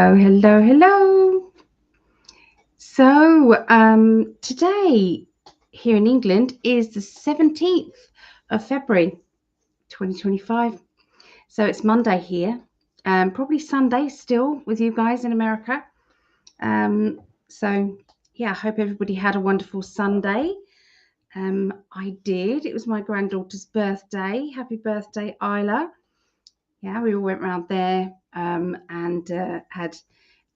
Hello, hello. Today here in England is the 17th of February 2025. So it's Monday here, probably Sunday still with you guys in America. I hope everybody had a wonderful Sunday. I did. It was my granddaughter's birthday. Happy birthday, Isla. Yeah, we all went round there and had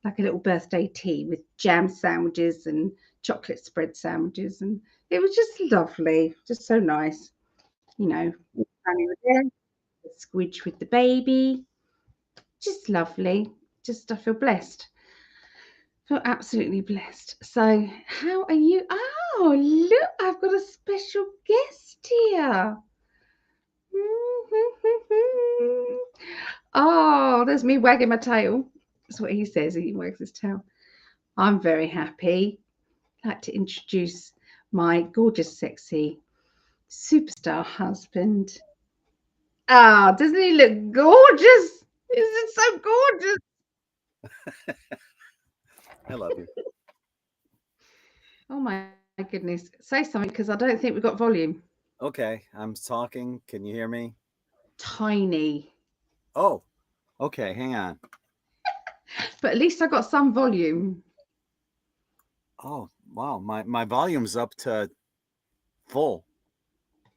like a little birthday tea with jam sandwiches and chocolate spread sandwiches, and it was just lovely, just so nice. Family were there, squidge with the baby, just lovely. Just I feel blessed. Feel absolutely blessed. So, how are you? Oh, look, I've got a special guest here. Oh, there's me wagging my tail. That's what he says. He wags his tail. I'm very happy. I'd like to introduce my gorgeous, sexy superstar husband. Ah, doesn't he look gorgeous? Isn't it so gorgeous? I love you. Oh my goodness. Say something because I don't think we've got volume. Okay, I'm talking. Can you hear me? Tiny. Oh, okay. Hang on. But at least I got some volume. Oh, wow. My volume's up to full.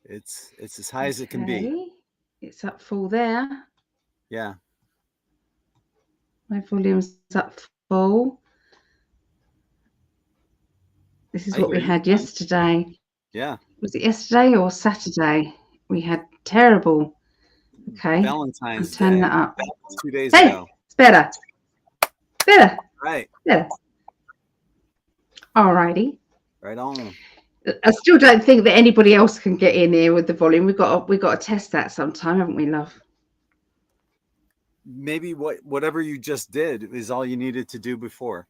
It's as high as it can be. Okay. It's up full there. Yeah, My volume's up full. This is I what we hear you had fine. yesterday. Yeah, Was it yesterday or Saturday? We had terrible. Okay, I'm Valentine's turning that Day, up. 2 days Hey, ago. it's better. Better. Right, Better. Alrighty. right on. I still don't think that anybody else can get in here with the volume. We've got to test that sometime, haven't we, love? Maybe whatever you just did is all you needed to do before.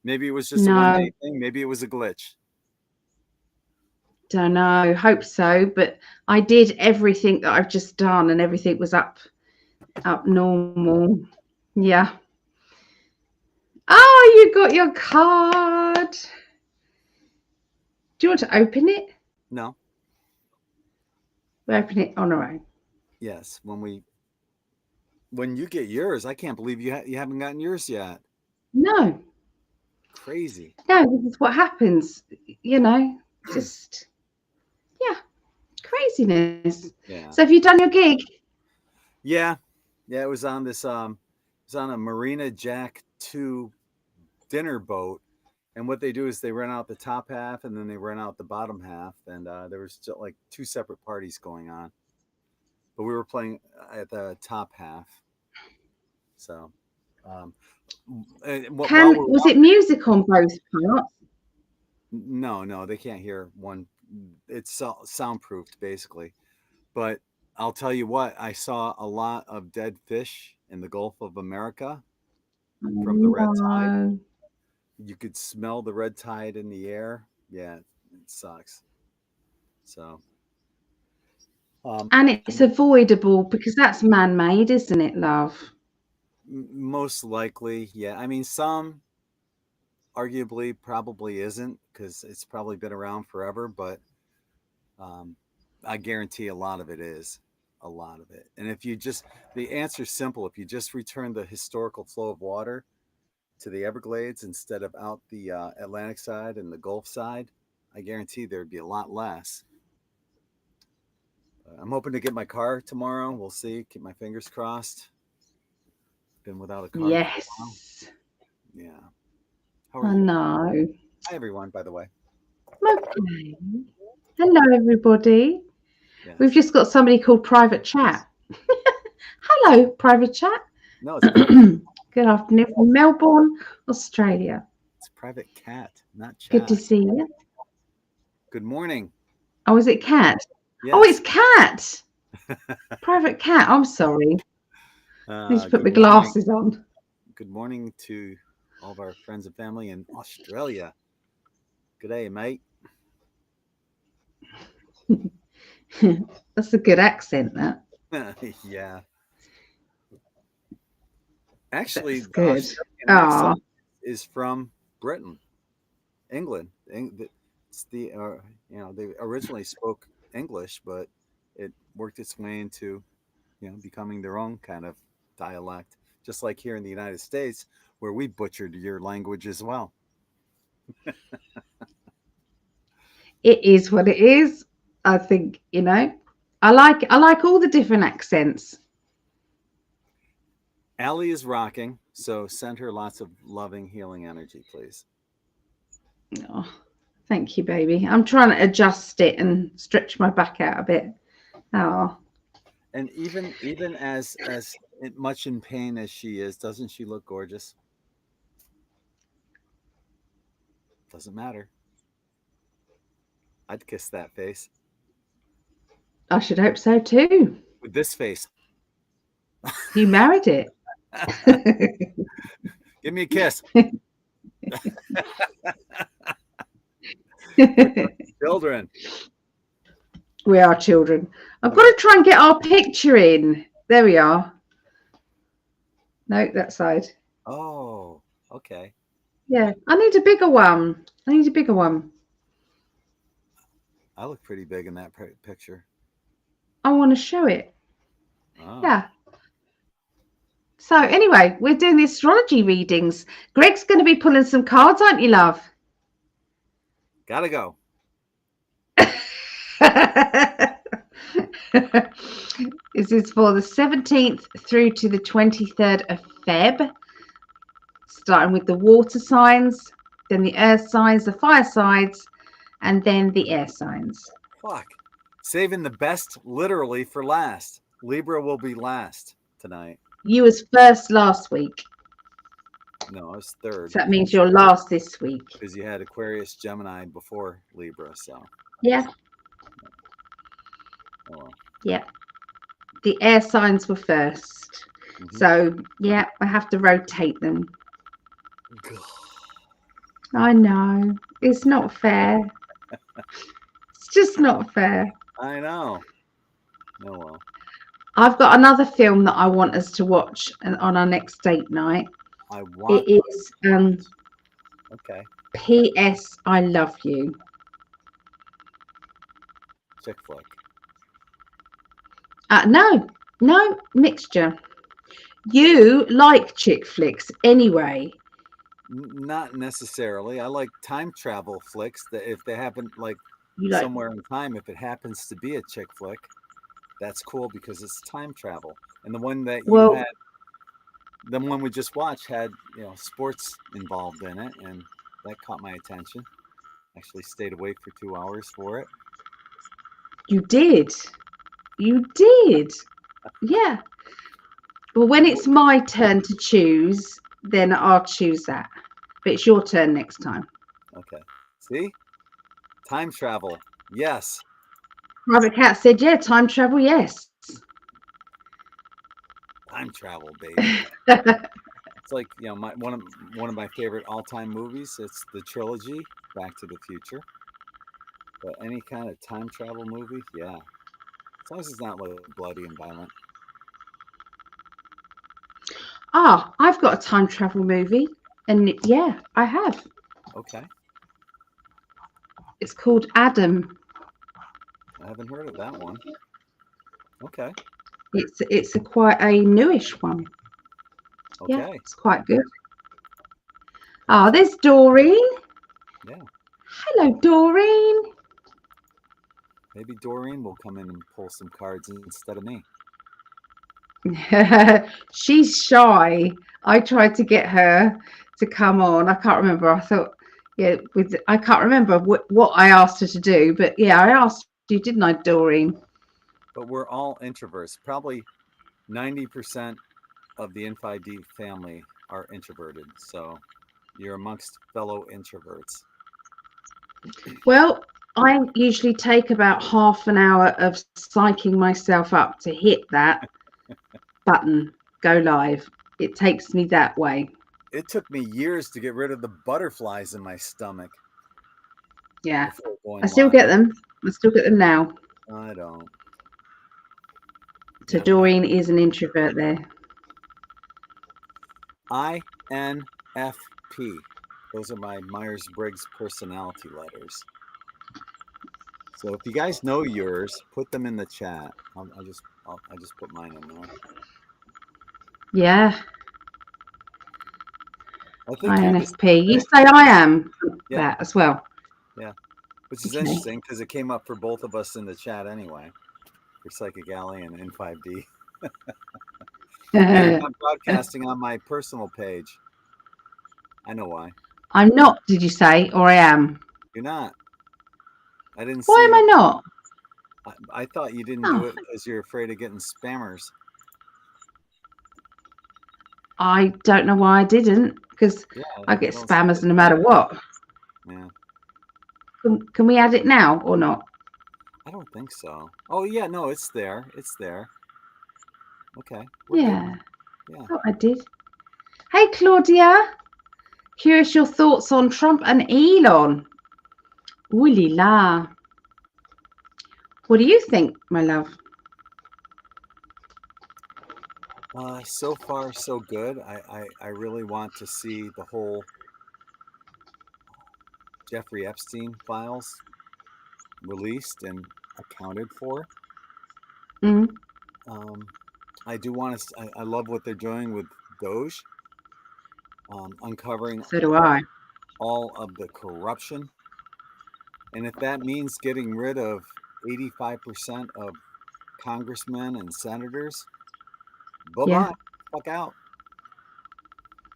Maybe it was just a one No, day thing. Maybe it was a glitch. don't know. Hope so, but I did everything that I've just done, and everything was up normal. Yeah. Oh, you got your card. Do you want to open it? No. We open it on our own. Yes. When you get yours, I can't believe you haven't gotten yours yet. No, Crazy. no, this is what happens. You know, just yeah, craziness. So Yeah. have you done your gig? Yeah. Yeah, it was on this it was on a Marina Jack 2 dinner boat. And what they do is they rent out the top half and then they rent out the bottom half. And there was still like two separate parties going on. But we were playing at the top half. So um while Can we're was it music on both parts? no, they can't hear one. It's soundproofed basically. But I'll tell you what, I saw a lot of dead fish in the Gulf of America from the red tide. No. You could smell the red tide in the air. Yeah, it sucks. So, um, And it's avoidable because that's man-made, isn't it, love? most likely, yeah. I mean, some arguably probably isn't because it's probably been around forever, but um, I guarantee a lot of it is. A lot of it. And if you just, the answer's simple. If you just return the historical flow of water to the Everglades instead of out the Atlantic side and the Gulf side, I guarantee there'd be a lot less. I'm hoping to get my car tomorrow. We'll see. Keep my fingers crossed. Been without a car for a while. Yes. Yeah. How are I you? know. Hi, everyone, by the way. Okay. Hello, everybody. We've Yes. just got somebody called Private Chat. Hello, Private Chat. No, it's Good afternoon from Melbourne, Australia. private cat, not Good to chat. see you. Good morning. Oh, is it Cat? Oh, it's Yes. Cat. Private Cat. I'm sorry. I need to put Good my morning. glasses on. Good morning to all of our friends and family in Australia. Good day, mate. That's a good accent, that. Yeah. Actually, That's the good. Australian Oh, accent is from Britain, England. It's the they originally spoke English, but it worked its way into becoming their own kind of dialect, just like here in the United States, where we butchered your language as well. it is what it is. I think, I like all the different accents. Allie is rocking, so send her lots of loving, healing energy, please. Oh, thank you, baby. I'm trying to adjust it and stretch my back out a bit. Oh, And even as much in pain as she is, doesn't she look gorgeous? Doesn't matter. I'd kiss that face I should hope so too. with this face. You married it. Give me a kiss. Children. We are children. I've got We are. to try and get our picture in. There we are. No, that side. Oh, okay. Yeah, I need a bigger one. I need a bigger one. I look pretty big in that picture. I want to show it. Oh, Yeah. So anyway, we're doing the astrology readings. Greg's going to be pulling some cards, aren't you, love? gotta go. This is for the 17th through to the 23rd of Feb, starting with the water signs, then the earth signs, the fire signs, and then the air signs. Fuck. Saving the best literally for last. Libra will be last tonight. You was first last week, No, I was third so that means you're last this week. because you had Aquarius, Gemini before Libra. So, Yeah, oh well. yeah. The air signs were 1st. Mhm. So, yeah, I have to rotate them. I know. It's not fair. It's just not fair. I know. Oh well. I've got another film that I want us to watch on our next date night. I It want. is Okay. P.S. I Love You. Chick flick. No, mixture. You like chick flicks anyway. Not necessarily. I like time travel flicks that if they happen like You like, somewhere in time, if it happens to be a chick flick, that's cool because it's time travel. And the one that you well, had, the one we just watched had, sports involved in it, and that caught my attention. Actually stayed awake for 2 hours for it. you did. You did. Yeah. Well, when it's my turn to choose, then I'll choose that. But it's your turn next time. Okay. See? Time travel. Yes. Private Cat said, yeah, time travel, yes. Time travel, baby. It's like, one of my favorite all-time movies. It's the trilogy, Back to the Future. But any kind of time travel movie, yeah. As long as it's not like bloody and violent. I've got a time travel movie. And yeah, I have. Okay. It's called Adam. I haven't heard of that one. Okay. It's quite a newish one. Okay. Yeah, it's quite good. There's Doreen. Yeah. Hello, Doreen. Maybe Doreen will come in and pull some cards instead of me. She's shy. I tried to get her to come on. I can't remember. I thought, yeah, I can't remember what I asked her to do, but yeah, I asked you, didn't I, Doreen? But we're all introverts. Probably 90% of the In5D family are introverted. So you're amongst fellow introverts. Well, I usually take about half an hour of psyching myself up to hit that button, go live. It takes me that way. It took me years to get rid of the butterflies in my stomach. Yeah, I still get them. I still get them now. I don't. So Doreen is an introvert there. INFP. Those are my Myers-Briggs personality letters. So if you guys know yours, put them in the chat. I just put mine in there. Yeah, I think you're the INFP. You same say I am Yeah, that as well. yeah. Which is Okay. interesting because it came up for both of us in the chat anyway, for PsychicAlly and In5D. And you're not broadcasting on my personal page. I know why. I'm not, did you say, or I am? You're not. I didn't Why am see. I not? I thought you didn't do Oh, it because you're afraid of getting spammers. I don't know why I didn't, because Yeah, I I get don't see spammers it. no matter what. Yeah, Can we add it now or not? I don't think so. Oh yeah, no, it's there. It's there. Okay, we're good. Yeah, Yeah. thought I did. Hey, Claudia. Curious your thoughts on Trump and Elon. Ooh la. What do you think, my love? So far, so good. I really want to see the whole Jeffrey Epstein files released and accounted for. Mm, Um, I do want to. I love what they're doing with Doge, uncovering so do I. all of the corruption, and if that means getting rid of 85% of congressmen and senators, bye Yeah. bye, fuck out.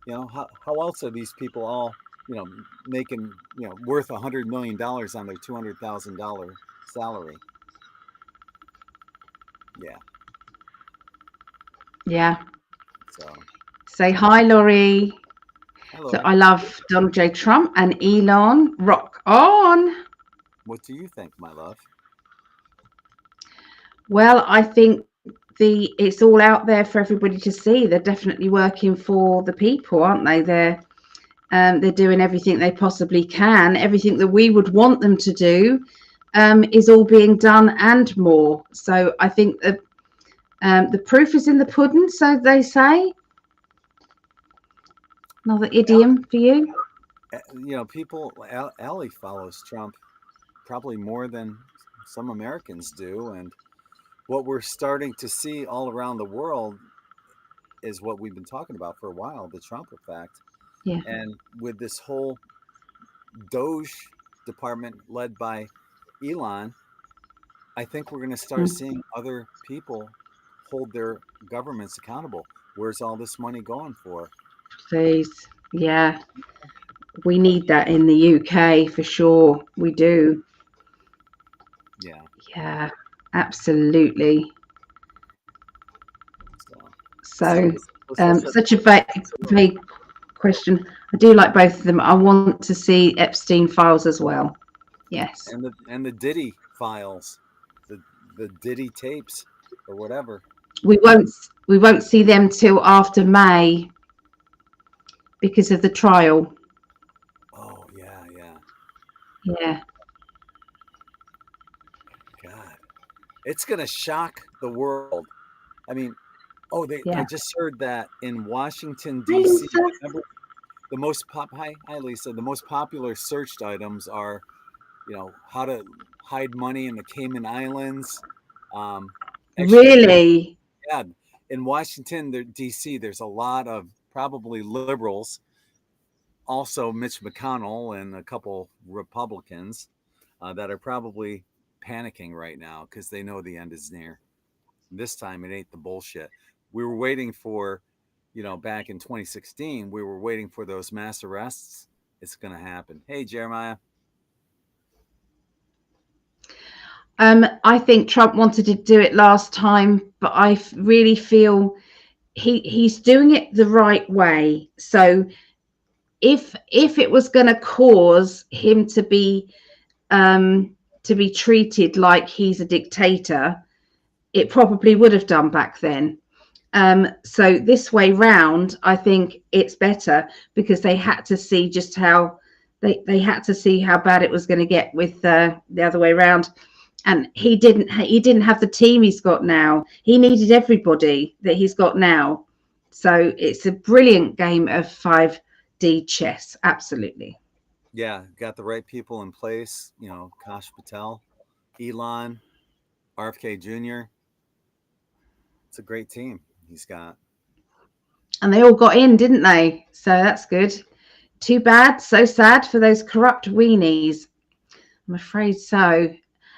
How else are these people all making worth $100 million on their $200,000 salary? Yeah. Yeah. So Say hi, Laurie. hi, So Lori. I love Donald J. Trump and Elon. Rock on. What do you think, my love? Well, I think it's all out there for everybody to see. They're definitely working for the people, aren't they? They're doing everything they possibly can. Everything that we would want them to do is all being done and more. So I think the proof is in the pudding, so they say. Another idiom for you. People. Allie follows Trump probably more than some Americans do, and what we're starting to see all around the world is what we've been talking about for a while, the Trump effect. Yeah. And with this whole Doge department led by Elon, I think we're going to start Mm. seeing other people hold their governments accountable. Where's all this money going for? Please. Yeah. We need that in the UK for sure. We do. Yeah. Yeah. Absolutely. So, So, let's set such a vague question. I do like both of them. I want to see Epstein files as well. Yes. and the Diddy files, the the Diddy tapes or whatever. We won't we won't see them till after May because of the trial. Oh yeah, yeah. Yeah. God, it's gonna shock the world. I mean, I Yeah. just heard that in Washington Hi, D.C. Lisa. Remember the most hi Lisa. The most popular searched items are how to hide money in the Cayman Islands. Um, actually, Really? yeah, in Washington, D.C., there's a lot of probably liberals, also Mitch McConnell and a couple Republicans that are probably panicking right now because they know the end is near. This time, it ain't the bullshit. We were waiting for, back in 2016, we were waiting for those mass arrests. It's going to happen. Hey, Jeremiah. I think Trump wanted to do it last time, but I really feel he's doing it the right way. So if it was going to cause him to be treated like he's a dictator, it probably would have done back then. So this way round, I think it's better because they had to see just how they had to see how bad it was going to get with the other way around. And he didn't have the team he's got now. He needed everybody that he's got now So it's a brilliant game of 5D chess. Absolutely. Yeah, got the right people in place. You know, Kash Patel, Elon, RFK Jr. It's a great team he's got. And they all got in, didn't they? So that's good. Too bad, so sad for those corrupt weenies. I'm afraid so.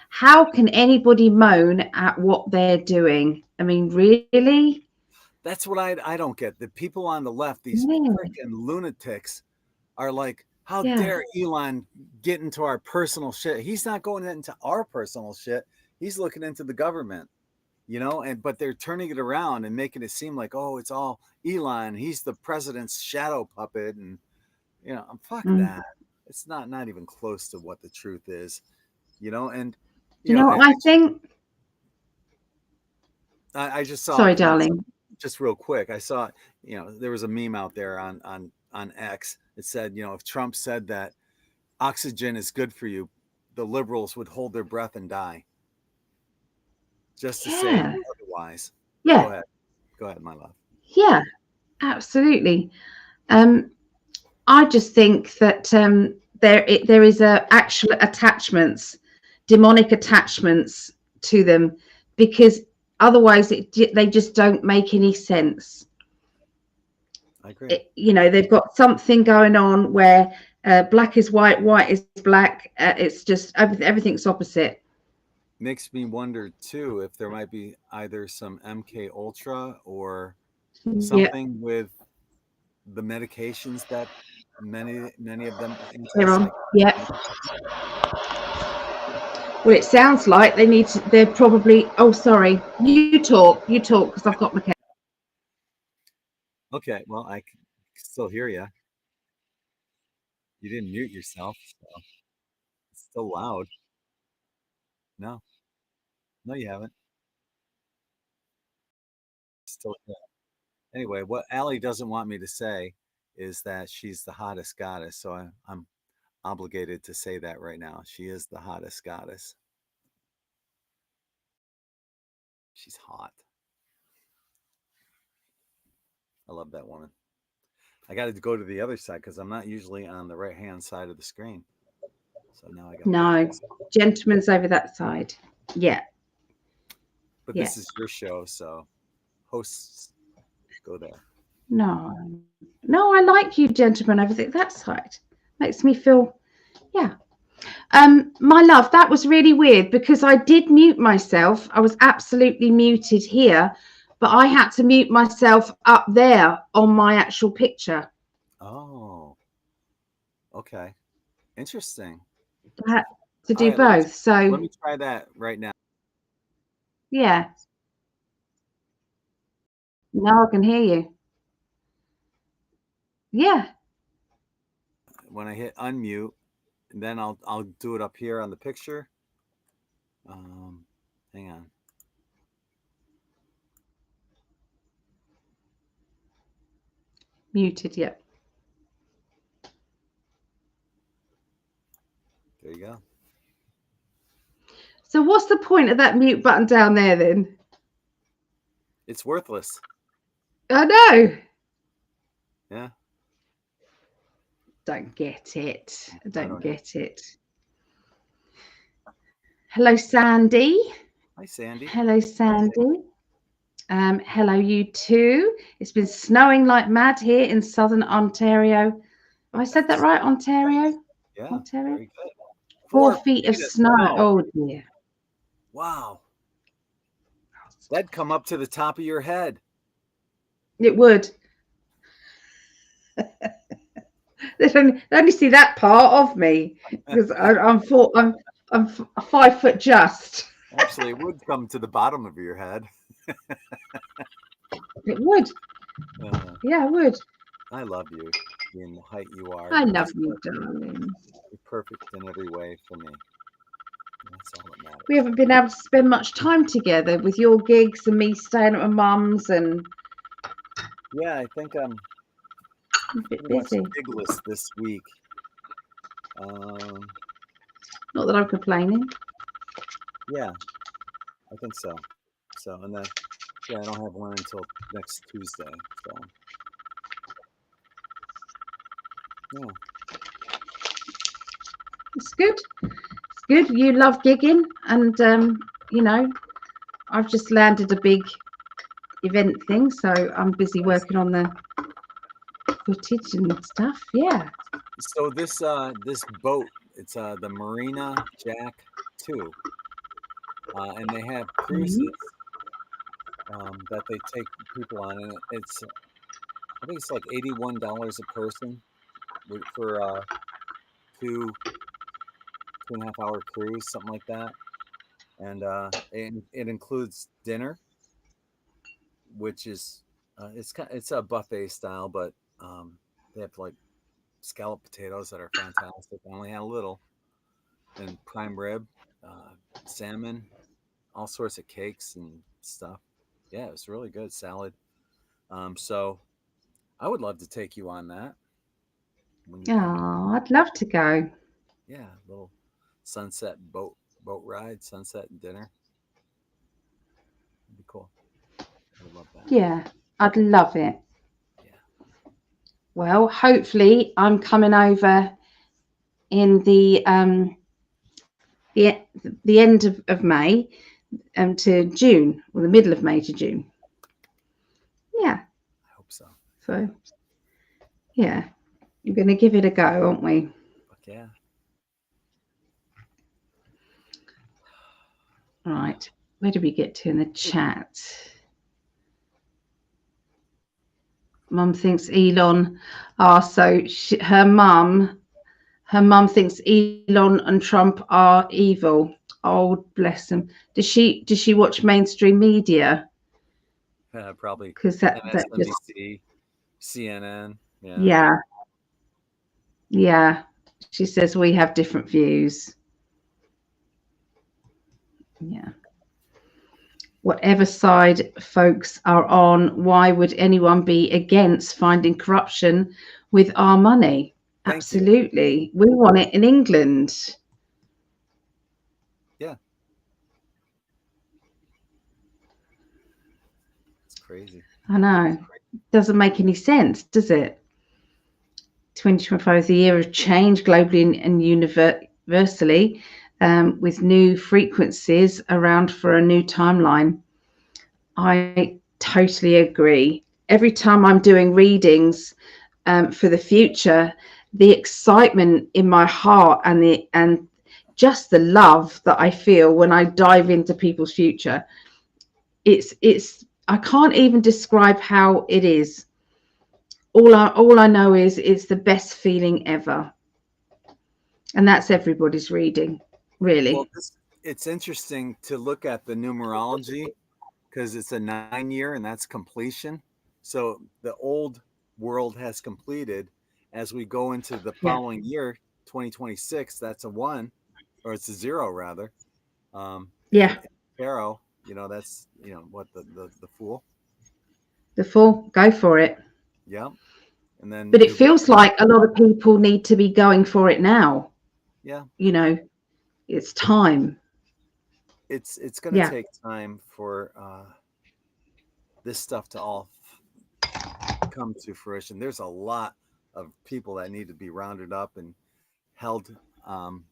How can anybody moan at what they're doing? I mean, really? That's what I don't get. The people on the left, these Yeah. freaking lunatics, are like, how Yeah. dare Elon get into our personal shit? He's not going into our personal shit. He's looking into the government, you know, but they're turning it around and making it seem like, oh, it's all Elon. He's the president's shadow puppet. And, you know, fuck that. It's not even close to what the truth is, you know, and, Do you you know, know what I think? I just saw, Sorry, you know, darling. just real quick, I saw, you know, there was a meme out there on X. It said, you know, if Trump said that oxygen is good for you, the liberals would hold their breath and die just to say Yeah. otherwise. Yeah. Go ahead, my love. Yeah. Absolutely. I just think that there is a actual attachments, demonic attachments to them, because otherwise they just don't make any sense. I agree. You know, they've got something going on where black is white, white is black. It's just everything's opposite. Makes me wonder too if there might be either some MK Ultra or Yeah, something with the medications that many of them they're on. anti-psychotic Yeah. medications. Well, it sounds like they need to. They're probably. Oh, sorry. You talk, because I've got my. Okay, well, I can still hear you. You didn't mute yourself, so it's still loud. No, no, you haven't. Still here. Anyway, what Allie doesn't want me to say is that she's the hottest goddess. So I'm obligated to say that right now. She is the hottest goddess. She's hot. I love that woman. I got to go to the other side because I'm not usually on the right hand side of the screen. So now I got to go. No, gentleman's over that side. Yeah, But yeah. this is your show, so hosts go there. No, I like you, gentlemen, over that side. Makes me feel, yeah. My love, that was really weird because I did mute myself. I was absolutely muted here, but I had to mute myself up there on my actual picture. Oh, okay. Interesting. I had to All do right, both. let So, me try that right now. yeah, now I can hear you. Yeah, When I hit unmute, and then I'll do it up here on the picture. Um, hang on. muted. Yeah. There you go. So, what's the point of that mute button down there then? It's worthless. I know. Yeah. Don't get it. I don't don't know. get it. Hello, Sandy. Hi, Sandy. Hello, Sandy. Hello, you too. It's been snowing like mad here in southern Ontario. Have I said that right? Ontario? Yeah. Ontario? Very good. 4 feet of of snow. Oh, dear. Wow. That'd come up to the top of your head. It would. They only see that part of me because I'm 5 foot just. Actually, it would come to the bottom of your head. It would. Yeah, it would. I love you being the height you are. I love you, darling. You're perfect in every way for me. That's all that matters. We haven't been able to spend much time together with your gigs and me staying at my mum's, and Yeah, I think I'm a bit pretty much busy. gigless this week. Not that I'm complaining. Yeah, I think so. So, and then Yeah, I don't have one until next Tuesday. So yeah. It's good. It's good. You love gigging, and you know, I've just landed a big event thing, so I'm busy Nice. working on the footage and stuff. Yeah. So this boat, it's the Marina Jack 2, and they have Mm. cruises that they take people on, and it's I think it's like $81 a person for two and a half hour cruise, something like that, and it includes dinner, which is it's a buffet style, but they have like scalloped potatoes that are fantastic. I only had a little, and prime rib, uh, salmon, all sorts of cakes and stuff. Yeah, it was really good. Salad. So I would love to take you on that when you come. Oh, I'd love to go. Yeah, little sunset boat ride, sunset and dinner. It'd be cool. I would love that. Yeah, I'd love it. Yeah. Well, hopefully, I'm coming over in the the end of May to June, or the middle of May to June. Yeah. I hope so. So yeah, we're going to give it a go, aren't we? Fuck yeah. Right. Where did we get to in the chat? Mum thinks Elon. So her mum thinks Elon and Trump are evil. Oh, bless them. Does she watch mainstream media? Probably Because that just MSNBC, CNN. Yeah. yeah, yeah. She says we have different views. Yeah. Whatever side folks are on, why would anyone be against finding corruption with our money? Thank you. Absolutely. We want it in England. Yeah. It's crazy. I know. Doesn't make any sense, does it? 2025 is the year of change globally and universally, with new frequencies around for a new timeline. I totally agree. Every time I'm doing readings for the future, the excitement in my heart and just the love that I feel when I dive into people's future, it's I can't even describe how it is. All I know is it's the best feeling ever, and that's everybody's reading, Well, really. it's interesting to look at the numerology because it's a 9 year and that's completion. So the old world has completed. As we go into the Yeah, following year, 2026, that's a one, or it's a zero rather. And yeah. Pharaoh, that's what the fool. The full go for it. Yeah, and then But it you'll be feels like a lot of people need to be going for it now. yeah. You know, it's time. It's going to Yeah. take time for this stuff to all come to fruition. There's a lot of people that need to be rounded up and held um,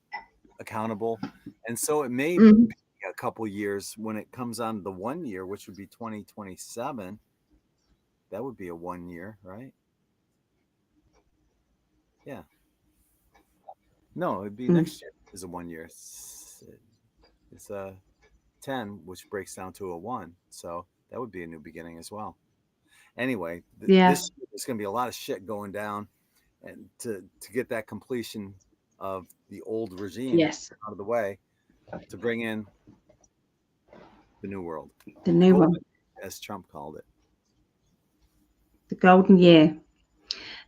accountable, and so it may be Mhm. a couple years when it comes on the 1 year, which would be 2027. That would be a 1 year, right? Yeah. No, it'd be Mm. next year is a 1 year. It's a 10, which breaks down to a one. So that would be a new beginning as well. Anyway, Yeah. this year, there's going to be a lot of shit going down, and to get that completion of the old regime Yes. out of the way to bring in the new world, The the new one. golden, as Trump called it. The golden year.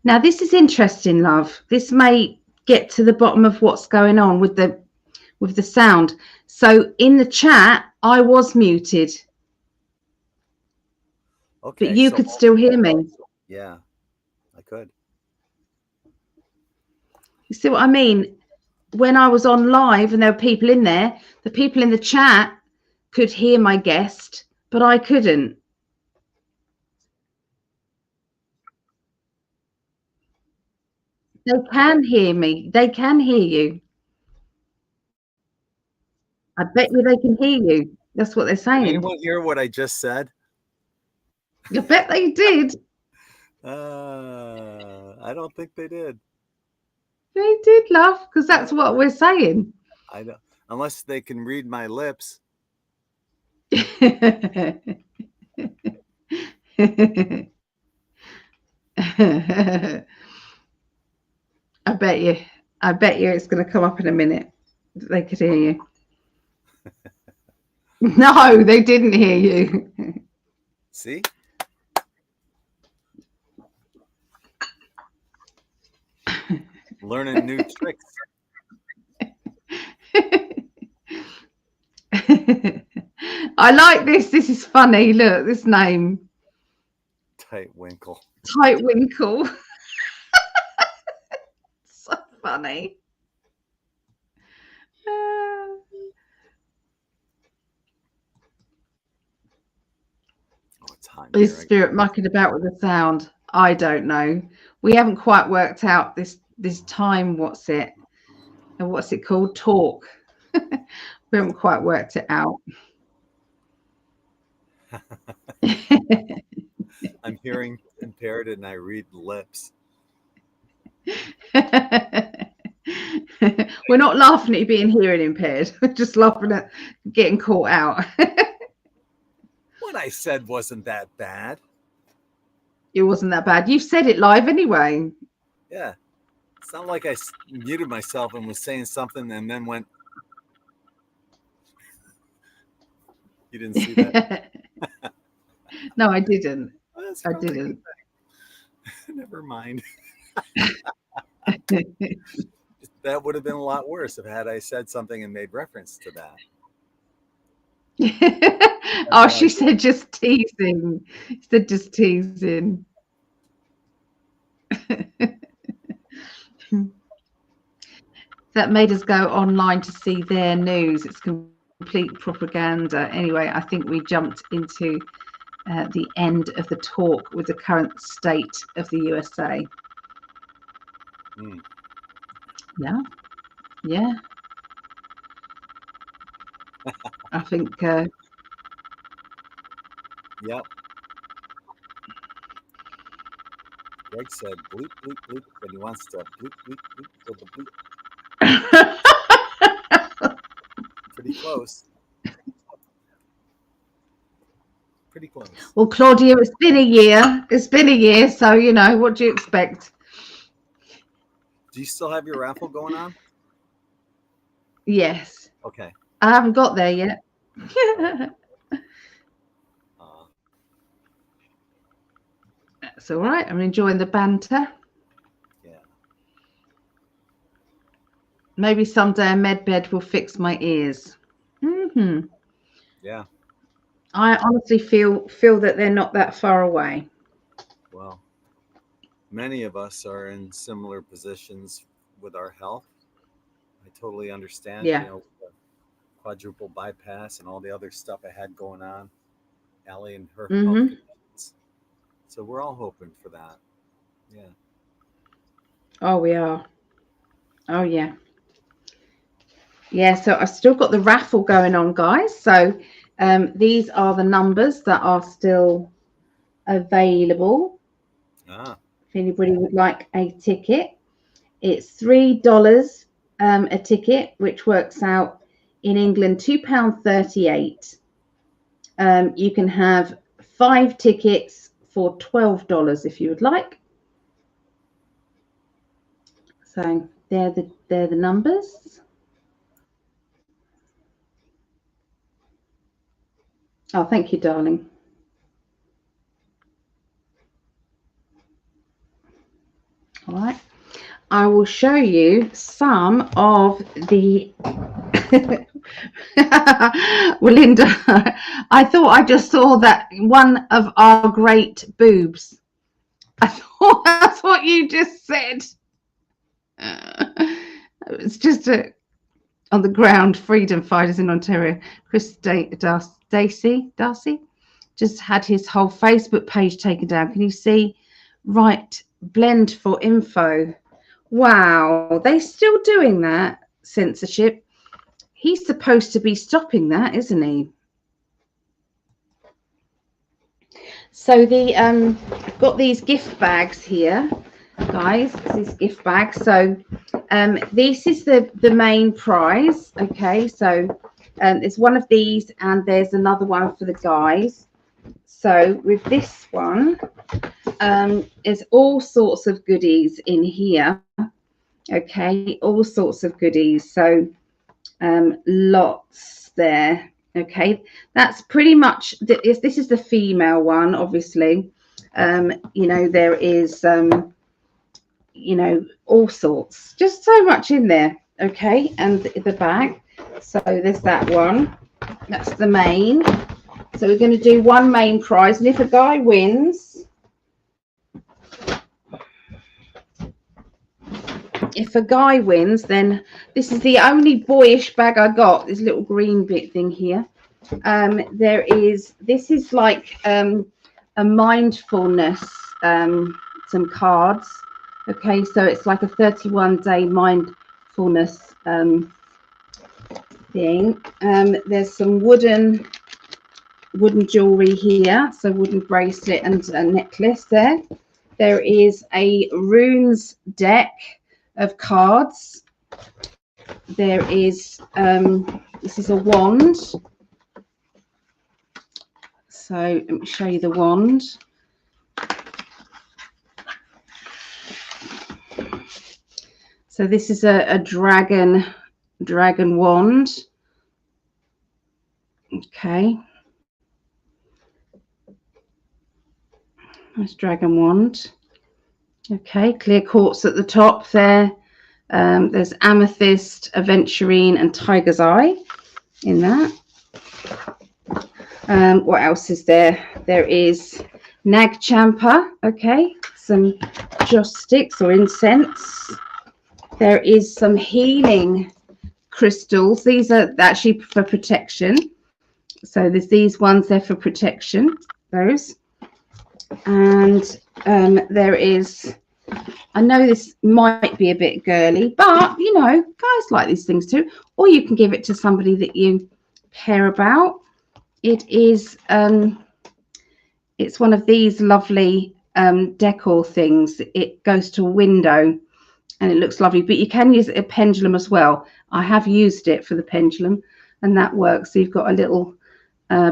Now this is interesting, love. This may get to the bottom of what's going on with the sound. So in the chat, I was muted, but Okay, you so could still hear me. yeah, I could. You see what I mean? When I was on live and there were people in there, the people in the chat could hear my guest, but I couldn't. They can hear me. They can hear you. I bet you they can hear you. That's what they're Did saying. anyone hear what I just said? I bet they did. I don't think they did. They did, love, because that's No, what we're saying. I don't. Unless they can read my lips. I bet you. I bet you it's going to come up in a minute. They could hear you. No, they didn't hear you. See? Learning new tricks. I like this. This is funny. Look, this name. Tight Winkle. Tight Winkle. So funny. Oh, it's hot. Is Spirit mucking about with the sound? I don't know. We haven't quite worked out this time. What's it? And what's it called? Talk. We haven't quite worked it out. I'm hearing impaired and I read lips. We're not laughing at you being hearing impaired. We're just laughing at getting caught out. What I said wasn't that bad. It wasn't that bad. You've said it live anyway. Yeah. It's not like I muted myself and was saying something and then went. You didn't see that? No, I didn't. I didn't. Never mind. That would have been a lot worse if had I said something and made reference to that. Oh, she said just teasing. She said just teasing. That made us go online to see their news. It's complete propaganda. Anyway, I think we jumped into the end of the talk with the current state of the USA. Mm. Yeah. Yeah. I think. Yep. Greg said bleep, bleep, bleep, but he wants to bleep, bleep, bleep for the bleep. Pretty close. Pretty close. Well, Claudia, it's been a year. It's been a year, so you know, what do you expect? Do you still have your raffle going on? Yes. Okay. I haven't got there yet. That's all right. I'm enjoying the banter. Yeah. Maybe someday a med bed will fix my ears. Mm-hmm. Yeah. I honestly feel that they're not that far away. Well, many of us are in similar positions with our health. I totally understand. Yeah. You know, the quadruple bypass and all the other stuff I had going on. Allie and her health conditions. So we're all hoping for that. Yeah. Oh, we are. Oh, yeah. Yeah, so I've still got the raffle going on, guys. So these are the numbers that are still available. If anybody would like a ticket, it's $3 a ticket, which works out in England £2.38. You can have 5 tickets for $12 if you would like. So they're the numbers. Oh, thank you, darling. All right. I will show you some of the well, Linda, I thought I just saw that one of our great boobs. I thought that's what you just said. It's just on the ground, freedom fighters in Ontario. Chris Darcy just had his whole Facebook page taken down. Can you see? Right, blend for info. Wow, they still doing that censorship. He's supposed to be stopping that, isn't he? So I've got these gift bags here, guys. This gift bag. So this is the main prize. Okay, so there's one of these, and there's another one for the guys. So with this one, there's all sorts of goodies in here. Okay, all sorts of goodies. So lots there. Okay, that's pretty much this is the female one, obviously. You know, there is you know, all sorts, just so much in there. Okay, and the bag. So there's that one. That's the main. So we're going to do one main prize, and if a guy wins, then this is the only boyish bag I got. This little green bit thing here. This is like a mindfulness, some cards. Okay, so it's like a 31-day mindfulness thing. There's some wooden jewelry here, so wooden bracelet and a necklace there. There is a runes deck of cards. There is this is a wand. So let me show you the wand. So this is a dragon wand. Okay. Nice dragon wand. Okay, clear quartz at the top there. There's amethyst, aventurine, and tiger's eye in that. What else is there? There is nag champa. Okay, some joss sticks or incense. There is some healing crystals. These are actually for protection. So there's these ones there for protection. Those. And there is, I know this might be a bit girly, but you know, guys like these things too. Or you can give it to somebody that you care about. It is it's one of these lovely decor things. It goes to a window and it looks lovely, but you can use a pendulum as well. I have used it for the pendulum and that works. So you've got a little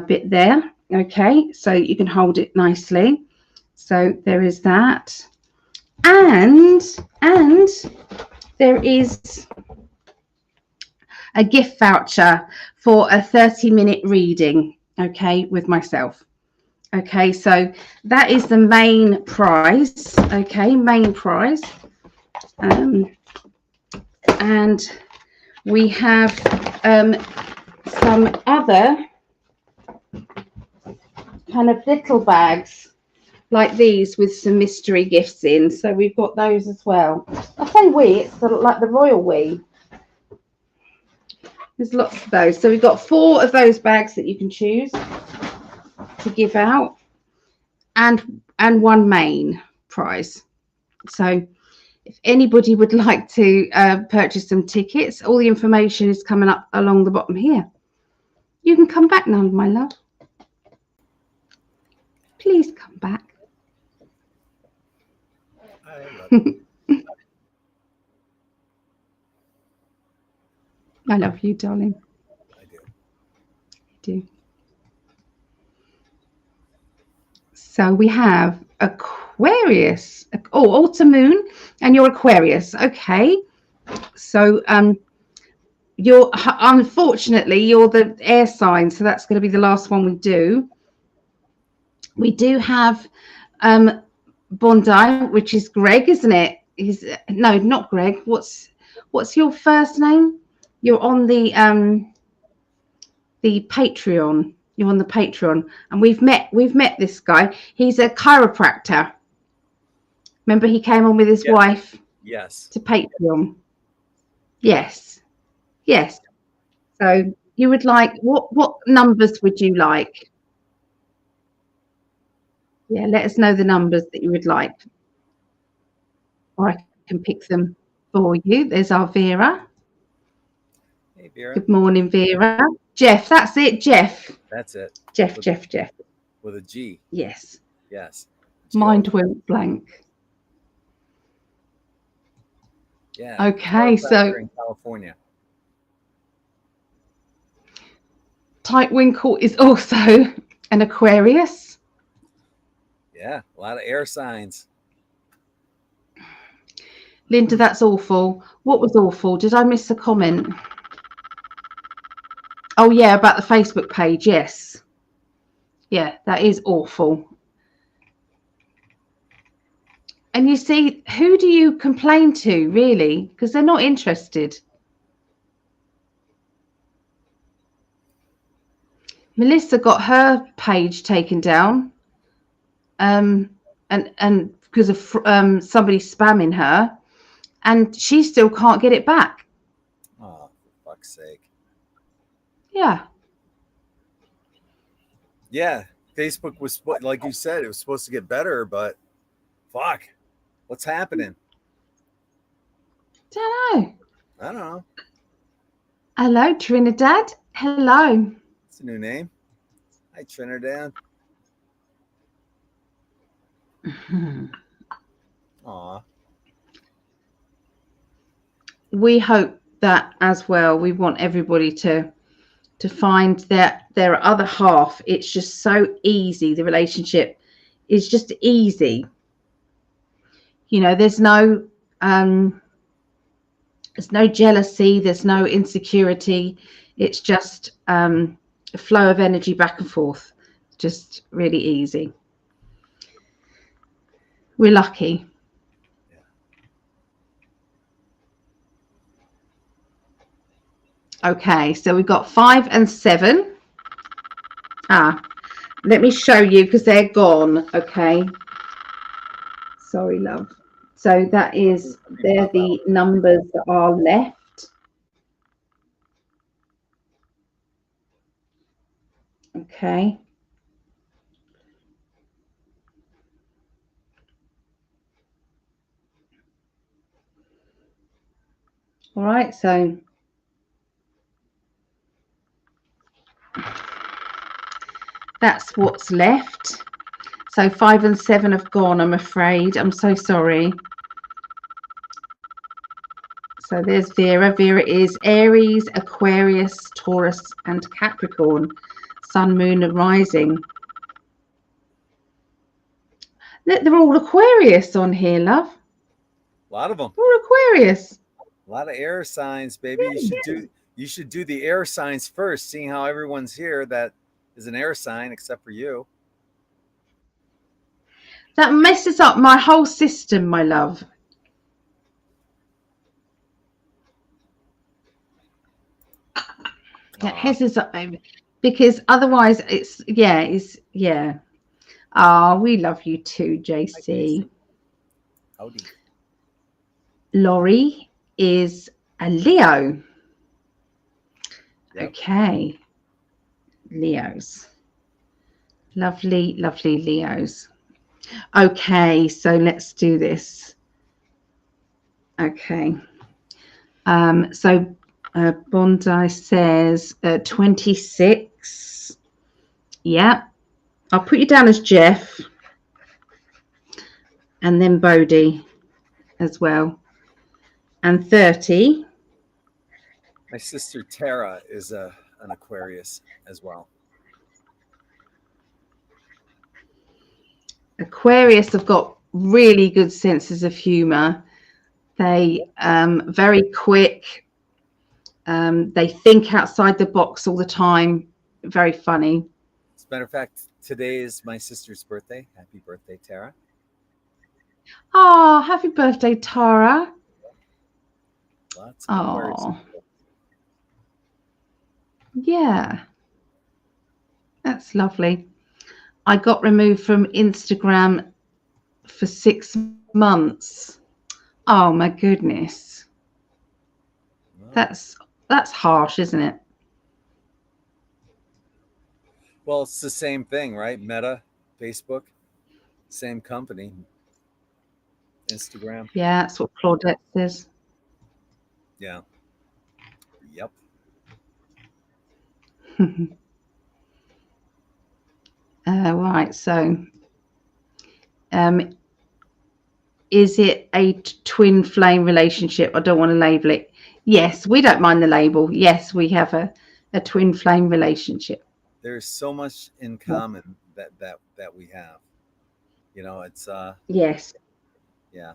bit there. Okay, so you can hold it nicely. So there is that. And there is a gift voucher for a 30-minute reading, okay, with myself. Okay, so that is the main prize. Okay, main prize. And we have some other kind of little bags like these with some mystery gifts in. So we've got those as well. I say we, it's like the royal we. There's lots of those. So we've got 4 of those bags that you can choose to give out, and one main prize. So if anybody would like to purchase some tickets, all the information is coming up along the bottom here. You can come back now, my love. Please come back. I love you. I love you, darling. I do. I do. So we have Aquarius. Oh, autumn moon, and you're Aquarius. Okay. So you're unfortunately you're the air sign, so that's going to be the last one we do. We do have Bondi, which is Greg, isn't it? No, not Greg. What's your first name? You're on the Patreon. You're on the Patreon, and we've met this guy. He's a chiropractor. Remember, he came on with his wife. Yes. To Patreon. Yes. Yes. So you would like what numbers would you like? Yeah, let us know the numbers that you would like, or I can pick them. for you. There's our Vera. Hey, Vera. Good morning, Vera. Jeff, that's it, Jeff. That's it. Jeff. With a G. Yes. Yes. Mind went blank. Yeah. Okay, so in California. Tightwinkle is also an Aquarius. Yeah, a lot of air signs. Linda, that's awful. What was awful? Did I miss a comment? Oh, yeah, about the Facebook page. Yes. Yeah, that is awful. And you see, who do you complain to, really? Because they're not interested. Melissa got her page taken down, and because of somebody spamming her, and she still can't get it back. Oh, for fuck's sake. Yeah. Yeah, Facebook was, like you said, it was supposed to get better, but fuck, what's happening? Don't know. I don't know. Hello, Trinidad. Hello. It's a new name. Hi, Trinidad. Aw. We hope that as well. We want everybody to find their other half. It's just so easy. The relationship is just easy. You know, there's no jealousy, there's no insecurity. It's just a flow of energy back and forth. Just really easy. We're lucky. Okay, so we've got 5 and 7. Let me show you because they're gone. Okay. Sorry, love. So they're the numbers that are left. Okay. All right, so that's what's left. So 5 and 7 have gone, I'm afraid. I'm so sorry. So there's Vera. Vera is Aries, Aquarius, Taurus, and Capricorn. Sun, Moon, and Rising. They're all Aquarius on here, love. A lot of them. All Aquarius. A lot of air signs, baby. You should do the air signs first, seeing how everyone's here that is an air sign except for you. That messes up my whole system, my love. That messes up, baby. Because otherwise it's. We love you too, JC. Howdy. Laurie is a Leo. Yep. Okay. Leos. Lovely, lovely Leos. Okay, so let's do this. Okay. So Bondi says 26. Yeah. I'll put you down as Jeff. And then Bodie as well. And 30. My sister Tara is an Aquarius as well. Aquarius have got really good senses of humor. They very quick. They think outside the box all the time. Very funny. As a matter of fact, today is my sister's birthday. Happy birthday, Tara. Oh, happy birthday, Tara. Lots of Aquarius. Yeah. That's lovely. I got removed from Instagram for 6 months. Oh my goodness. Wow. That's harsh, isn't it? Well, it's the same thing, right? Meta, Facebook, same company. Instagram. Yeah, that's what Claudette says. Yeah. Yep. Right. So, is it a twin flame relationship? I don't want to label it. Yes, we don't mind the label. Yes, we have a twin flame relationship. There's so much in common that we have. It's Yes. yeah,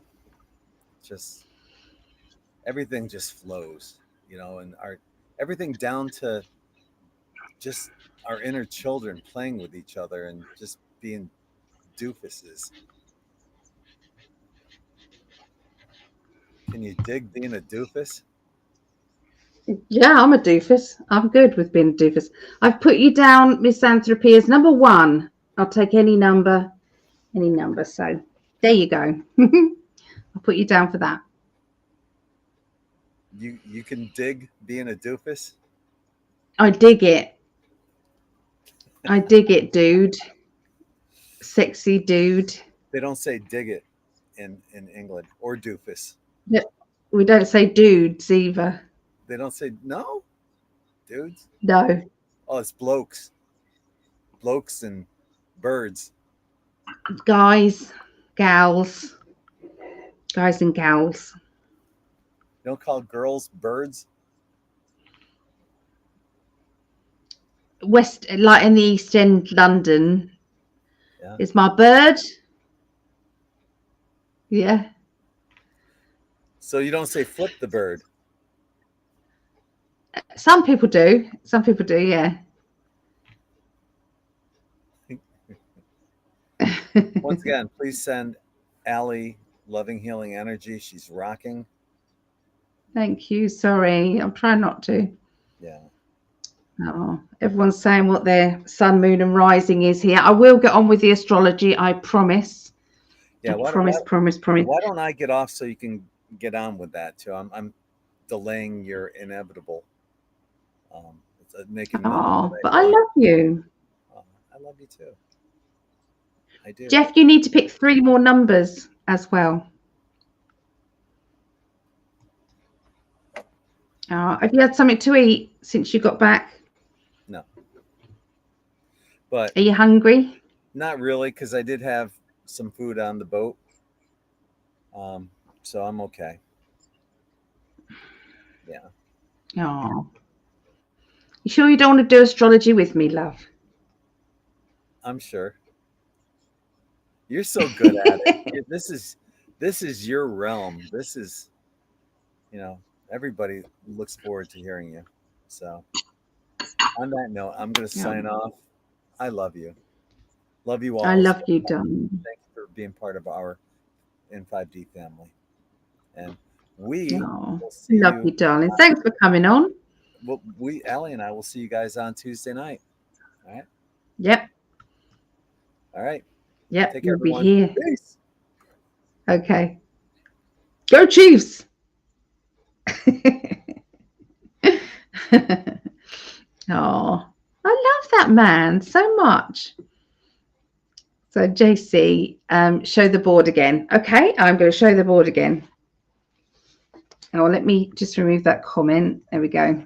just everything just flows, and our everything down to just our inner children playing with each other and just being doofuses. Can you dig being a doofus? Yeah, I'm a doofus. I'm good with being a doofus. I've put you down, misanthropy, as number one. I'll take any number, any number. So there you go. I'll put you down for that. You can dig being a doofus? I dig it. I dig it, dude. Sexy dude. They don't say dig it in England or doofus. Yeah, we don't say dudes either. They don't say no, dudes. No. Oh, it's blokes. Blokes and birds. Guys, gals, guys and gals. You don't call girls birds? West, like in the East End, London, Yeah. is my bird. Yeah. So you don't say flip the bird. Some people do. Some people do, yeah. Once again, please send Allie loving healing energy. She's rocking. Thank you. Sorry. I'm trying not to. Yeah. Oh, everyone's saying what their sun, moon, and rising is here. I will get on with the astrology. I promise. Yeah. I promise. Why don't I get off so you can get on with that too? I'm delaying your inevitable. It's making known Oh, that but I I love love you. I love you too. I do. Jeff, you need to pick 3 more numbers as well. Have you had something to eat since you got back? No. But Are you hungry? not really, because I did have some food on the boat. So I'm okay. Yeah. Oh. You sure you don't want to do astrology with me, love? I'm sure. You're so good at it. This is your realm. This is, everybody looks forward to hearing you. So on that note, I'm going to sign off. I love you. Love you all. I love you, darling. Thank you for being part of our In5D family. And we will see love you, darling. Thanks for coming on. Allie and I will see you guys on Tuesday night. All right. Yep. All right. Yep. Take care, We'll be everyone. here. Peace. Okay. Go Chiefs. Oh, I love that man so much. So JC, show the board again. Okay, I'm going to show the board again. Oh, let me just remove that comment. There we go.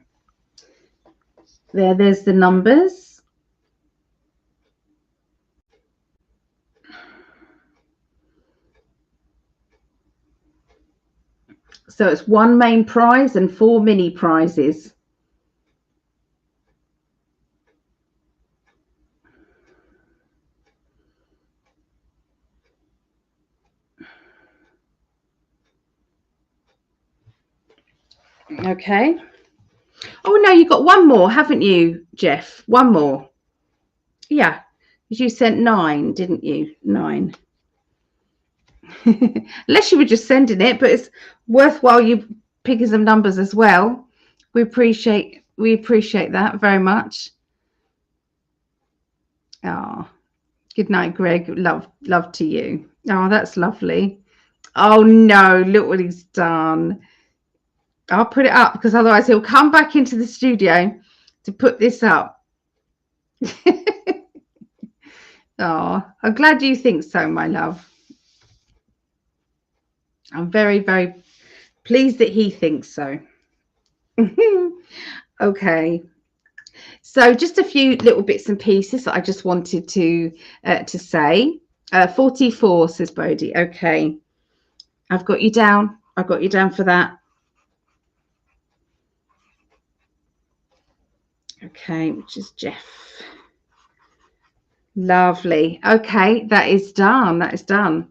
There's the numbers. So it's 1 main prize and 4 mini prizes. Okay. Oh, no, you got 1 more, haven't you, Jeff? 1 more. Yeah, because you sent 9, didn't you? 9. Unless you were just sending it, but it's worthwhile you picking some numbers as well. We appreciate that very much. Oh, good night, Greg. Love to you. Oh, that's lovely. Oh no, look what he's done. I'll put it up because otherwise he'll come back into the studio to put this up. Oh, I'm glad you think so, my love. I'm very, very pleased that he thinks so. Okay. So just a few little bits and pieces that I just wanted to say. 44, says Bodhi. Okay. I've got you down. I've got you down for that. Okay, which is Jeff. Lovely. Okay, that is done. That is done.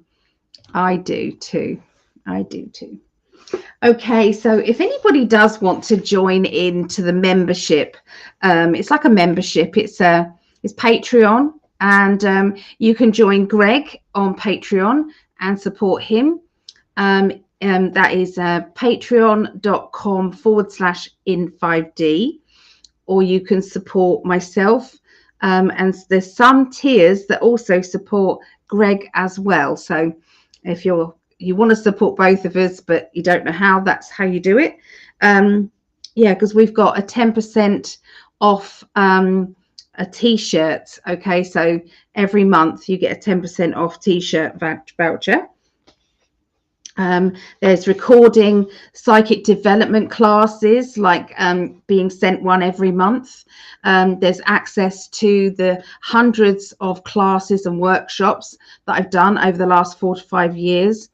I do too. I do too. Okay, so if anybody does want to join into the membership, it's like a membership. It's Patreon, and you can join Greg on Patreon and support him. That is patreon.com/in5D, or you can support myself. And there's some tiers that also support Greg as well. So if you want to support both of us, but you don't know how, that's how you do it. Yeah, because we've got a 10% off a t-shirt. Okay, so every month you get a 10% off t-shirt voucher. There's recording psychic development classes, like being sent one every month. There's access to the hundreds of classes and workshops that I've done over the last 4 to 5 years.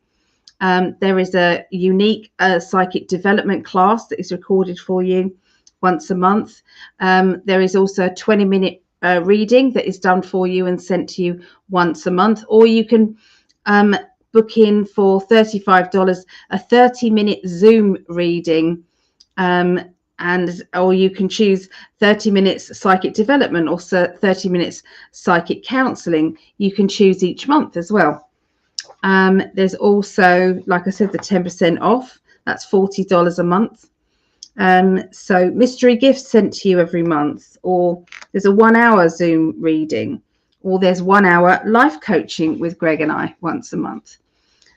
There is a unique psychic development class that is recorded for you once a month. There is also a 20-minute reading that is done for you and sent to you once a month, or you can book in for $35 a 30-minute Zoom reading, or you can choose 30 minutes psychic development or 30 minutes psychic counseling. You can choose each month as well. There's also, like I said, the 10% off. That's $40 a month. So mystery gifts sent to you every month, or there's a 1-hour Zoom reading, or there's 1 hour life coaching with Greg and I once a month.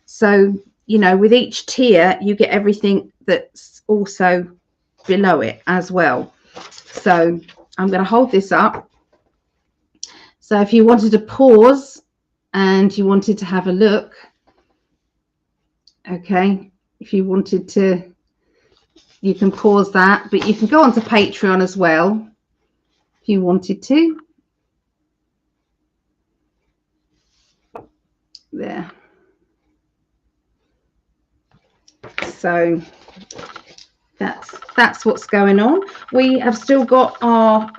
So, you know, with each tier, you get everything that's also below it as well. So I'm going to hold this up. So if you wanted to pause and you wanted to have a look, okay, if you wanted to, you can pause that, but you can go onto Patreon as well if you wanted to. There. So that's what's going on. We have still got our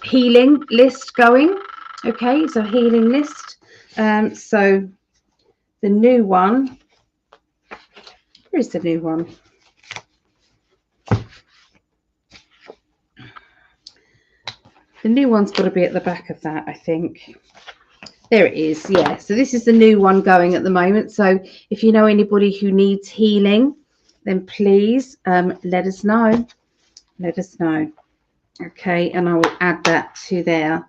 healing list going. Okay, so healing list. So the new one, where is the new one? The new one's got to be at the back of that, I think. There it is. Yeah, so this is the new one going at the moment. So if you know anybody who needs healing, then please let us know. Let us know. Okay, and I will add that to there.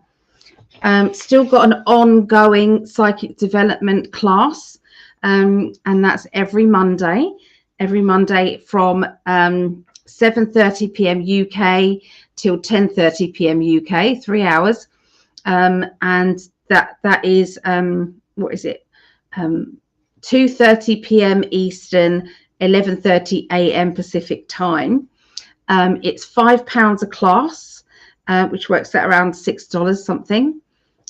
Still got an ongoing psychic development class, and that's every Monday from 7:30 p.m. UK till 10:30 p.m. UK, 3 hours, and that is what is it? 2:30 p.m. Eastern, 11:30 a.m. Pacific time. It's £5 a class, which works out around $6 something.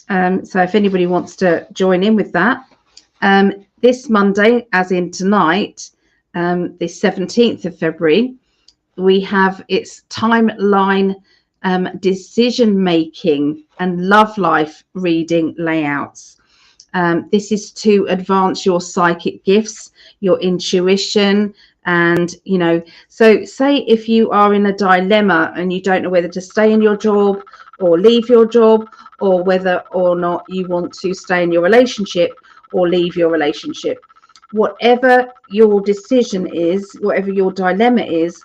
So if anybody wants to join in with that, this Monday, as in tonight, the 17th of February, we have its timeline decision making and love life reading layouts. This is to advance your psychic gifts, your intuition, and you know, so say if you are in a dilemma and you don't know whether to stay in your job or leave your job, or whether or not you want to stay in your relationship or leave your relationship, whatever your decision is, whatever your dilemma is,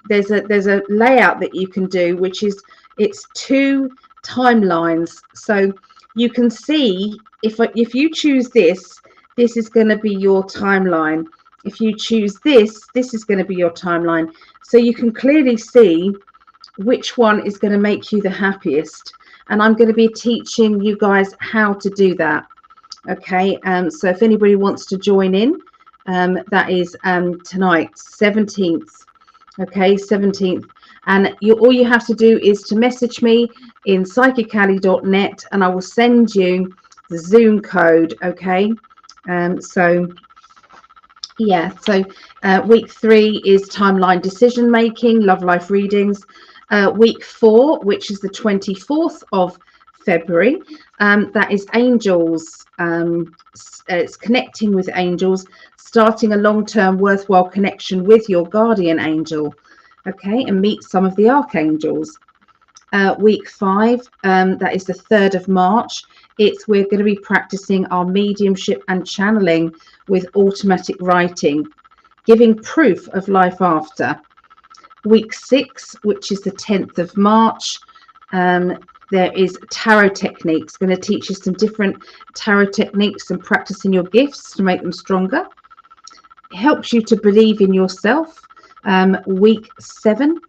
there's a layout that you can do, which is, it's 2 timelines. So you can see if you choose this is going to be your timeline. If you choose this is going to be your timeline. So you can clearly see which one is going to make you the happiest. And I'm going to be teaching you guys how to do that. Okay, so if anybody wants to join in, that is tonight, 17th Okay, 17th. And all you have to do is to message me in PsychicAlly.net, and I will send you the Zoom code. Okay, so yeah, so week 3 is timeline decision making, love life readings. Week 4, which is the 24th of February, that is angels. It's connecting with angels, starting a long-term worthwhile connection with your guardian angel. Okay, and meet some of the archangels. Week 5, that is the 3rd of March. We're going to be practicing our mediumship and channeling with automatic writing, giving proof of life after. Week 6, which is the 10th of March, there is tarot techniques. Going to teach you some different tarot techniques and practicing your gifts to make them stronger. It helps you to believe in yourself. Week 7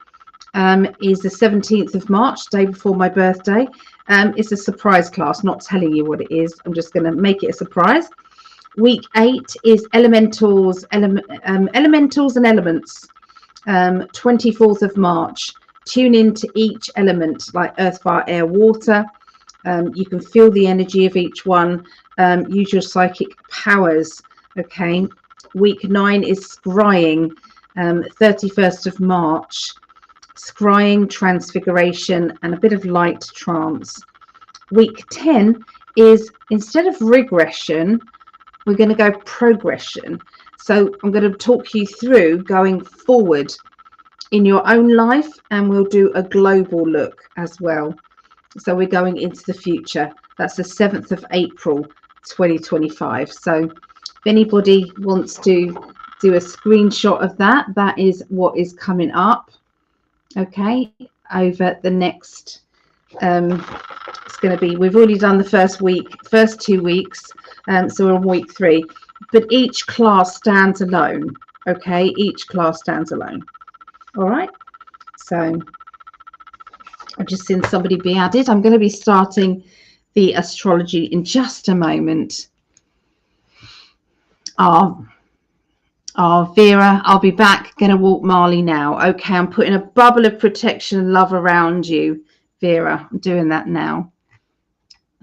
is the 17th of March, day before my birthday. It's a surprise class, not telling you what it is. I'm just going to make it a surprise. Week 8 is elementals and elements. 24th of March. Tune into each element, like earth, fire, air, water. You can feel the energy of each one. Use your psychic powers. Okay. Week 9 is scrying. 31st of March. Scrying, transfiguration, and a bit of light trance. Week 10 is, instead of regression, we're going to go progression. So I'm going to talk you through going forward in your own life, and we'll do a global look as well. So we're going into the future. That's the 7th of April 2025. So if anybody wants to do a screenshot of that, that is what is coming up. Okay, over the next it's going to be, we've already done the first 2 weeks, so we're on week 3, but each class stands alone. Okay, each class stands alone. All right, so I've just seen somebody be added. I'm going to be starting the astrology in just a moment. Vera, I'll be back. Going to walk Marley now. Okay, I'm putting a bubble of protection and love around you, Vera. I'm doing that now.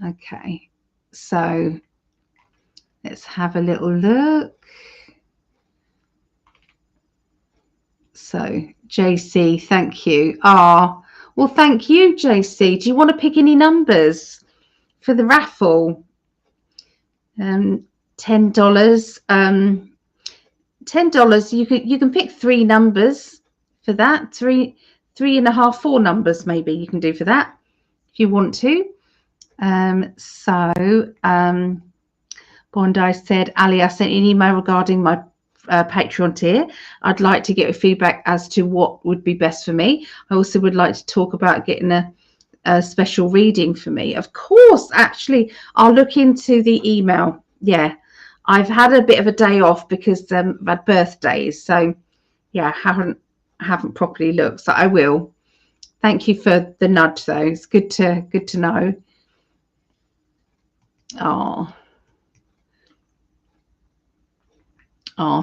Okay, so let's have a little look. So, JC, thank you. Well, thank you, JC. Do you want to pick any numbers for the raffle? $10. $10. You can pick 3 numbers for that. 3.5, 4 numbers maybe you can do for that if you want to. Bondi said, Ali, I sent you an email regarding my Patreon tier. I'd like to get feedback as to what would be best for me. I also would like to talk about getting a special reading for me. Of course, actually, I'll look into the email. Yeah, I've had a bit of a day off because I've had birthdays. So, yeah, I haven't properly looked. So I will. Thank you for the nudge, though. It's good to know.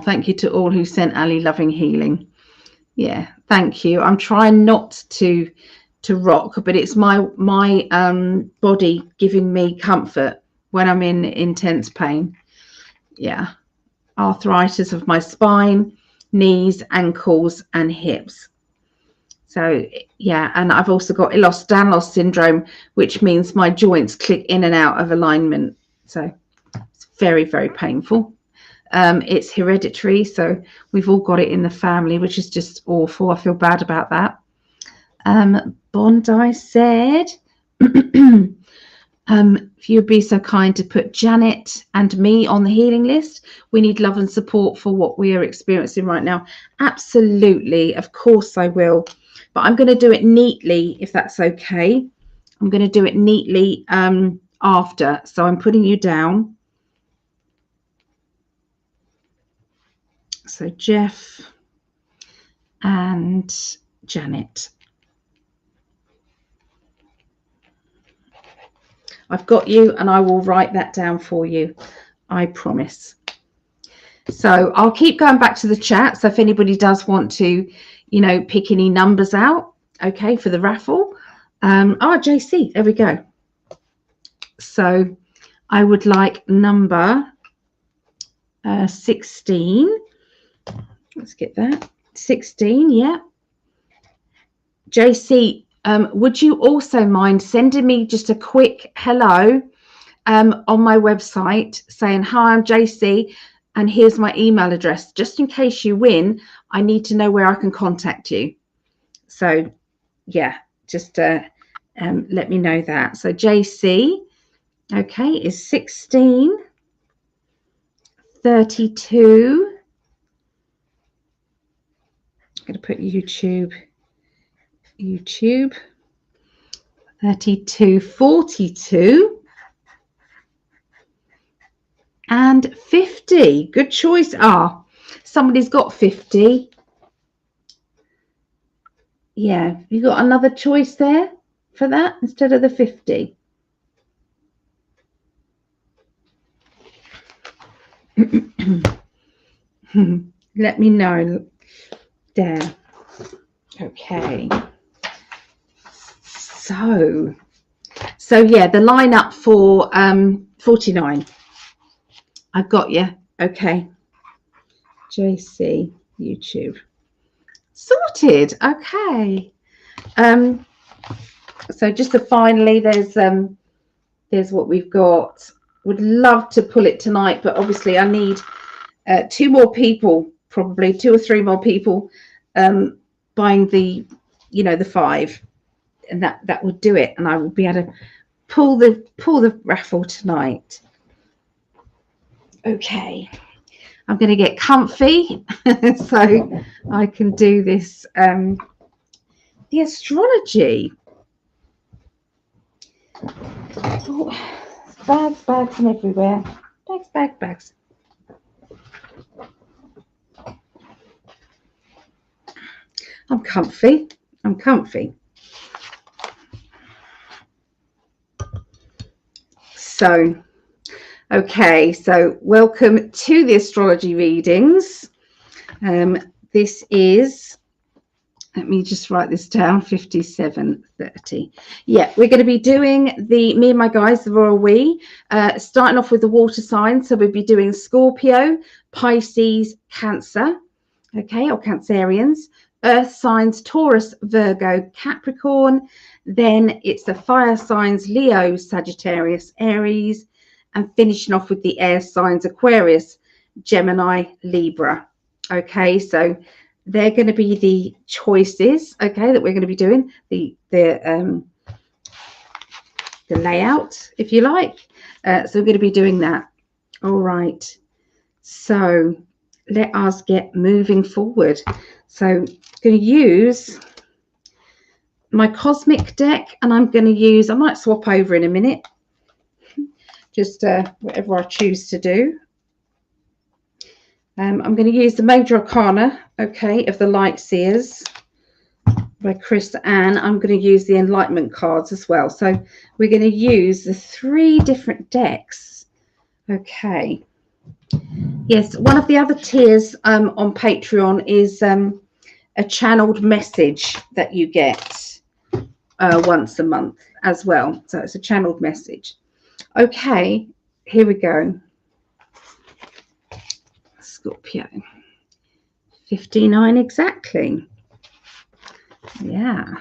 Thank you to all who sent Ali loving healing. Yeah, thank you. I'm trying not to rock, but it's my body giving me comfort when I'm in intense pain. Yeah, arthritis of my spine, knees, ankles, and hips. So yeah, and I've also got Ehlers-Danlos syndrome, which means my joints click in and out of alignment. So it's very, very painful. It's hereditary, so we've all got it in the family, which is just awful. I feel bad about that. Bondi said, if you'd be so kind to put Janet and me on the healing list. We need love and support for what we are experiencing right now. Absolutely, of course I will. But I'm going to do it neatly, if that's okay. I'm going to do it neatly after. So I'm putting you down. So Jeff and Janet. I've got you, and I will write that down for you. I promise. So I'll keep going back to the chat. So if anybody does want to, you know, pick any numbers out, okay, for the raffle. JC, there we go. So I would like number 16. Let's get that. 16, yeah. JC, would you also mind sending me just a quick hello on my website saying, hi, I'm JC, and here's my email address. Just in case you win, I need to know where I can contact you. So, yeah, just let me know that. So JC, okay, is 16, 32. I'm going to put YouTube, 32, 42. And 50. Good choice. Somebody's got 50. Yeah, you got another choice there for that instead of the 50. Let me know there. Okay. So yeah, the lineup for 49. I've got you. Okay. JC, YouTube. Sorted. Okay. So just to finally, there's what we've got. Would love to pull it tonight, but obviously I need 2 more people, probably 2 or 3 more people buying the, you know, the 5, and that would do it, and I will be able to pull the raffle tonight. Okay, I'm going to get comfy so I can do this. The astrology. Oh, bags and everywhere. Bags. I'm comfy. So, okay, so welcome to the astrology readings. This is, let me just write this down, 5730. Yeah, we're going to be doing me and my guys, the Royal We, starting off with the water signs. So we'll be doing Scorpio, Pisces, Cancer, okay, or Cancerians, earth signs, Taurus, Virgo, Capricorn. Then it's the fire signs, Leo, Sagittarius, Aries, and finishing off with the air signs, Aquarius, Gemini, Libra. Okay, so they're going to be the choices, okay, that we're going to be doing, the layout, if you like. So we're going to be doing that. All right, so let us get moving forward. So I'm going to use my cosmic deck, and I'm going to use, I might swap over in a minute, just whatever I choose to do. I'm going to use the Major Arcana, okay, of the Light Seers by Chris Ann. I'm going to use the Enlightenment cards as well. So we're going to use the 3 different decks. Okay. Yes, one of the other tiers on Patreon is a channeled message that you get once a month as well. So it's a channeled message. Okay, here we go. Scorpio. 59 exactly. Yeah.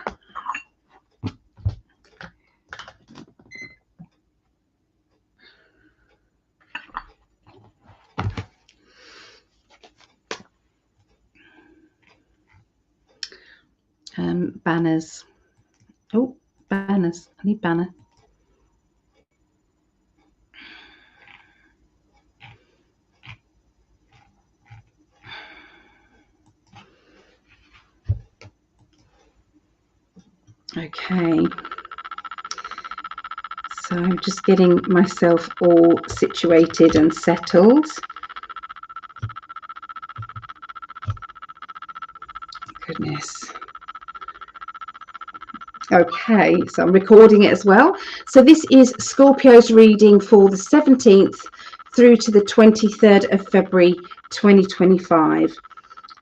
Banners. Oh, banners. I need banner. Okay, so I'm just getting myself all situated and settled. Goodness. Okay, so I'm recording it as well. So this is Scorpio's reading for the 17th through to the 23rd of February 2025.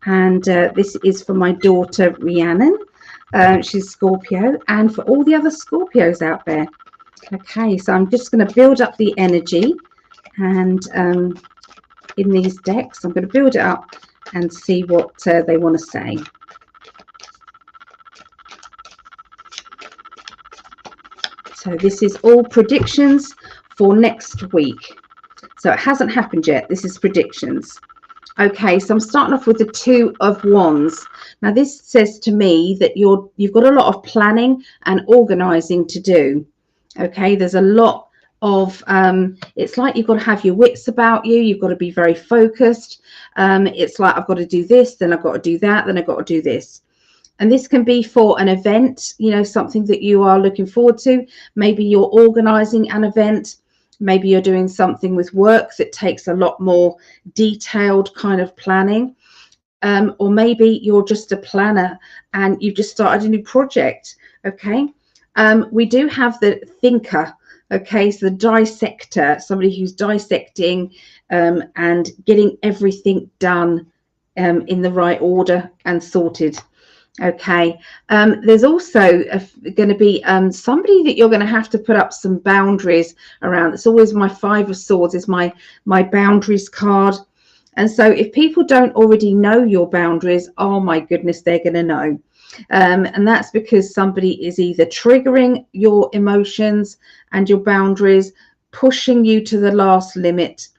And this is for my daughter Rhiannon. She's Scorpio, and for all the other Scorpios out there. Okay, so I'm just going to build up the energy, and in these decks, I'm going to build it up and see what they want to say. So this is all predictions for next week. So it hasn't happened yet. This is predictions. Okay, so I'm starting off with the Two of Wands. Now this says to me that you've got a lot of planning and organizing to do. Okay, there's a lot of it's like you've got to have your wits about you. You've got to be very focused. It's like I've got to do this, then I've got to do that, then I've got to do this. And this can be for an event, you know, something that you are looking forward to. Maybe you're organizing an event. Maybe you're doing something with work that takes a lot more detailed kind of planning. Or maybe you're just a planner and you've just started a new project. Okay. We do have the thinker. Okay. So the dissector, somebody who's dissecting and getting everything done in the right order and sorted. Okay, there's also going to be somebody that you're going to have to put up some boundaries around. It's always my Five of Swords is my boundaries card. And so if people don't already know your boundaries, oh my goodness, they're going to know. And that's because somebody is either triggering your emotions and your boundaries, pushing you to the last limit.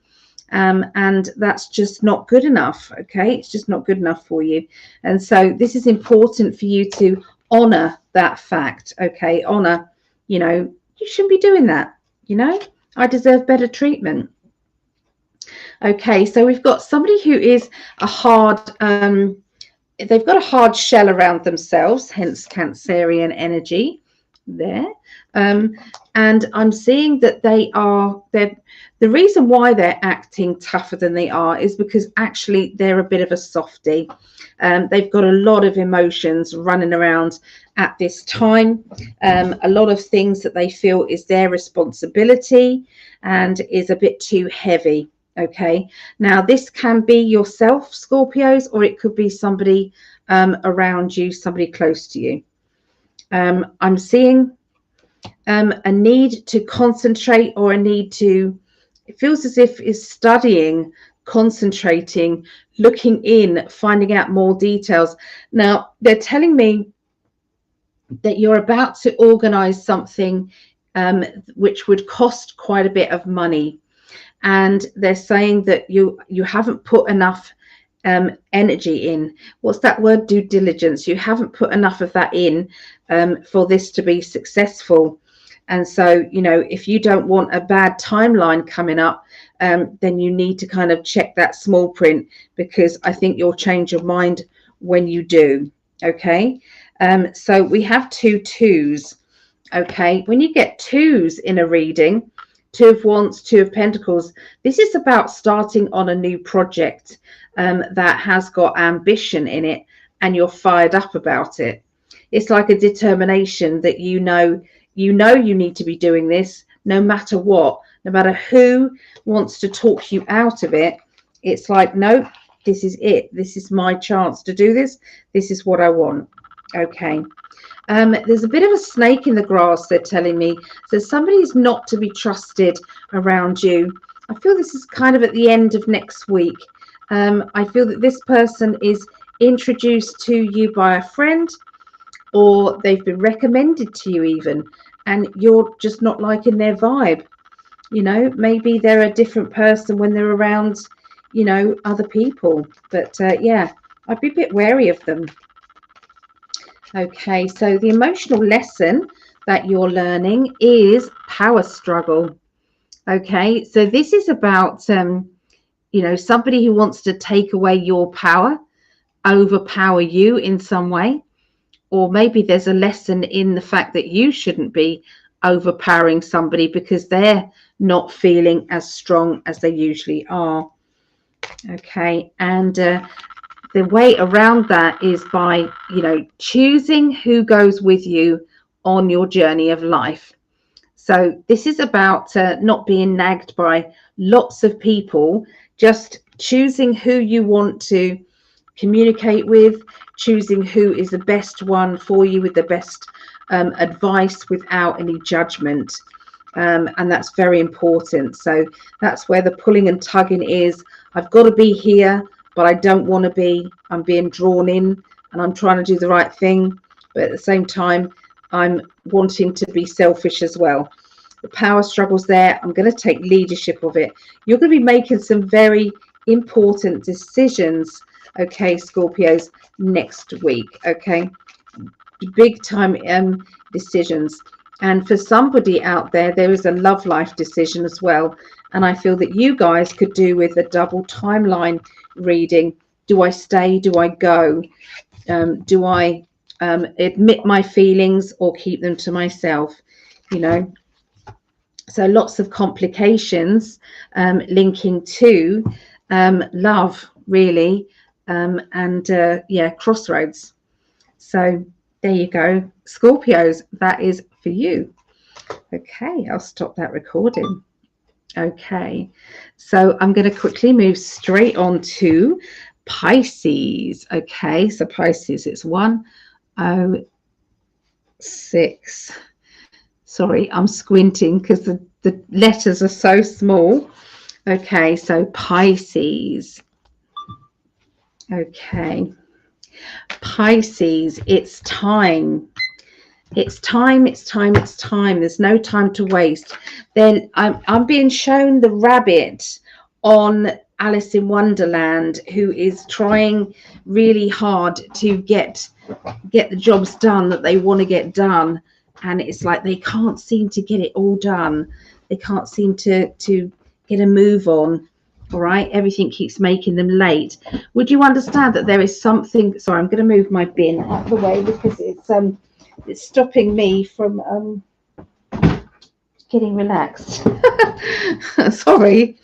And that's just not good enough. Okay, it's just not good enough for you. And so this is important for you to honor that fact. Okay, honor, you know, you shouldn't be doing that. You know, I deserve better treatment. Okay, so we've got somebody who is a hard they've got a hard shell around themselves, hence Cancerian energy there. And I'm seeing that the reason why they're acting tougher than they are is because actually they're a bit of a softie. They've got a lot of emotions running around at this time, a lot of things that they feel is their responsibility and is a bit too heavy. Okay, now this can be yourself, Scorpios, or it could be somebody around you, somebody close to you. I'm seeing a need to concentrate, or a need to, it feels as if is studying, concentrating, looking in, finding out more details. Now they're telling me that you're about to organize something which would cost quite a bit of money, and they're saying that you haven't put enough energy in. What's that word? Due diligence. You haven't put enough of that in for this to be successful. And so, you know, if you don't want a bad timeline coming up, then you need to kind of check that small print, because I think you'll change your mind when you do. Okay, so we have 2 twos. Okay, when you get twos in a reading, Two of Wands, Two of Pentacles, this is about starting on a new project that has got ambition in it, and you're fired up about it. It's like a determination that you know you need to be doing this no matter what, no matter who wants to talk you out of it. It's like, no, this is it. This is my chance to do this. This is what I want. Okay. There's a bit of a snake in the grass, they're telling me. So somebody's not to be trusted around you. I feel this is kind of at the end of next week. I feel that this person is introduced to you by a friend, or they've been recommended to you even, and you're just not liking their vibe. You know, maybe they're a different person when they're around, you know, other people. But yeah, I'd be a bit wary of them. Okay, so the emotional lesson that you're learning is power struggle. Okay, so this is about, you know, somebody who wants to take away your power, overpower you in some way. Or maybe there's a lesson in the fact that you shouldn't be overpowering somebody because they're not feeling as strong as they usually are. Okay, and the way around that is by, you know, choosing who goes with you on your journey of life. So this is about not being nagged by lots of people, just choosing who you want to communicate with, choosing who is the best one for you with the best advice without any judgment. And that's very important. So that's where the pulling and tugging is. I've got to be here, but I don't want to be. I'm being drawn in and I'm trying to do the right thing. But at the same time, I'm wanting to be selfish as well. The power struggles there. I'm going to take leadership of it. You're going to be making some very important decisions, okay, Scorpios, next week, okay? Big time decisions. And for somebody out there, there is a love life decision as well. And I feel that you guys could do with a double timeline reading. Do I stay? Do I go? Do I admit my feelings or keep them to myself? You know, so lots of complications linking to love, really, and yeah, crossroads. So there you go, Scorpios, that is for you. Okay, I'll stop that recording. Okay, so I'm going to quickly move straight on to Pisces. Okay, so Pisces, it's 106. Sorry, I'm squinting because the letters are so small. Okay, so Pisces. Okay, Pisces, it's time. It's time, it's time, it's time. There's no time to waste. Then I'm being shown the rabbit on Alice in Wonderland, who is trying really hard to get the jobs done that they want to get done. And it's like they can't seem to get it all done. They can't seem to get a move on. All right, everything keeps making them late. Would you understand that there is something? Sorry, I'm going to move my bin out of the way because it's stopping me from getting relaxed. Sorry.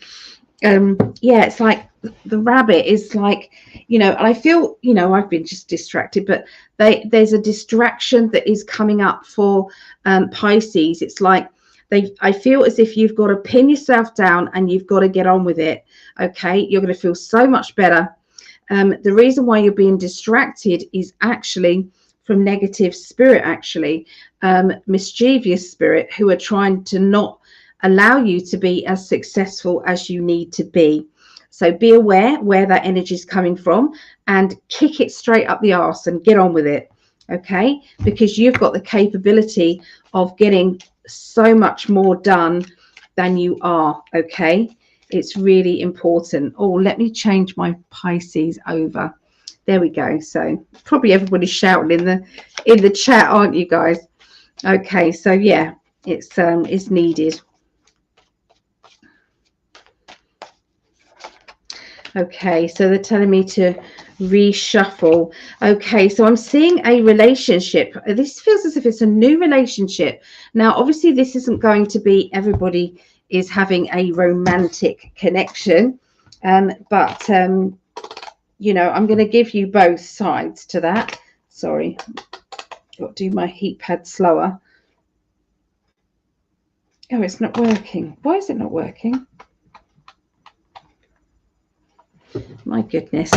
Yeah, it's like the rabbit is like, you know, and I feel, you know, I've been just distracted, but there's a distraction that is coming up for Pisces. It's like I feel as if you've got to pin yourself down and you've got to get on with it. Okay, you're going to feel so much better. The reason why you're being distracted is actually from negative spirit, actually mischievous spirit, who are trying to not allow you to be as successful as you need to be. So be aware where that energy is coming from and kick it straight up the arse and get on with it. Okay, because you've got the capability of getting so much more done than you are. Okay, it's really important. Oh, let me change my Pisces over. There we go. So probably everybody's shouting in the chat, aren't you guys? Okay, so yeah, it's needed. Okay, so they're telling me to reshuffle. Okay, so I'm seeing a relationship. This feels as if it's a new relationship. Now, obviously, this isn't going to be everybody is having a romantic connection, but you know, I'm going to give you both sides to that. Sorry, got to do my heat pad slower. Oh, it's not working. Why is it not working? My goodness.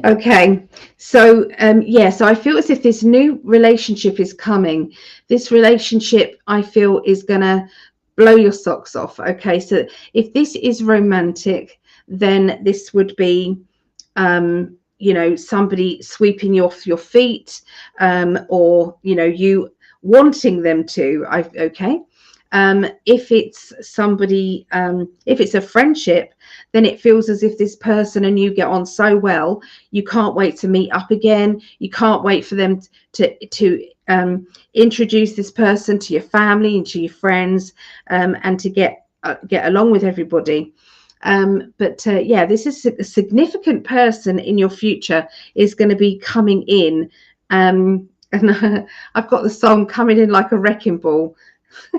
Okay, so yeah, so I feel as if this new relationship is coming. This relationship, I feel, is gonna blow your socks off. Okay, so if this is romantic, then this would be you know, somebody sweeping you off your feet, or you know, you wanting them to. Okay. If it's somebody, if it's a friendship, then it feels as if this person and you get on so well, you can't wait to meet up again. You can't wait for them to introduce this person to your family and to your friends, and to get along with everybody. But yeah, this is a significant person in your future is going to be coming in, and I've got the song coming in like a wrecking ball.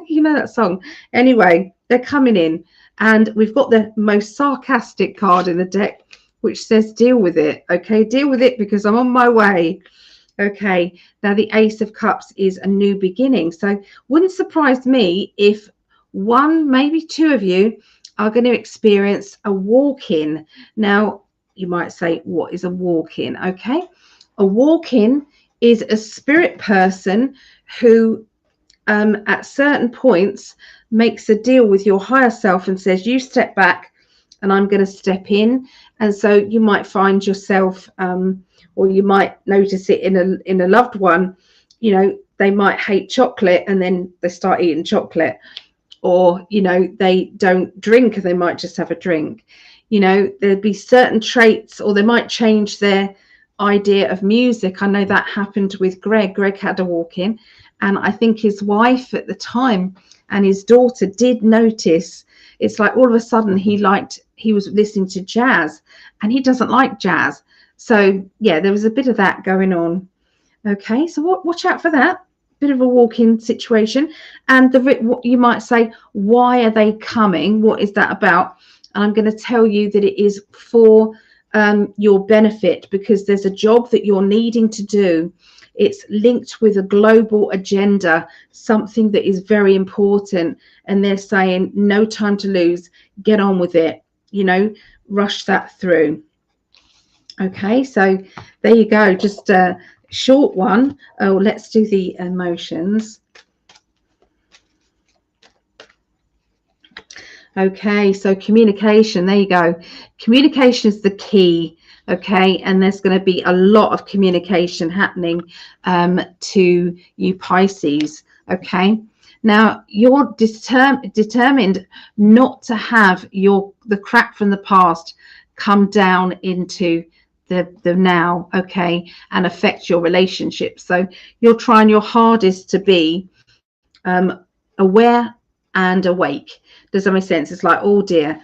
You know that song. Anyway, they're coming in, and we've got the most sarcastic card in the deck, which says deal with it. Okay, deal with it because I'm on my way. Okay, now the Ace of Cups is a new beginning, so wouldn't surprise me if one, maybe two of you are going to experience a walk-in. Now, you might say, what is a walk-in? Okay, a walk-in is a spirit person who at certain points makes a deal with your higher self and says, you step back and I'm going to step in. And so you might find yourself, or you might notice it in a loved one, you know, they might hate chocolate and then they start eating chocolate, or, you know, they don't drink and they might just have a drink. You know, there'd be certain traits, or they might change their idea of music. I know that happened with Greg. Greg had a walk-in, and I think his wife at the time and his daughter did notice. It's like all of a sudden he was listening to jazz, and he doesn't like jazz. So yeah, there was a bit of that going on. Okay, so watch out for that. Bit of a walk-in situation. And what you might say, why are they coming? What is that about? And I'm going to tell you that it is for your benefit, because there's a job that you're needing to do. It's linked with a global agenda, something that is very important. And they're saying, no time to lose, get on with it, you know, rush that through. Okay, so there you go, just a short one. Oh, let's do the emotions. Okay, so communication, there you go. Communication is the key. Okay, and there's going to be a lot of communication happening to you Pisces. Okay, now you're determined not to have the crap from the past come down into the now, okay, and affect your relationships. So you're trying your hardest to be aware and awake. Does that make sense? It's like, oh dear,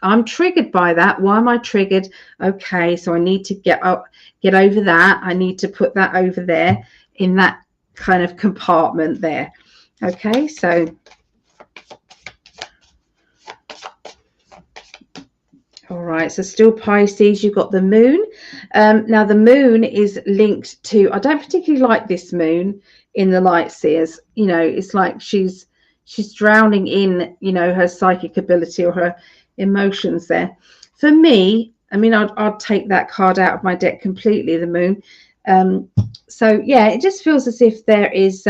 I'm triggered by that. Why am I triggered? Okay, so I need to get over that. I need to put that over there in that kind of compartment there. Okay, so all right, so still Pisces, you've got the moon. Now the moon is linked to, I don't particularly like this moon in the light seers. You know, it's like she's drowning in, you know, her psychic ability or her emotions there. For me, I mean, I'd take that card out of my deck completely, the moon. So yeah, it just feels as if there is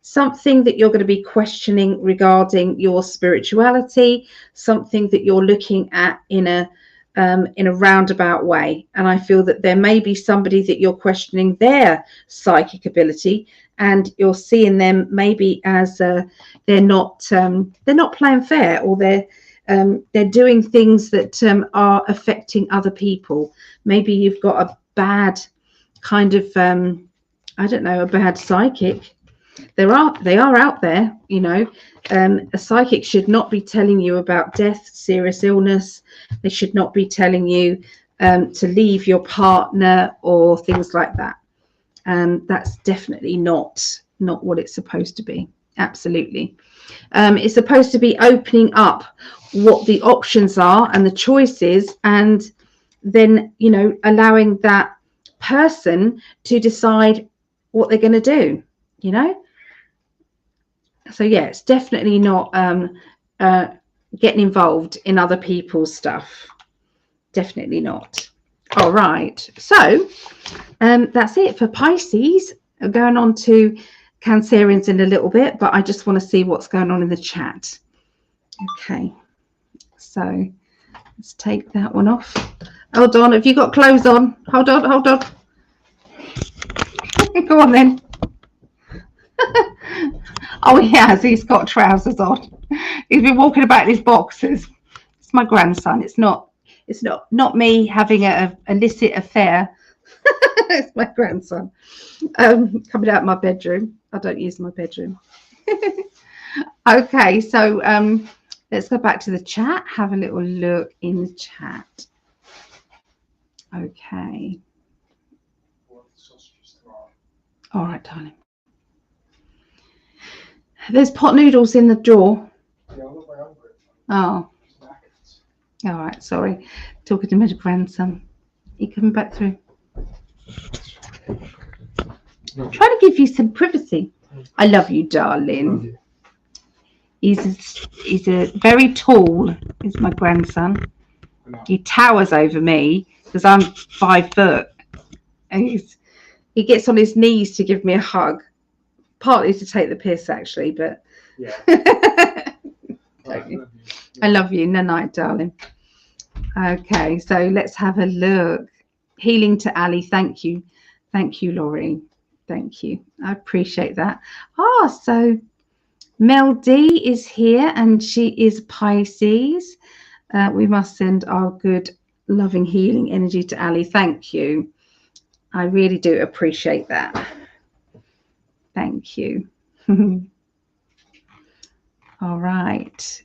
something that you're going to be questioning regarding your spirituality, something that you're looking at in a roundabout way. And I feel that there may be somebody that you're questioning their psychic ability, and you're seeing them maybe as they're not playing fair, or they're doing things that are affecting other people. Maybe you've got a bad kind of I don't know, a bad psychic. They are out there, you know. A psychic should not be telling you about death, serious illness. They should not be telling you to leave your partner or things like that. That's definitely not what it's supposed to be. Absolutely. It's supposed to be opening up what the options are and the choices, and then, you know, allowing that person to decide what they're going to do, you know. So yeah, it's definitely not getting involved in other people's stuff. Definitely not. All right, so that's it for Pisces. Going on to Cancerians in a little bit, but I just want to see what's going on in the chat. Okay, so let's take that one off. Hold on, have you got clothes on? Hold on. Go on then. Oh, he has. He's got trousers on. He's been walking about in his boxers. It's my grandson. It's not me having a illicit affair. It's my grandson coming out of my bedroom. I don't use my bedroom. Okay, so let's go back to the chat. Have a little look in the chat. Okay. All right, darling. There's pot noodles in the drawer. Oh. All right, sorry. Talking to my grandson. You coming back through? Try to give you some privacy. I love you, darling. He's a very tall, is my grandson. He towers over me because I'm 5 foot, and he gets on his knees to give me a hug, partly to take the piss actually, but yeah. I love you. No night, darling. Okay, so let's have a look. Healing to Ali. Thank you, Laurie. Thank you. I appreciate that. So Mel D is here, and she is Pisces. We must send our good, loving, healing energy to Ali. Thank you. I really do appreciate that. Thank you. All right.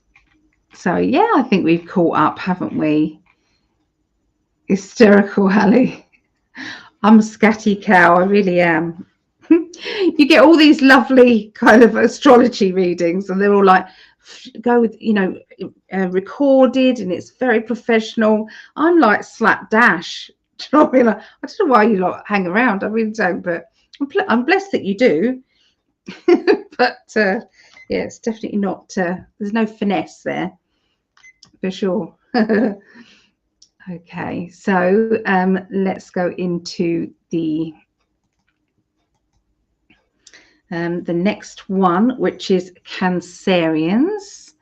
So, yeah, I think we've caught up, haven't we? Hysterical, Ali. I'm a scatty cow. I really am. You get all these lovely kind of astrology readings, and they're all like, go with, recorded, and it's very professional. I'm like slapdash. Do you know what I mean? Like, I don't know why you lot hang around. I really don't, but I'm blessed that you do. But yeah, it's definitely not. There's no finesse there, for sure. Okay, so let's go into the next one, which is Cancerians.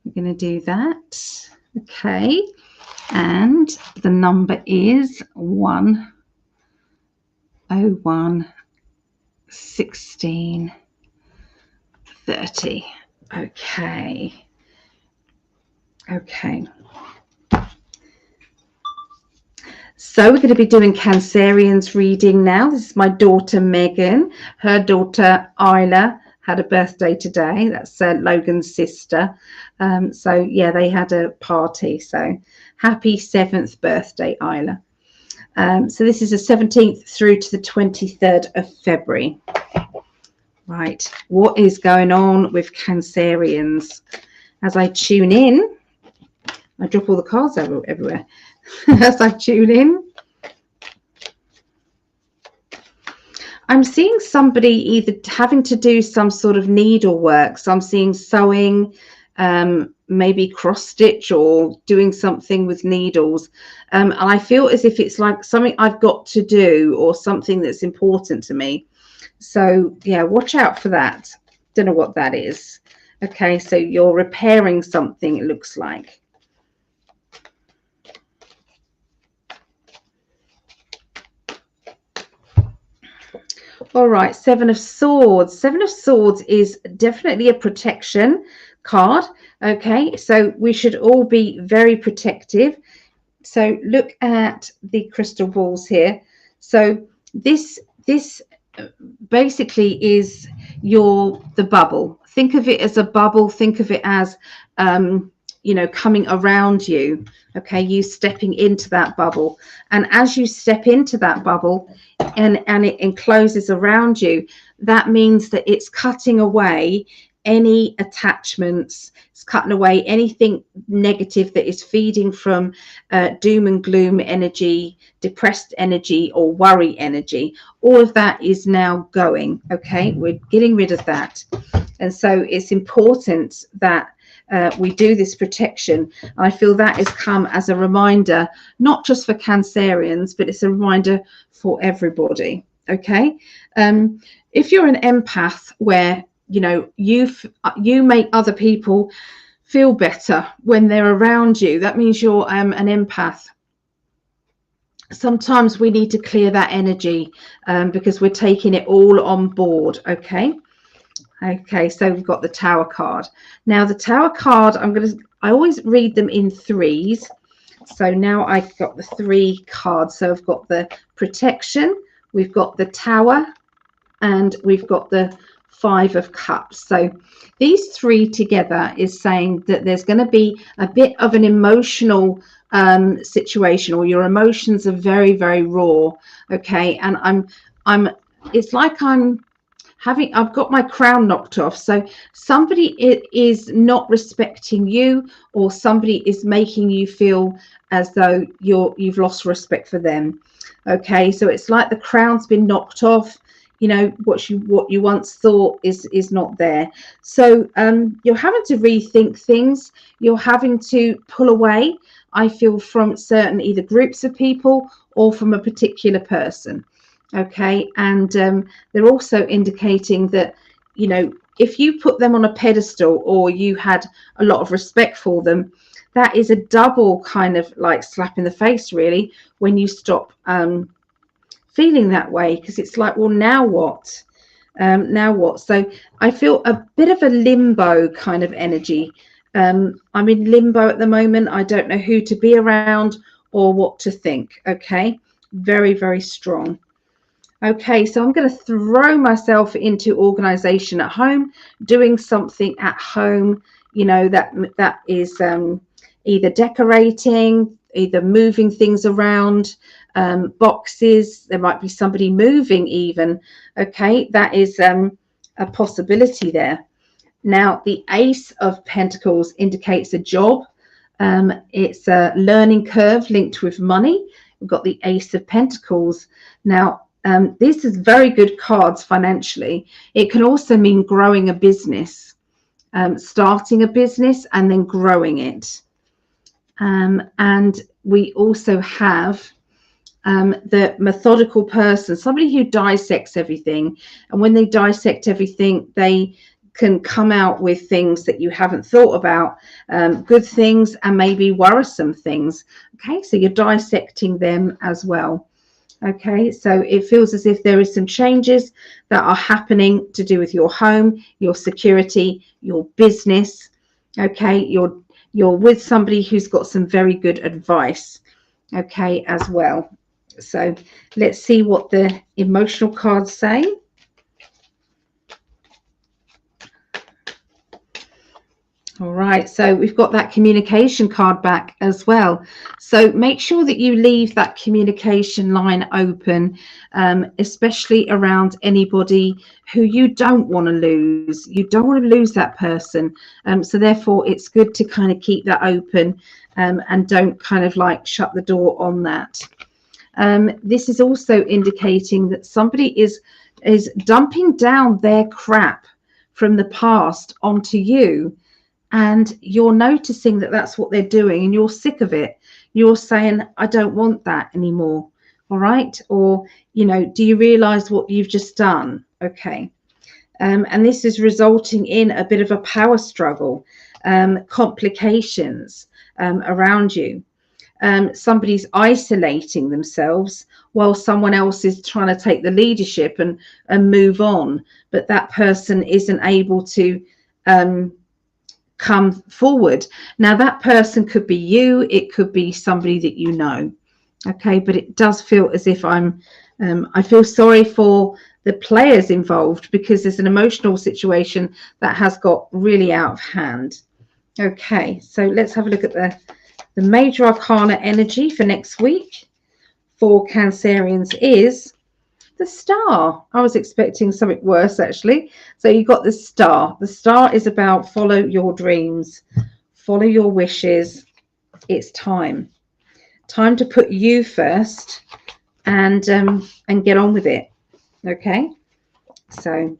We're going to do that. Okay, and the number is 1011630. Okay. So we're going to be doing Cancerians reading now. This is my daughter Megan. Her daughter Isla had a birthday today. That's Logan's sister. So yeah, they had a party. So happy 7th birthday, Isla. So this is the 17th through to the 23rd of February. Right, what is going on with Cancerians? As I tune in, I drop all the cards everywhere. As I tune in, I'm seeing somebody either having to do some sort of needlework. So I'm seeing sewing, maybe cross stitch, or doing something with needles. And I feel as if it's like something I've got to do, or something that's important to me. So yeah, watch out for that. Don't know what that is. Okay, so you're repairing something, it looks like. All right, 7 of Swords. 7 of Swords is definitely a protection card. Okay, so we should all be very protective. So look at the crystal balls here. So this basically is the bubble. Think of it as a bubble. Think of it as coming around you. Okay, you stepping into that bubble, and as you step into that bubble and it encloses around you, that means that it's cutting away any attachments. It's cutting away anything negative that is feeding from doom and gloom energy, depressed energy, or worry energy. All of that is now going. Okay, we're getting rid of that, and so it's important that we do this protection. I feel that has come as a reminder, not just for Cancerians, but it's a reminder for everybody. Okay, if you're an empath, where you make other people feel better when they're around you, that means you're an empath. Sometimes we need to clear that energy because we're taking it all on board. Okay, so we've got the Tower card. Now the Tower card, I always read them in threes. So now I've got the 3 cards. So I've got the protection, we've got the Tower, and we've got the 5 of Cups. So these 3 together is saying that there's going to be a bit of an emotional situation, or your emotions are very, very raw. Okay, and it's like I've got my crown knocked off. So somebody is not respecting you, or somebody is making you feel as though you've lost respect for them. Okay, so it's like the crown's been knocked off. What you once thought is not there. So you're having to rethink things. You're having to pull away I feel, from certain either groups of people or from a particular person. Okay, and they're also indicating that, you know, if you put them on a pedestal or you had a lot of respect for them, that is a double kind of like slap in the face, really, when you stop feeling that way, because it's like, well, now what? Now what? So I feel a bit of a limbo kind of energy. I'm in limbo at the moment. I don't know who to be around or what to think. Okay, very, very strong. Okay, so I'm going to throw myself into organization at home, doing something at home, you know, that is either decorating, either moving things around, boxes. There might be somebody moving even. Okay, that is a possibility there. Now, the Ace of Pentacles indicates a job. It's a learning curve linked with money. We've got the Ace of Pentacles. Now, this is very good cards financially. It can also mean growing a business, starting a business and then growing it. And we also have the methodical person, somebody who dissects everything. And when they dissect everything, they can come out with things that you haven't thought about, good things and maybe worrisome things. Okay, so you're dissecting them as well. Okay, so it feels as if there is some changes that are happening to do with your home, your security, your business. Okay, you're with somebody who's got some very good advice, okay, as well. So let's see what the emotional cards say. All right, so we've got that communication card back as well. So make sure that you leave that communication line open, especially around anybody who you don't want to lose. You don't want to lose that person. So therefore, it's good to kind of keep that open and don't kind of like shut the door on that. This is also indicating that somebody is dumping down their crap from the past onto you. And you're noticing that that's what they're doing and you're sick of it. You're saying, I don't want that anymore. All right. Or, you know, do you realize what you've just done? Okay. And this is resulting in a bit of a power struggle, complications around you. Somebody's isolating themselves while someone else is trying to take the leadership and move on. But that person isn't able to come forward. Now that person could be you, it could be somebody that you know. Okay, but it does feel as if I feel sorry for the players involved, because there's an emotional situation that has got really out of hand. Okay, so let's have a look at the major arcana energy for next week for Cancerians is the Star. I was expecting something worse, actually. So you got the Star. The Star is about follow your dreams, follow your wishes. It's time to put you first and get on with it. Okay, so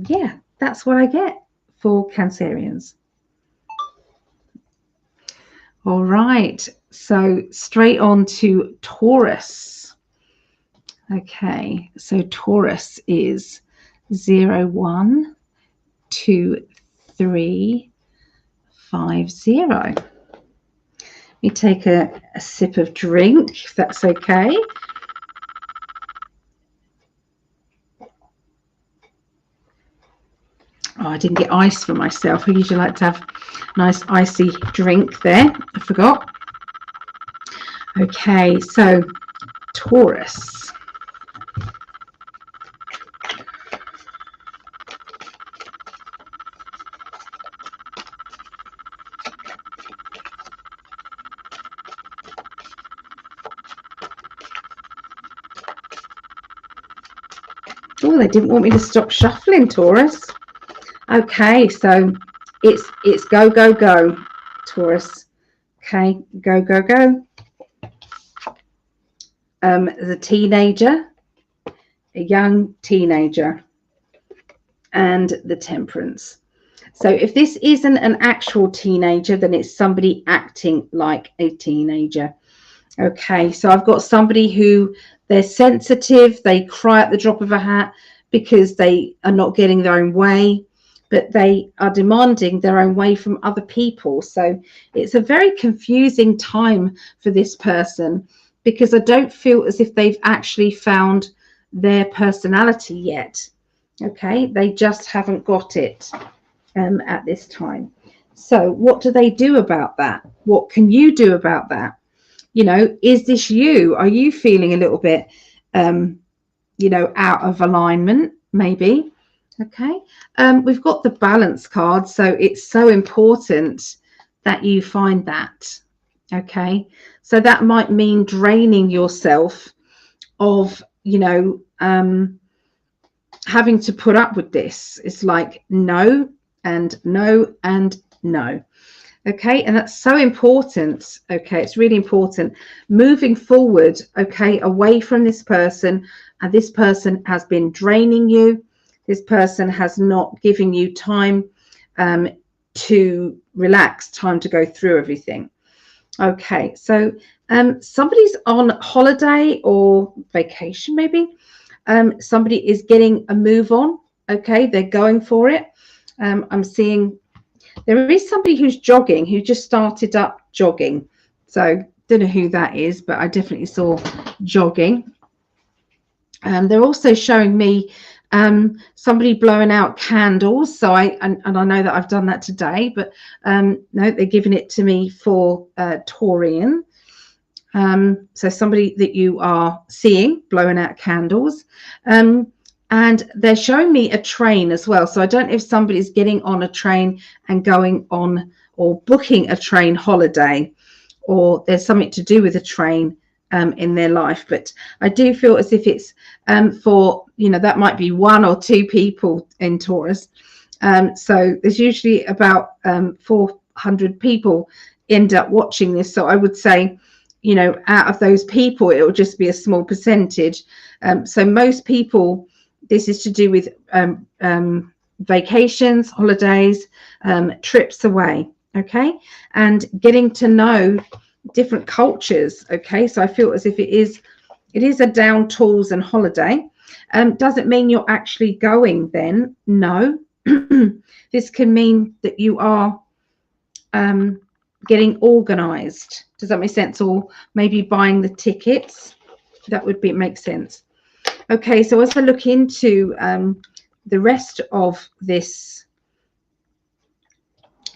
yeah, that's what I get for Cancerians. All right, so straight on to Taurus. Okay, so Taurus is 012350. Let me take a sip of drink, if that's okay. Oh, I didn't get ice for myself. I usually like to have a nice icy drink there. I forgot. Okay, so Taurus. Oh, they didn't want me to stop shuffling, Taurus. Okay, so it's go, go, go, Taurus. Okay, go, go, go. The teenager, a young teenager, and the Temperance. So if this isn't an actual teenager, then it's somebody acting like a teenager. Okay, so I've got somebody who they're sensitive, they cry at the drop of a hat because they are not getting their own way, but they are demanding their own way from other people. So it's a very confusing time for this person, because I don't feel as if they've actually found their personality yet. Okay, they just haven't got it at this time. So what do they do about that? What can you do about that? You know, is this you? Are you feeling a little bit, you know, out of alignment? Maybe. Okay. We've got the balance card. So it's so important that you find that. Okay. So that might mean draining yourself of, you know, having to put up with this. It's like no and no and no. Okay, and that's so important. Okay, it's really important moving forward. Okay, away from this person, and this person has been draining you. This person has not given you time to relax, time to go through everything. Okay, so somebody's on holiday or vacation, maybe. Somebody is getting a move on. Okay, they're going for it. I'm seeing there is somebody who's jogging, who just started up jogging. So don't know who that is, but I definitely saw jogging. They're also showing me somebody blowing out candles. So I know that I've done that today, but no, they're giving it to me for Taurian. So somebody that you are seeing blowing out candles. And they're showing me a train as well. So I don't know if somebody's getting on a train and going on or booking a train holiday, or there's something to do with a train in their life. But I do feel as if it's for, you know, that might be 1 or 2 people in Taurus. So there's usually about 400 people end up watching this. So I would say, you know, out of those people, it will just be a small percentage. So most people, this is to do with vacations, holidays, trips away, okay, and getting to know different cultures. Okay, so I feel as if it is a down tools and holiday. Does it mean you're actually going then? No. This can mean that you are getting organized. Does that make sense? Or maybe buying the tickets. That would make sense. Okay, so as I look into the rest of this,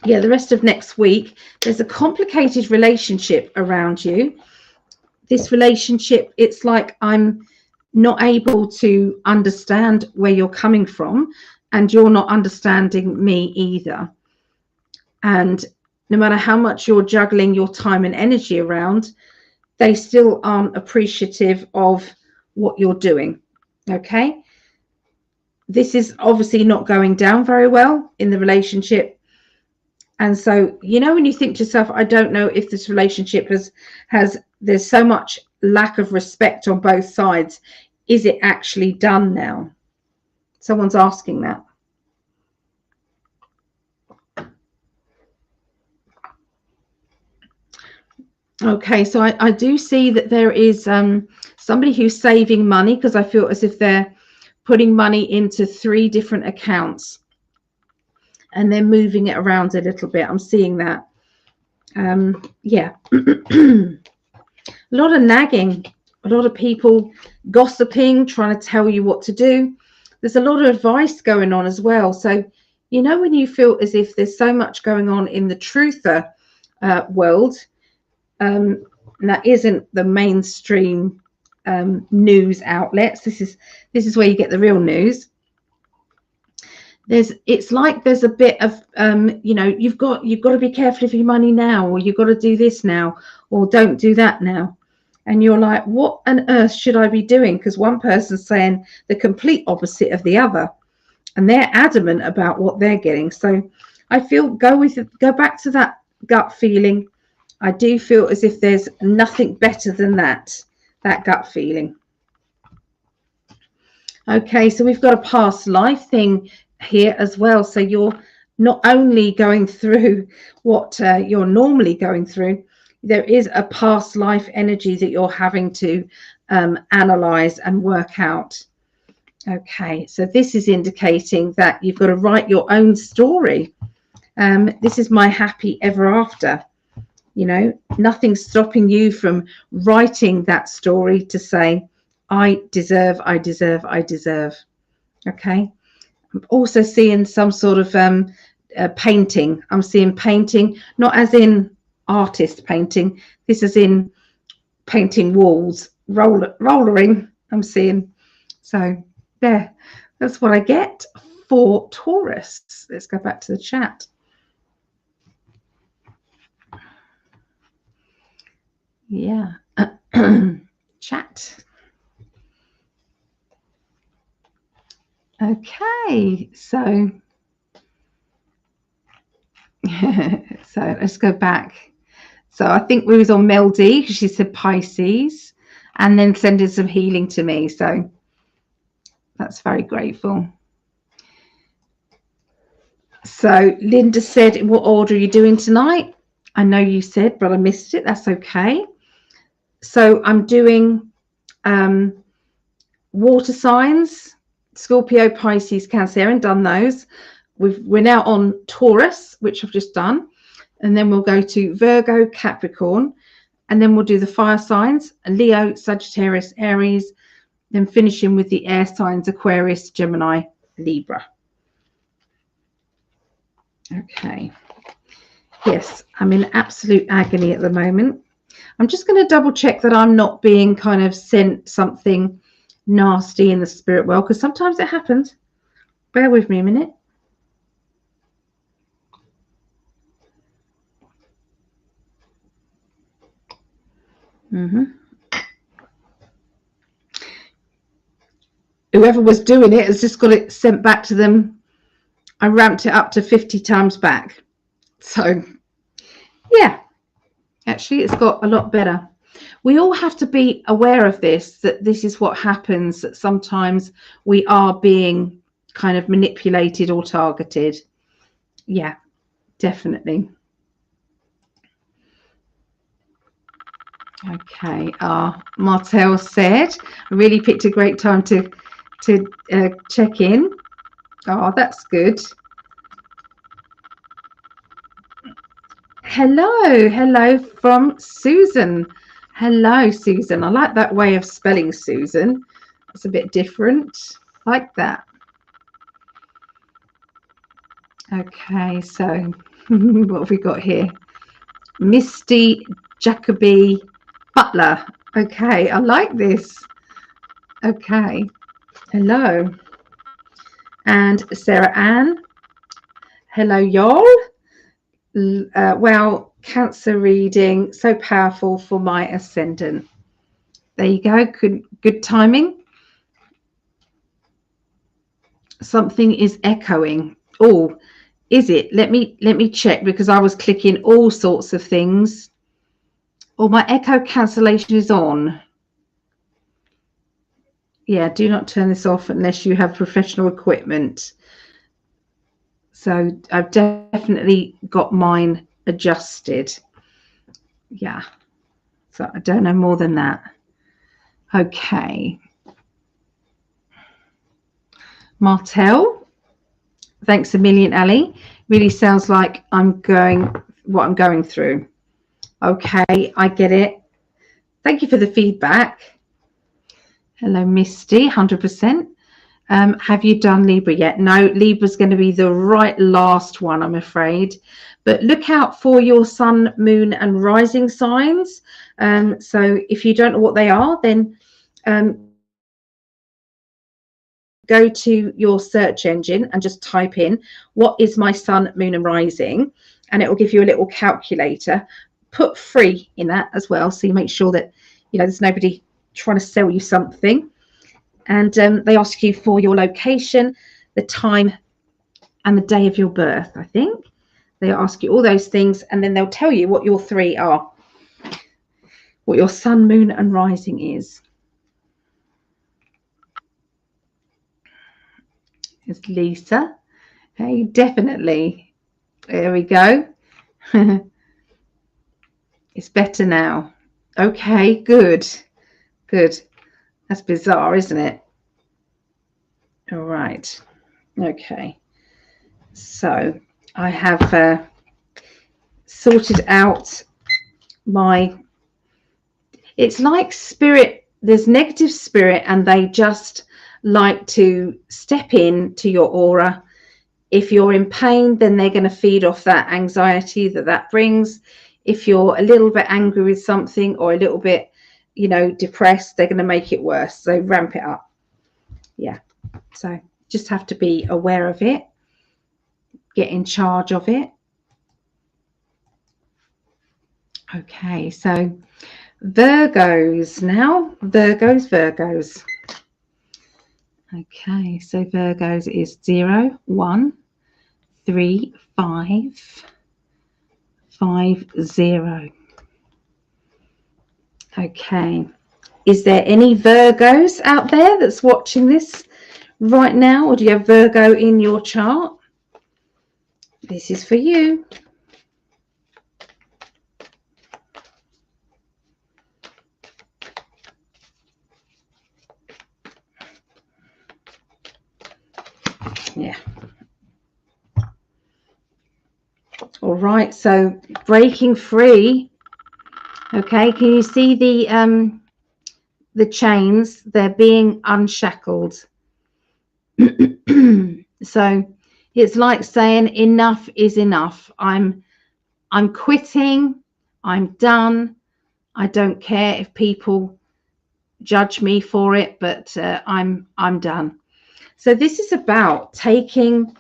the rest of next week, there's a complicated relationship around you. This relationship, it's like I'm not able to understand where you're coming from, and you're not understanding me either. And no matter how much you're juggling your time and energy around, they still aren't appreciative of what you're doing. Okay, this is obviously not going down very well in the relationship. And so, you know, when you think to yourself, I don't know if this relationship has there's so much lack of respect on both sides. Is it actually done now? Someone's asking that. Okay, so I do see that there is somebody who's saving money, because I feel as if they're putting money into 3 different accounts and they're moving it around a little bit. I'm seeing that. Yeah. A lot of nagging, a lot of people gossiping, trying to tell you what to do. There's a lot of advice going on as well. So, you know, when you feel as if there's so much going on in the truther world, that isn't the mainstream news outlets. This is where you get the real news. It's like there's a bit of you know, you've got to be careful of your money now, or you've got to do this now, or don't do that now. And you're like, what on earth should I be doing? Because one person's saying the complete opposite of the other, and they're adamant about what they're getting. So I feel go back to that gut feeling. I do feel as if there's nothing better than that gut feeling. Okay, so we've got a past life thing here as well. So you're not only going through what you're normally going through, there is a past life energy that you're having to analyze and work out. Okay, so this is indicating that you've got to write your own story. This is my happy ever after. You know, nothing's stopping you from writing that story to say, I deserve, I deserve, I deserve. Okay. I'm also seeing some sort of painting. I'm seeing painting, not as in artist painting. This is in painting walls, rollering. I'm seeing. So there, that's what I get for Taurus. Let's go back to the chat. Yeah. Chat. Okay, so so let's go back. So I think we was on Mel D because she said Pisces, and then sending some healing to me. So that's very grateful. So Linda said, what order are you doing tonight? I know you said, but I missed it. That's okay. So I'm doing water signs, Scorpio, Pisces, Cancer. I haven't done those. We're now on Taurus, which I've just done. And then we'll go to Virgo, Capricorn. And then we'll do the fire signs, Leo, Sagittarius, Aries. Then finishing with the air signs, Aquarius, Gemini, Libra. Okay. Yes, I'm in absolute agony at the moment. I'm just going to double check that I'm not being kind of sent something nasty in the spirit world, because sometimes it happens. Bear with me a minute. Whoever was doing it has just got it sent back to them. I ramped it up to 50 times back. So, yeah, actually, it's got a lot better. We all have to be aware of this, that this is what happens, that sometimes we are being kind of manipulated or targeted. Yeah, definitely. Okay. Martel said, I really picked a great time to check in. Oh, that's good. Hello from Susan. Hello, Susan. I like that way of spelling Susan. It's a bit different. Like that. Okay, so what have we got here? Misty Jacoby Butler. Okay, I like this. Okay. Hello. And Sarah Ann. Hello, y'all. Well, Cancer reading, so powerful for my ascendant. There you go. Good timing. Something is echoing. Oh, is it? Let me check, because I was clicking all sorts of things. Oh, my echo cancellation is on. Yeah, do not turn this off unless you have professional equipment. So I've definitely got mine adjusted. Yeah. So I don't know more than that. Okay. Martel, thanks a million, Ali. Really sounds like what I'm going through. Okay, I get it. Thank you for the feedback. Hello, Misty, 100%. Have you done Libra yet? No, Libra's going to be the right last one, I'm afraid. But look out for your sun, moon, and rising signs. So if you don't know what they are, then go to your search engine and just type in, what is my sun, moon, and rising? And it will give you a little calculator. Put free in that as well, so you make sure that there's nobody trying to sell you something. And they ask you for your location, the time, and the day of your birth. I think they ask you all those things, and then they'll tell you what your three are, what your sun, moon, and rising is. It's Lisa. Hey, definitely. There we go. It's better now. Okay, good. Good. That's bizarre, isn't it? All right. Okay. So I have sorted out it's like spirit, there's negative spirit, and they just like to step in to your aura. If you're in pain, then they're going to feed off that anxiety that brings. If you're a little bit angry with something or a little bit, depressed, they're going to make it worse. So ramp it up. Yeah. So just have to be aware of it, get in charge of it. Okay, so Virgos now. Virgos. Okay, so Virgos is 0, 1, 3, 5, 5, 0. Okay, is there any Virgos out there that's watching this right now, or do you have Virgo in your chart? This is for you. Yeah. All right, so breaking free. Okay, can you see the chains? They're being unshackled. So it's like saying enough is enough. I'm quitting. I'm done. I don't care if people judge me for it, but I'm done. So this is about taking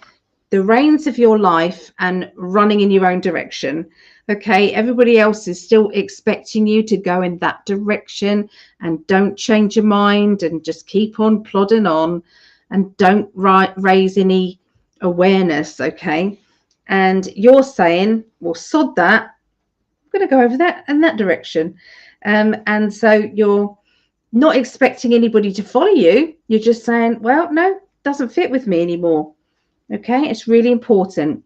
the reins of your life and running in your own direction. Okay, everybody else is still expecting you to go in that direction, and don't change your mind and just keep on plodding on and don't raise any awareness. Okay, and you're saying, well, sod that, I'm going to go over that in that direction. And so you're not expecting anybody to follow you. You're just saying, well, no, doesn't fit with me anymore. Okay, it's really important.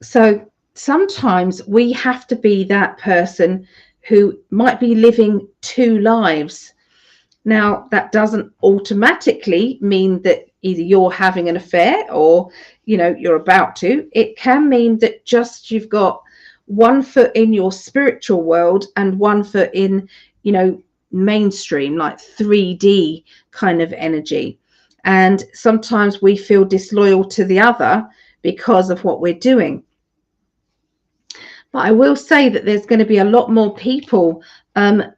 So sometimes we have to be that person who might be living 2 lives. Now, that doesn't automatically mean that either you're having an affair or, you're about to. It can mean that just you've got 1 foot in your spiritual world and 1 foot in, mainstream, like 3D kind of energy. And sometimes we feel disloyal to the other because of what we're doing. But I will say that there's going to be a lot more people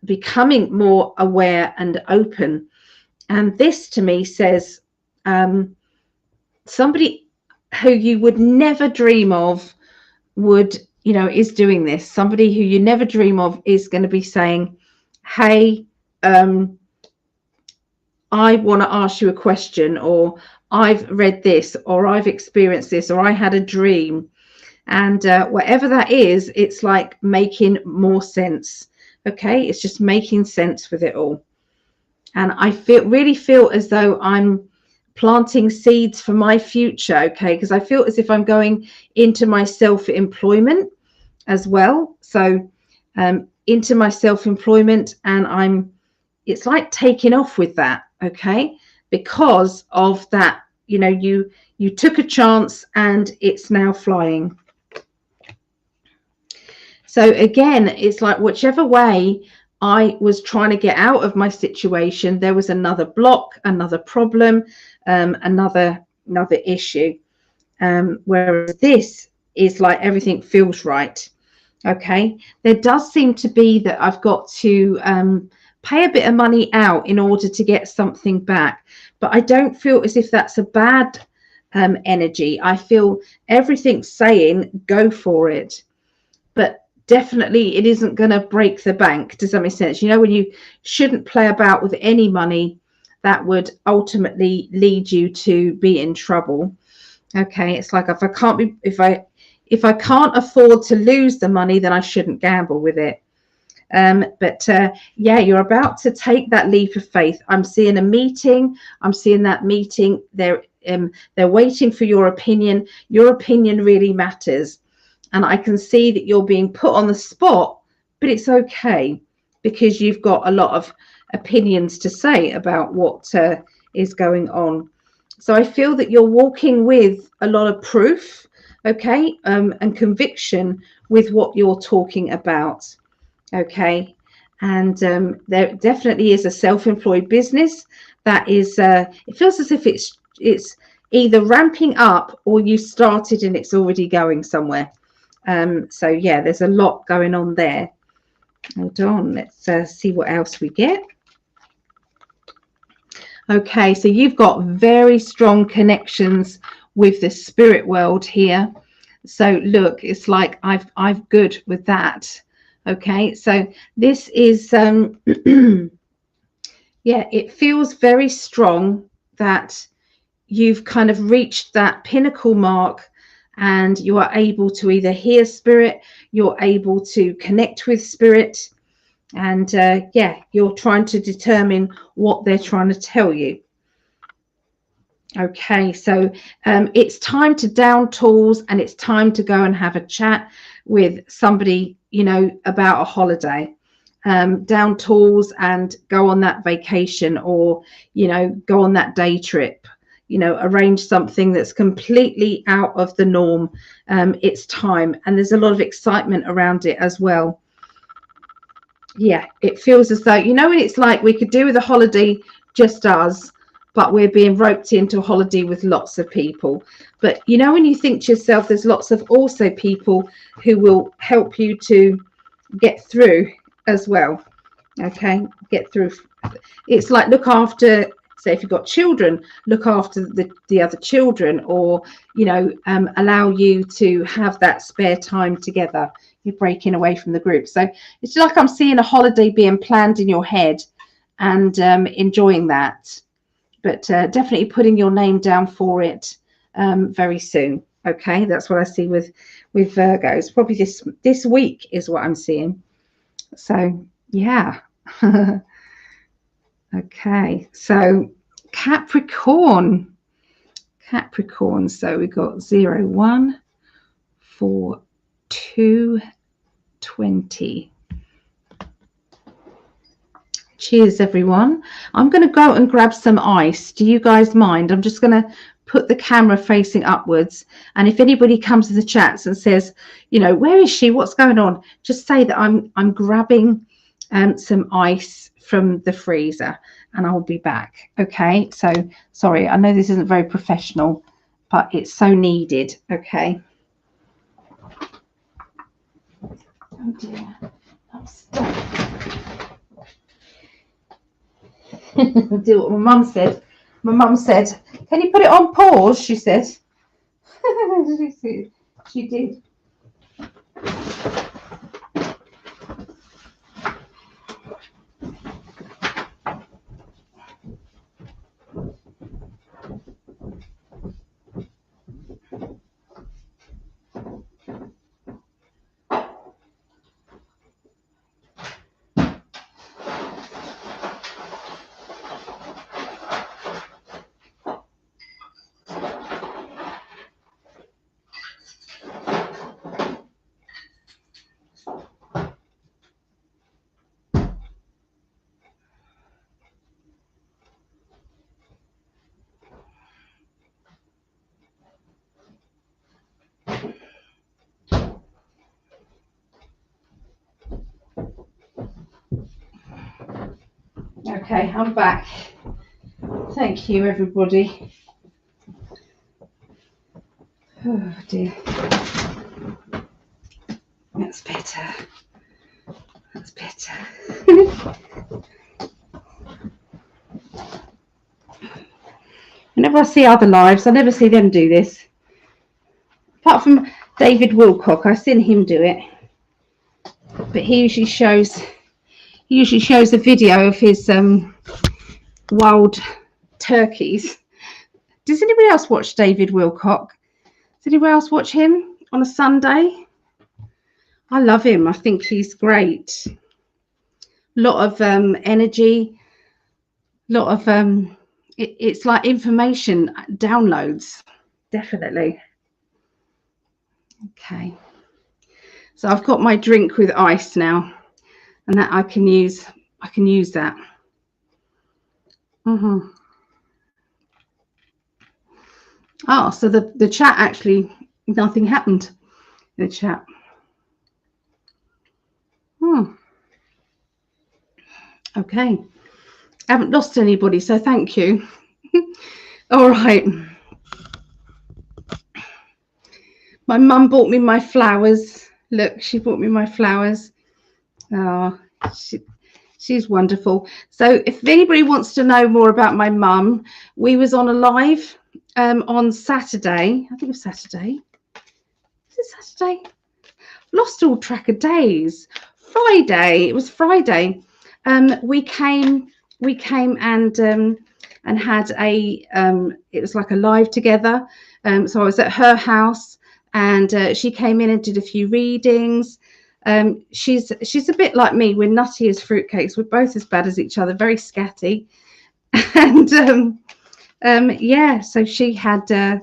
becoming more aware and open. And this to me says somebody who you would never dream of is doing this. Somebody who you never dream of is going to be saying, hey, I want to ask you a question, or I've read this, or I've experienced this, or I had a dream. And whatever that is, it's like making more sense. Okay, it's just making sense with it all. And I really feel as though I'm planting seeds for my future. Okay, because I feel as if I'm going into my self-employment as well. So into my self-employment, and it's like taking off with that. Okay, because of that, you took a chance and it's now flying. So again, it's like whichever way I was trying to get out of my situation, there was another block, another problem, another issue. Whereas this is like everything feels right. Okay, there does seem to be that I've got to pay a bit of money out in order to get something back, but I don't feel as if that's a bad energy. I feel everything's saying go for it, but definitely it isn't going to break the bank. Does that make sense? When you shouldn't play about with any money that would ultimately lead you to be in trouble. Okay, it's like if I can't afford to lose the money, then I shouldn't gamble with it. Yeah, you're about to take that leap of faith. I'm seeing a meeting. I'm seeing that meeting. They're waiting for your opinion. Your opinion really matters. And I can see that you're being put on the spot, but it's okay because you've got a lot of opinions to say about what is going on. So I feel that you're walking with a lot of proof, okay, and conviction with what you're talking about. Okay, and there definitely is a self-employed business that is it feels as if it's either ramping up or you started and it's already going somewhere. So yeah, there's a lot going on there. Hold on, let's see what else we get. Okay, so you've got very strong connections with the spirit world here. So look, it's like I've good with that. Okay, so this is yeah, it feels very strong that you've kind of reached that pinnacle mark and you are able to either hear spirit, you're able to connect with spirit, and yeah, you're trying to determine what they're trying to tell you. Okay, so it's time to down tools and it's time to go and have a chat with somebody, you know, about a holiday. Down tools and go on that vacation, or, you know, go on that day trip, you know, arrange something that's completely out of the norm. It's time, and there's a lot of excitement around it as well. Yeah, it feels as though, you know, it's like we could do with a holiday just us, but we're being roped into a holiday with lots of people. But you know, when you think to yourself, there's lots of also people who will help you to get through as well. Okay, get through. It's like look after, say if you've got children, look after the other children, or, you know, allow you to have that spare time together. You're breaking away from the group. So it's like I'm seeing a holiday being planned in your head and enjoying that. But definitely putting your name down for it very soon. Okay, that's what I see with Virgos. Probably this week is what I'm seeing. So yeah. Okay, so Capricorn. So we got 0, 1, 4, 2, 20. Cheers, everyone. I'm going to go and grab some ice. Do you guys mind? I'm just going to put the camera facing upwards. And if anybody comes to the chats and says, you know, where is she? What's going on? Just say that I'm grabbing some ice from the freezer and I'll be back. Okay. So sorry, I know this isn't very professional, but it's so needed. Okay. Oh dear. I'm stuck. Do what my mum said. My mum said, can you put it on pause? She said. She did. Okay, I'm back. Thank you, everybody. Oh dear. That's better. That's better. Whenever I see other lives, I never see them do this. Apart from David Wilcock, I've seen him do it. But he usually shows a video of his wild turkeys. Does anybody else watch David Wilcock? Does anybody else watch him on a Sunday? I love him. I think he's great. lot of energy, lot of it's like information downloads, definitely. Okay, so I've got my drink with ice now, and that I can use that. Oh, so the chat, actually nothing happened in the chat. Okay, I haven't lost anybody, so thank you. All right. My mum bought me my flowers. Look, she bought me my flowers. Oh, she's wonderful. So if anybody wants to know more about my mum, we was on a live on Saturday. I think it was Saturday. Is it Saturday? Lost all track of days. Friday. It was Friday. We came and had a it was like a live together. So I was at her house, and she came in and did a few readings. She's a bit like me. We're nutty as fruitcakes. We're both as bad as each other, very scatty. And yeah, so she had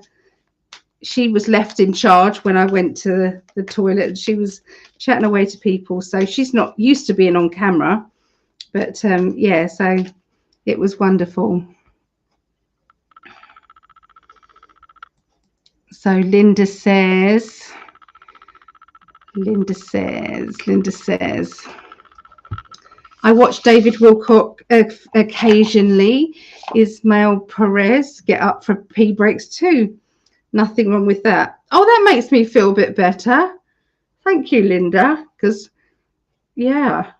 she was left in charge when I went to the toilet, and she was chatting away to people. So she's not used to being on camera, but yeah, so it was wonderful. So Linda says, I watch David Wilcock occasionally. Ismail Perez get up for pee breaks too. Nothing wrong with that. Oh, that makes me feel a bit better. Thank you, Linda. Because, yeah,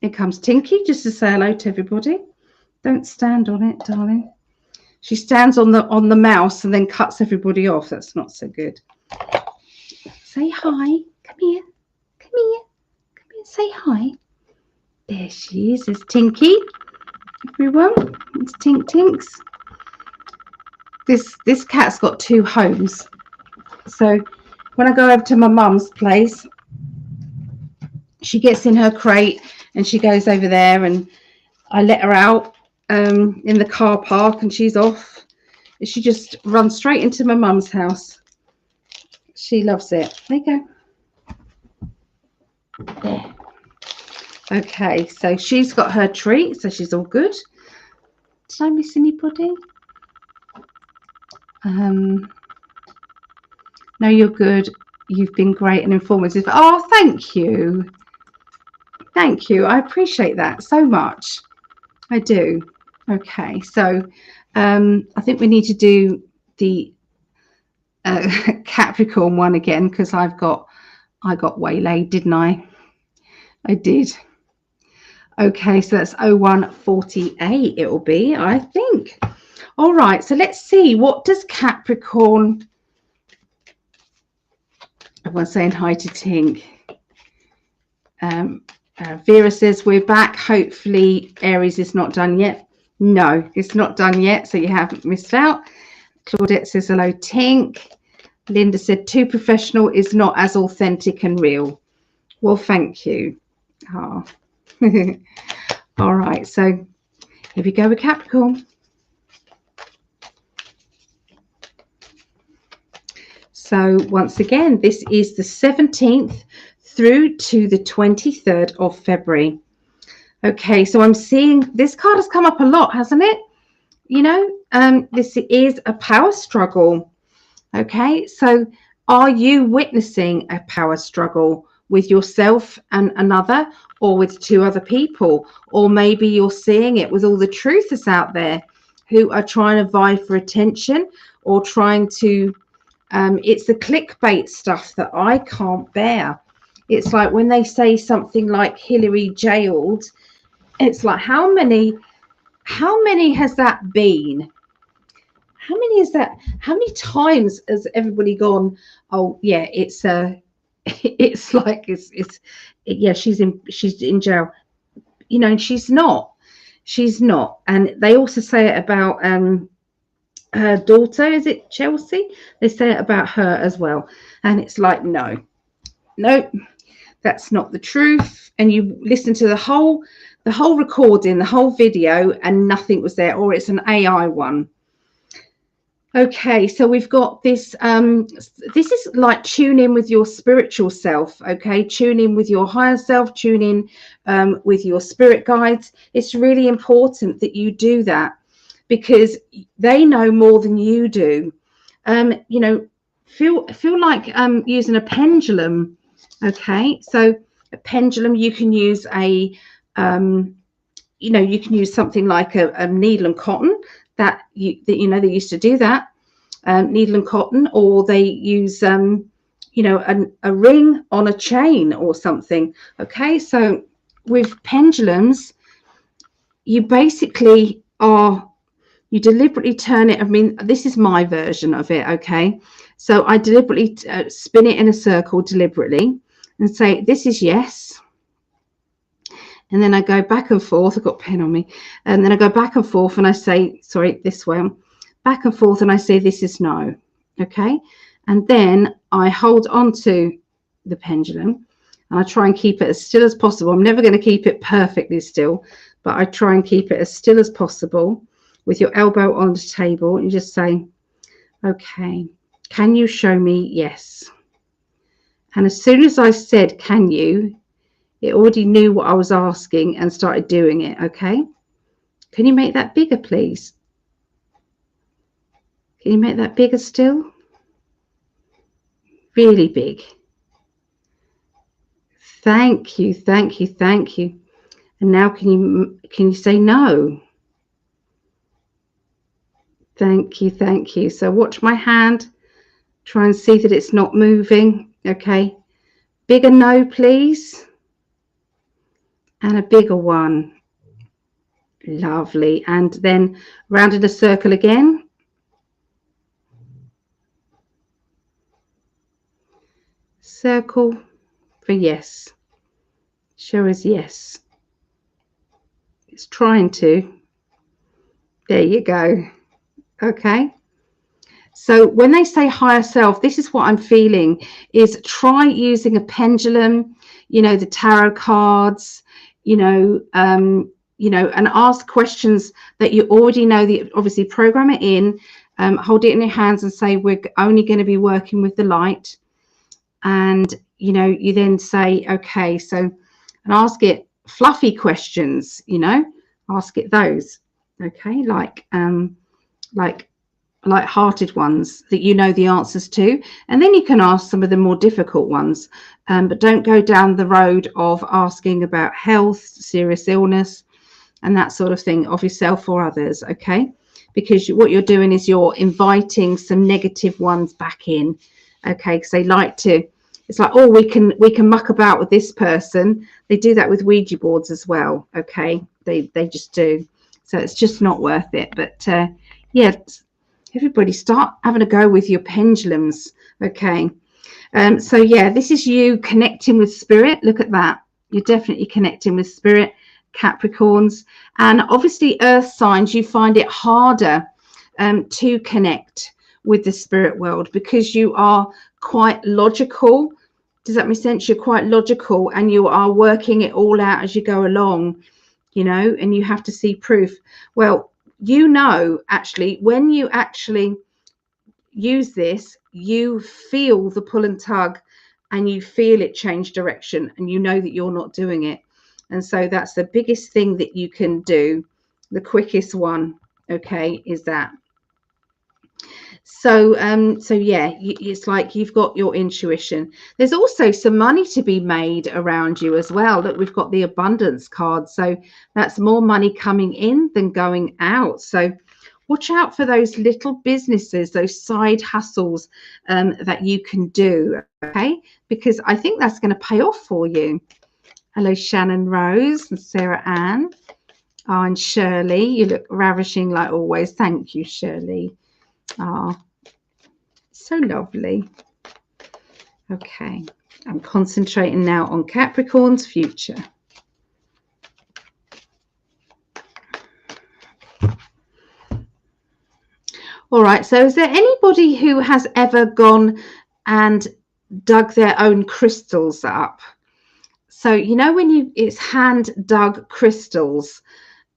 here comes Tinky just to say hello to everybody. Don't stand on it, darling. She stands on the mouse and then cuts everybody off. That's not so good. Say hi. Come here. Come here. Come here. Say hi. There she is. There's Tinky. Everyone. It's Tink Tinks. This cat's got two homes. So when I go over to my mum's place, she gets in her crate and she goes over there, and I let her out in the car park, and she's off. She just runs straight into my mum's house. She loves it. There you go. There. Okay, so she's got her treat, so she's all good. Did I miss anybody? No, you're good. You've been great and informative. Oh, thank you. Thank you. I appreciate that so much. I do. Okay, so I think we need to do the Capricorn one again, because I got waylaid, didn't I? I did. Okay, so that's 0148 it will be, I think. All right, so let's see, what does Capricorn... Everyone's saying hi to Tink. Vera says we're back. Hopefully Aries is not done yet. No, it's not done yet, so you haven't missed out. Claudette says hello, Tink. Linda said too professional is not as authentic and real. Well, thank you. Oh. All right, so here we go with Capricorn. So once again, this is the 17th through to the 23rd of February. Okay, so I'm seeing this card has come up a lot, hasn't it? You know, this is a power struggle. Okay, so are you witnessing a power struggle with yourself and another, or with two other people? Or maybe you're seeing it with all the truthers out there who are trying to vie for attention, or trying to it's the clickbait stuff that I can't bear. It's like when they say something like Hillary jailed, it's like how many has that been? How many is that? How many times has everybody gone, oh yeah, it's like yeah, she's in jail, you know, and she's not. And they also say it about her daughter, is it Chelsea? They say it about her as well, and it's like no, that's not the truth. And you listen to the whole the whole recording, the whole video, and nothing was there, or it's an AI one. Okay, so we've got this. This is like tune in with your spiritual self. Okay, tune in with your higher self, tune in with your spirit guides. It's really important that you do that because they know more than you do. You know, feel like using a pendulum. Okay, so a pendulum, you can use a you know, you can use something like a needle and cotton that you know, they used to do that, needle and cotton, or they use you know, a ring on a chain or something. Okay, so with pendulums, you basically are, you deliberately turn it. I mean, this is my version of it. Okay, so I deliberately spin it in a circle deliberately and say this is yes, and then I go back and forth. I've got a pen on me, and then I go back and forth and I say, sorry, this way, back and forth, and I say this is no. Okay, and then I hold on to the pendulum and I try and keep it as still as possible. I'm never going to keep it perfectly still, but I try and keep it as still as possible with your elbow on the table. And you just say, okay, can you show me yes? And as soon as I said, can you, it already knew what I was asking and started doing it. Okay, can you make that bigger, please? Can you make that bigger still? Really big. Thank you, thank you, thank you. And now can you say no? Thank you, thank you. So watch my hand. Try and see that it's not moving. Okay. Bigger no, please. And a bigger one. Lovely. And then round in a circle again. Circle for yes. Show us yes. It's trying to. There you go. Okay. So when they say higher self, this is what I'm feeling, is try using a pendulum, you know, the tarot cards, you know, and ask questions that you already know. Obviously program it in, hold it in your hands and say, we're only going to be working with the light. And, you know, you then say, okay, so, and ask it fluffy questions, you know, ask it those, okay, like light-hearted ones that you know the answers to, and then you can ask some of the more difficult ones, but don't go down the road of asking about health, serious illness, and that sort of thing of yourself or others. Okay, because what you're doing is you're inviting some negative ones back in. Okay, because they like to, it's like, oh, we can muck about with this person. They do that with Ouija boards as well. Okay, they just do. So it's just not worth it. But yeah, everybody start having a go with your pendulums. Okay, so yeah, this is you connecting with spirit. Look at that, you're definitely connecting with spirit, Capricorns. And obviously earth signs, you find it harder to connect with the spirit world because you are quite logical. Does that make sense? You're quite logical and you are working it all out as you go along, you know, and you have to see proof. Well, you know, actually, when you actually use this, you feel the pull and tug and you feel it change direction and you know that you're not doing it. And so that's the biggest thing that you can do. The quickest one, okay, is that. So yeah, it's like you've got your intuition. There's also some money to be made around you as well. Look, we've got the abundance card, so that's more money coming in than going out. So watch out for those little businesses, those side hustles that you can do, okay, because I think that's going to pay off for you. Hello, Shannon Rose and Sarah Ann. Oh, and Shirley, you look ravishing like always. Thank you, Shirley. Oh, so lovely. Okay, I'm concentrating now on Capricorn's future. All right, so is there anybody who has ever gone and dug their own crystals up? So, you know, it's hand dug crystals,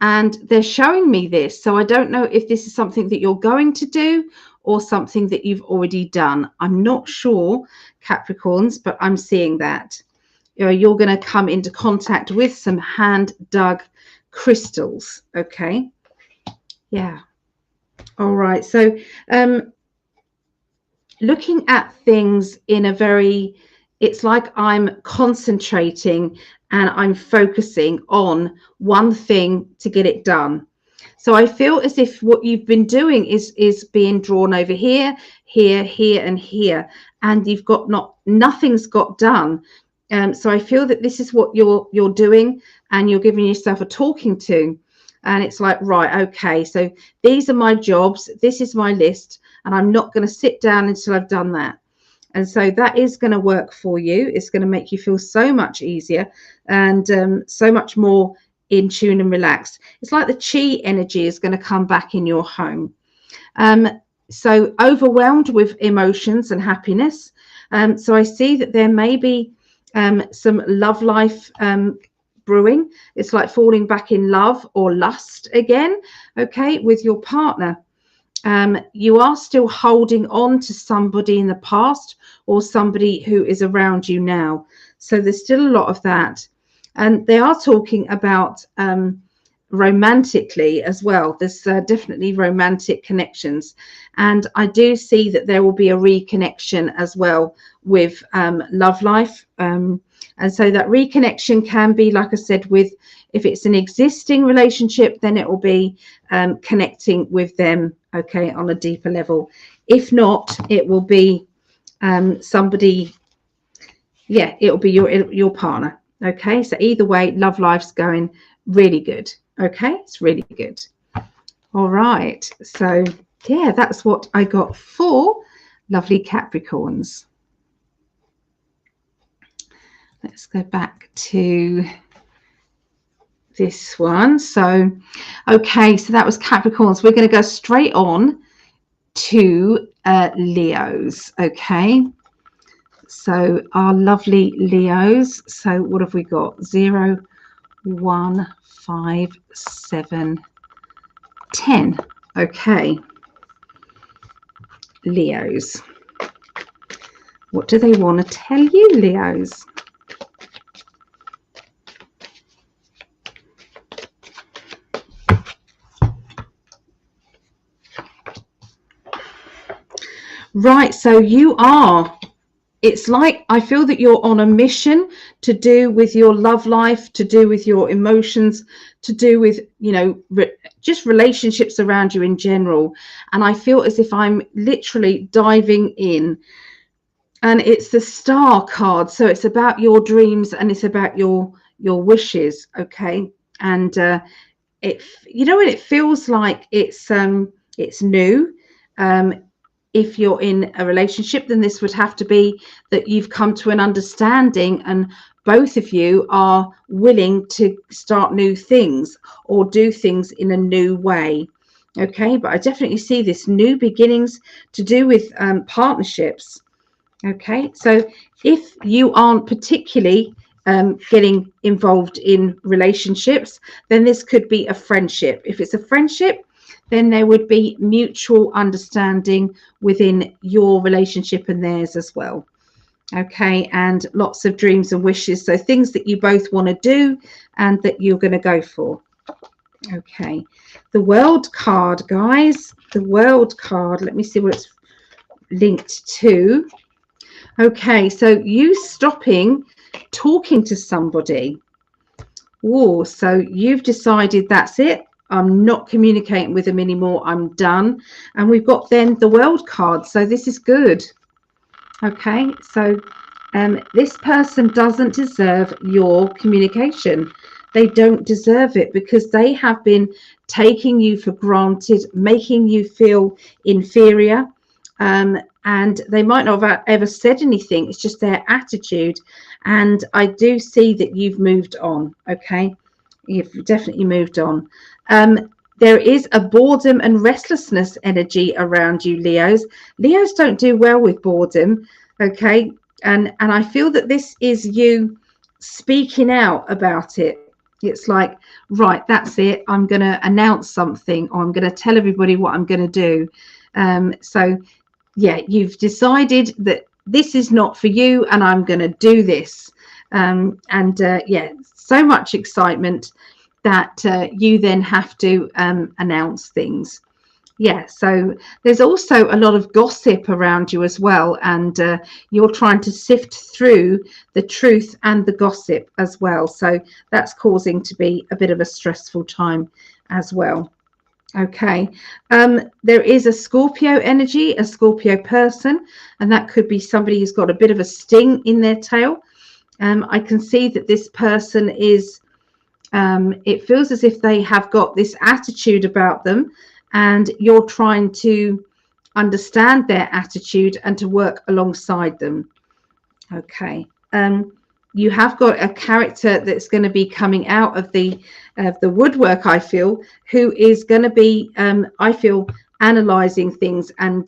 and they're showing me this. So I don't know if this is something that you're going to do or something that you've already done. I'm not sure, Capricorns, but I'm seeing that. You know, you're going to come into contact with some hand dug crystals. Okay. Yeah. All right. So looking at things in a very, it's like I'm concentrating and I'm focusing on one thing to get it done. So I feel as if what you've been doing is being drawn over here, here, here, and here, and you've got nothing's got done. So I feel that this is what you're doing, and you're giving yourself a talking to, and it's like, right, okay, so these are my jobs, this is my list, and I'm not going to sit down until I've done that. And so that is going to work for you. It's going to make you feel so much easier and so much more in tune and relaxed. It's like the chi energy is going to come back in your home. So overwhelmed with emotions and happiness. So I see that there may be some love life brewing. It's like falling back in love or lust again, okay, with your partner. You are still holding on to somebody in the past or somebody who is around you now. So there's still a lot of that. And they are talking about romantically as well. There's definitely romantic connections. And I do see that there will be a reconnection as well with love life. And so that reconnection can be, like I said, with, if it's an existing relationship, then it will be connecting with them, okay, on a deeper level. If not, it will be somebody, yeah, it'll be your partner. Okay, so either way, love life's going really good. Okay, it's really good. All right, so yeah, that's what I got for lovely Capricorns. Let's go back to this one. So okay, so that was Capricorns. We're going to go straight on to Leos. Okay, so our lovely Leos. So what have we got? 0, 1, 5, 7, 10. Okay, Leos, what do they want to tell you, Leos? Right, so you are, it's like, I feel that you're on a mission to do with your love life, to do with your emotions, to do with, you know, just relationships around you in general. And I feel as if I'm literally diving in, and it's the Star card. So it's about your dreams and it's about your wishes. Okay. And it, you know what, it feels like it's new. If you're in a relationship, then this would have to be that you've come to an understanding and both of you are willing to start new things or do things in a new way. Okay, but I definitely see this new beginnings to do with partnerships. Okay, so if you aren't particularly getting involved in relationships, then this could be a friendship. If it's a friendship, then there would be mutual understanding within your relationship and theirs as well. Okay, and lots of dreams and wishes. So things that you both want to do and that you're going to go for. Okay, the World card, guys. The World card. Let me see what it's linked to. Okay, so you stopping talking to somebody. Oh, so you've decided that's it. I'm not communicating with them anymore. I'm done. And we've got then the World card. So this is good. Okay, so this person doesn't deserve your communication. They don't deserve it because they have been taking you for granted, making you feel inferior. And they might not have ever said anything. It's just their attitude. And I do see that you've moved on. Okay, you've definitely moved on. There is a boredom and restlessness energy around you, Leos. Leos don't do well with boredom. Okay, and I feel that this is you speaking out about it. It's like, right, that's it. I'm going to announce something, or I'm going to tell everybody what I'm going to do. So, yeah, you've decided that this is not for you, and I'm going to do this. Yeah, so much excitement that you then have to announce things. Yeah, so there's also a lot of gossip around you as well, and you're trying to sift through the truth and the gossip as well. So that's causing to be a bit of a stressful time as well. Okay, there is a Scorpio energy, a Scorpio person, and that could be somebody who's got a bit of a sting in their tail. I can see that this person is, it feels as if they have got this attitude about them, and you're trying to understand their attitude and to work alongside them. Okay. You have got a character that's going to be coming out of the woodwork, I feel, who is going to be, I feel, analyzing things and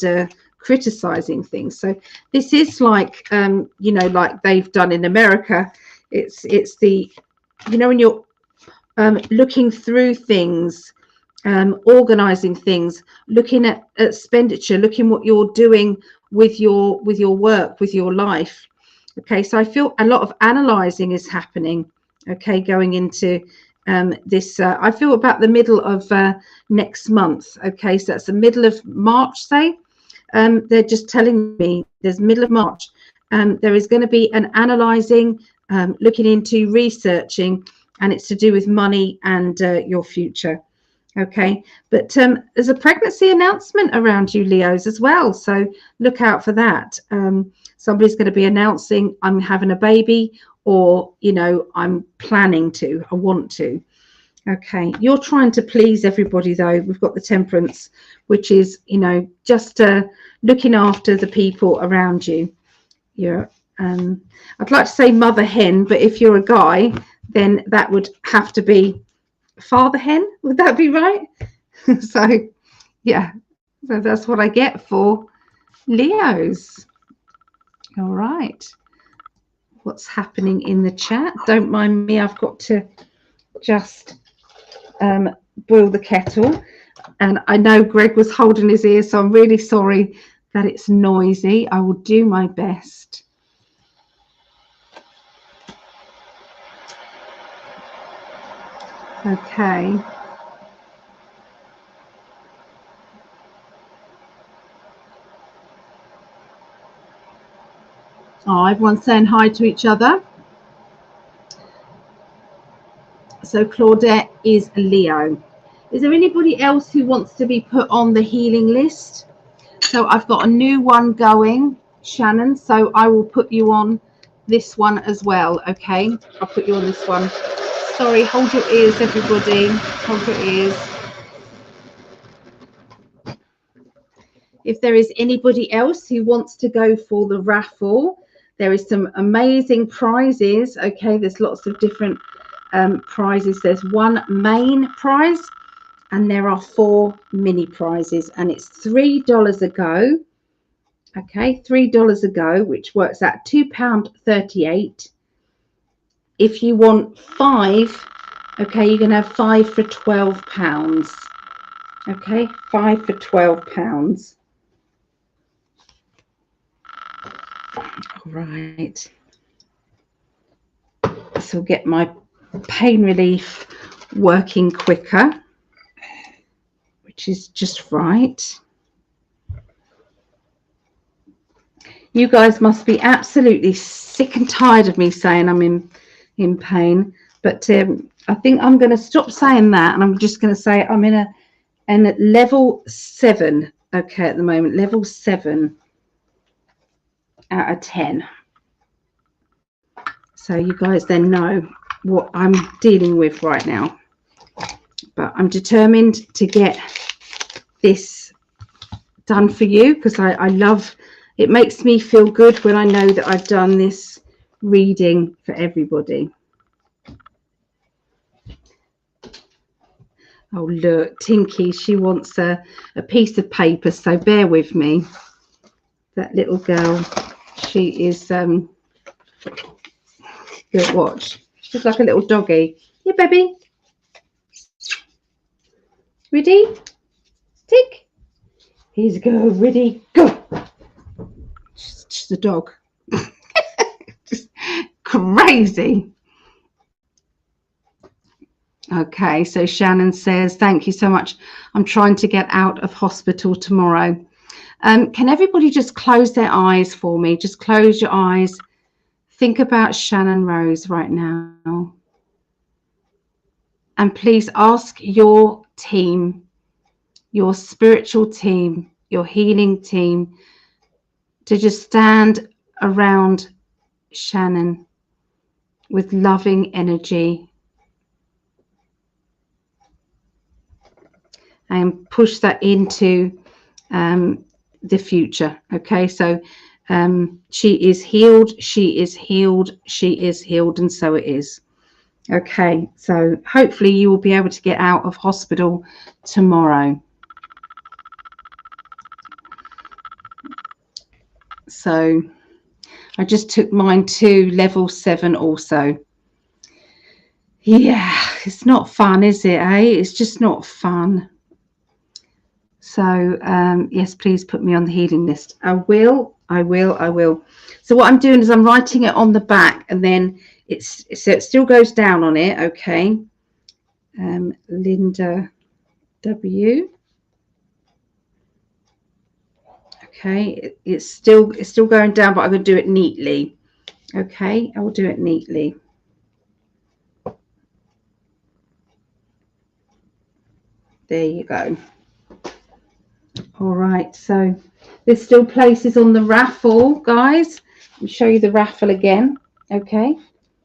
criticizing things. So this is like, you know, like they've done in America. It's the, you know, when you're looking through things, organizing things, looking at expenditure, looking what you're doing with your work, with your life. Okay, so I feel a lot of analyzing is happening. Okay, going into this, I feel about the middle of next month. Okay, so that's the middle of March, say. They're just telling me there's middle of March. There is going to be an analyzing, looking into researching, and it's to do with money and your future. Okay, but there's a pregnancy announcement around you, Leos, as well, so look out for that. Somebody's going to be announcing, I'm having a baby, or, you know, I'm planning to, I want to. Okay, you're trying to please everybody, though. We've got the Temperance, which is, you know, just looking after the people around you. You're, I'd like to say mother hen, but if you're a guy, then that would have to be father hen. Would that be right? So, yeah, so that's what I get for Leos. All right. What's happening in the chat? Don't mind me. I've got to just boil the kettle. And I know Greg was holding his ear, so I'm really sorry that it's noisy. I will do my best. Okay. Oh, everyone's saying hi to each other. So Claudette is a Leo. Is there anybody else who wants to be put on the healing list? So I've got a new one going, Shannon. So I will put you on this one as well. Okay, I'll put you on this one. Sorry, hold your ears, everybody. Hold your ears. If there is anybody else who wants to go for the raffle, there is some amazing prizes. Okay, there's lots of different prizes. There's one main prize, and there are 4 mini prizes, and it's $3 a go. Okay, $3 a go, which works out £2.38. If you want 5, okay, you're going to have 5 for £12. Okay, 5 for £12. All right. So I'll get my pain relief working quicker, which is just right. You guys must be absolutely sick and tired of me saying I'm in pain, but I think I'm going to stop saying that, and I'm just going to say I'm in a level 7. Okay, at the moment, level 7 out of 10. So you guys then know what I'm dealing with right now. But I'm determined to get this done for you, because I love, it makes me feel good when I know that I've done this reading for everybody. Oh, look, Tinky, she wants a piece of paper, so bear with me. That little girl, she is Good, watch. Just like a little doggy. Yeah, baby. Ready? Tick. Here's a go. Ready? Go. Just a dog. Just crazy. Okay, so Shannon says, thank you so much. I'm trying to get out of hospital tomorrow. Can everybody just close their eyes for me? Just close your eyes. Think about Shannon Rose right now. And please ask your team, your spiritual team, your healing team, to just stand around Shannon with loving energy and push that into the future. Okay, so she is healed, she is healed, she is healed, and so it is. Okay, so hopefully you will be able to get out of hospital tomorrow. So I just took mine to level 7 also. Yeah, it's not fun, is it, eh? It's just not fun. So yes, please put me on the healing list. I will. So what I'm doing is I'm writing it on the back, and then it still goes down on it. Okay. Linda W. Okay, it's still going down, but I'm going to do it neatly. Okay, I will do it neatly. There you go. All right, so there's still places on the raffle, guys. I'll show you the raffle again. Okay,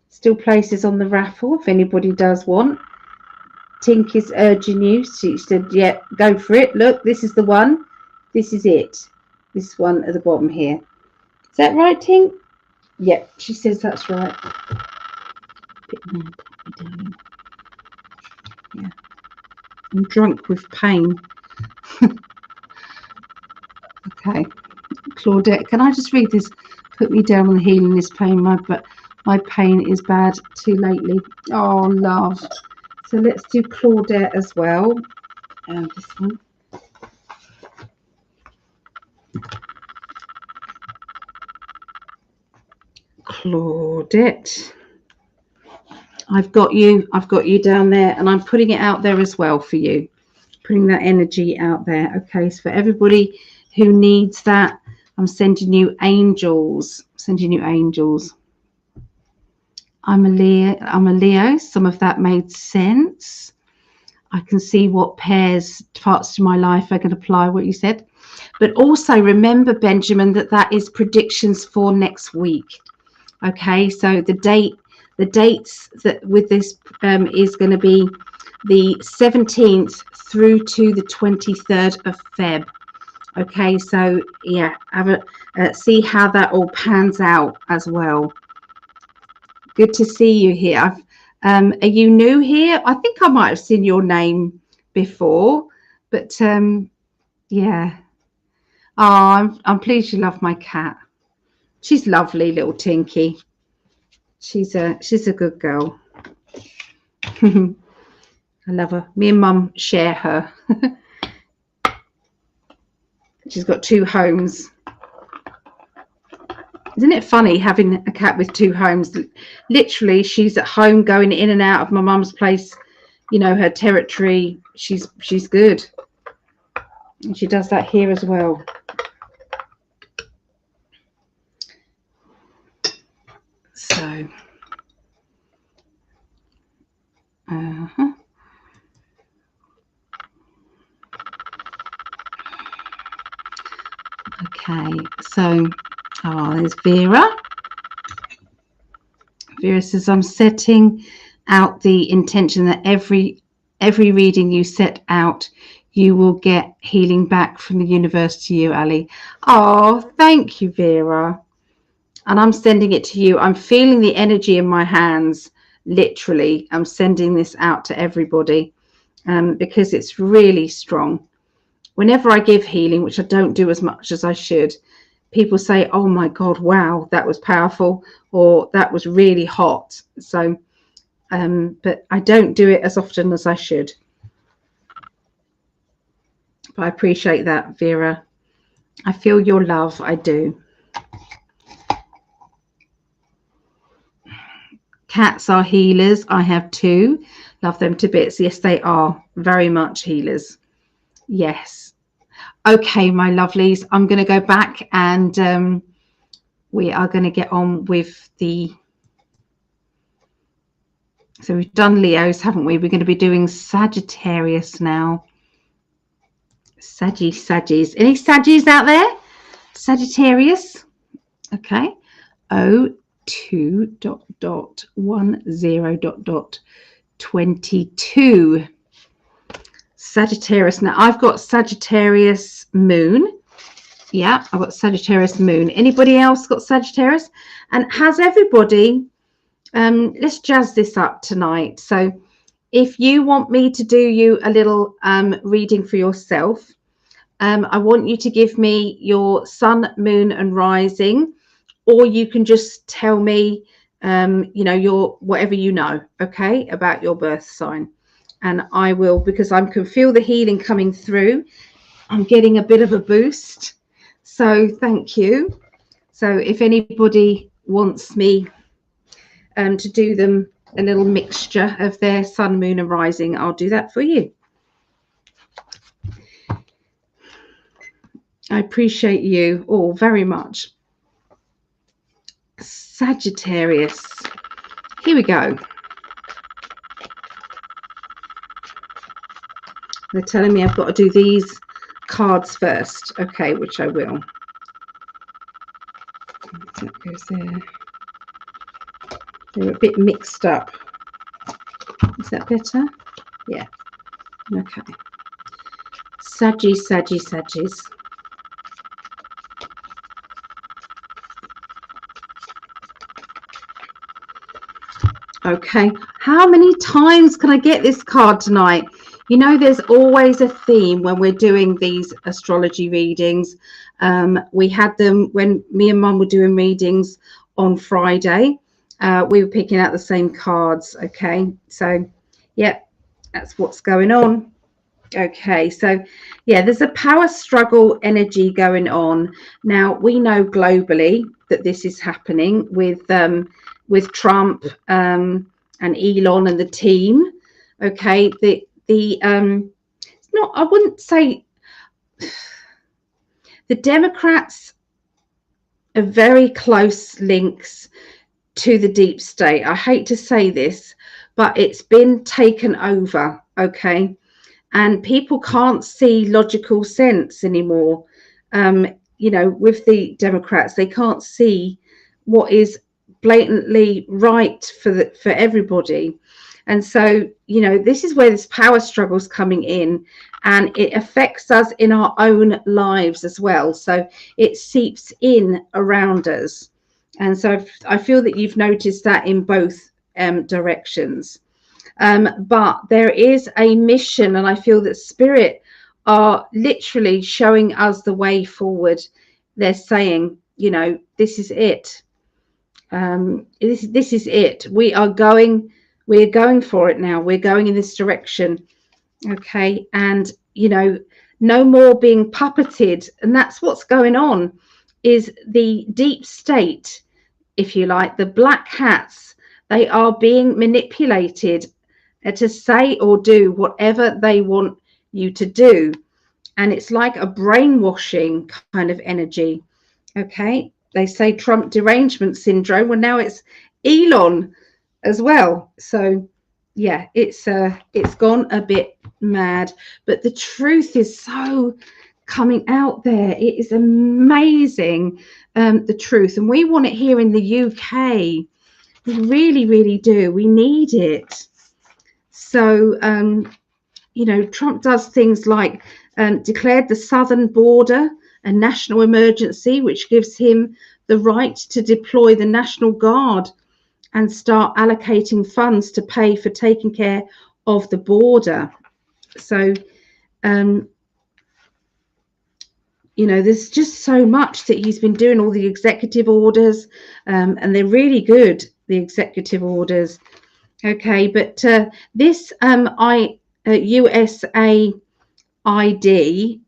still places on the raffle if anybody does want. Tink is urging you. She said, yeah, go for it. Look, this is the one. This is it. This one at the bottom here. Is that right, Tink? Yeah, she says that's right. Yeah, I'm drunk with pain. Okay, Claudette, can I just read this? Put me down on the healing this pain. My pain is bad too lately. Oh, love. So let's do Claudette as well. This one. Claudette. I've got you down there, and I'm putting it out there as well for you. Putting that energy out there. Okay, so for everybody who needs that, I'm sending you angels. I'm a Leo. Some of that made sense. I can see what parts to my life I can apply what you said. But also remember, Benjamin, that is predictions for next week. Okay, so the dates that with this is going to be the 17th through to the 23rd of Feb. Okay, so yeah, have a see how that all pans out as well. Good to see you here. Are you new here? I think I might have seen your name before, but yeah. Oh, I'm pleased you love my cat. She's lovely, little Tinky. She's a good girl. I love her. Me and Mum share her. She's got 2 homes. Isn't it funny having a cat with 2 homes? Literally, she's at home going in and out of my mum's place, you know, her territory. She's good. And she does that here as well. So, okay, so, there's Vera. Vera says, I'm setting out the intention that every reading you set out, you will get healing back from the universe to you, Ali. Oh, thank you, Vera. And I'm sending it to you. I'm feeling the energy in my hands. Literally, I'm sending this out to everybody because it's really strong. Whenever I give healing, which I don't do as much as I should, people say, oh my God, wow, that was powerful, or that was really hot. So, but I don't do it as often as I should. But I appreciate that, Vera. I feel your love. I do. Cats are healers. I have 2. Love them to bits. Yes, they are very much healers. Yes. Okay, my lovelies. I'm going to go back and we are going to get on with the... So we've done Leos, haven't we? We're going to be doing Sagittarius now. Saggies. Any Saggies out there? Sagittarius. Okay. 02.10.22. Sagittarius. Now I've got Sagittarius moon. Yeah, I've got Sagittarius moon. Anybody else got Sagittarius? And has everybody... let's jazz this up tonight. So if you want me to do you a little reading for yourself, I want you to give me your sun, moon and rising, or you can just tell me, your whatever you know, okay, about your birth sign. And I will, because I can feel the healing coming through. I'm getting a bit of a boost. So thank you. So if anybody wants me to do them a little mixture of their sun, moon and rising, I'll do that for you. I appreciate you all very much. Sagittarius. Here we go. They're telling me I've got to do these cards first. Okay, which I will. That goes there. They're a bit mixed up. Is that better? Yeah. Okay. Saggies. Okay. How many times can I get this card tonight? You know, there's always a theme when we're doing these astrology readings. We had them when me and Mum were doing readings on Friday. We were picking out the same cards. Okay, so yeah, that's what's going on. Okay, so yeah, there's a power struggle energy going on now. We know globally that this is happening with Trump and Elon and the team. Okay, it's not, I wouldn't say the Democrats are very close links to the deep state. I hate to say this, but it's been taken over, okay? And people can't see logical sense anymore. With the Democrats, they can't see what is blatantly right for everybody. And so, this is where this power struggle is coming in, and it affects us in our own lives as well. So it seeps in around us. And so I feel that you've noticed that in both directions. But there is a mission, and I feel that Spirit are literally showing us the way forward. They're saying, this is it. This is it. We're going for it now. We're going in this direction. Okay. And, no more being puppeted. And that's what's going on, is the deep state, if you like, the black hats. They are being manipulated to say or do whatever they want you to do. And it's like a brainwashing kind of energy. Okay. They say Trump derangement syndrome. Well, now it's Elon as well. So yeah, it's gone a bit mad, but the truth is so coming out there. It is amazing, the truth. And we want it here in the UK. We really, really do. We need it. So, Trump does things like declared the southern border a national emergency, which gives him the right to deploy the National Guard and start allocating funds to pay for taking care of the border. So you know, there's just so much that he's been doing, all the executive orders, and they're really good, the executive orders. Okay, but this USA ID,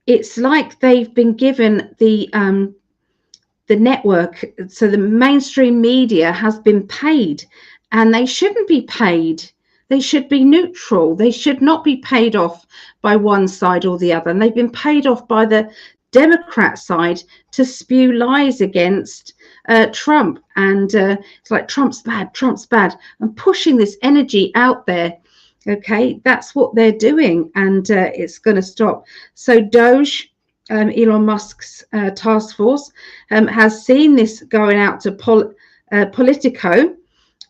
it's like they've been given the network, so the mainstream media has been paid, and they shouldn't be paid. They should be neutral. They should not be paid off by one side or the other. And they've been paid off by the Democrat side to spew lies against Trump. And it's like, Trump's bad, and pushing this energy out there. Okay, that's what they're doing, and it's going to stop. So Doge, Elon Musk's task force, has seen this going out to Politico,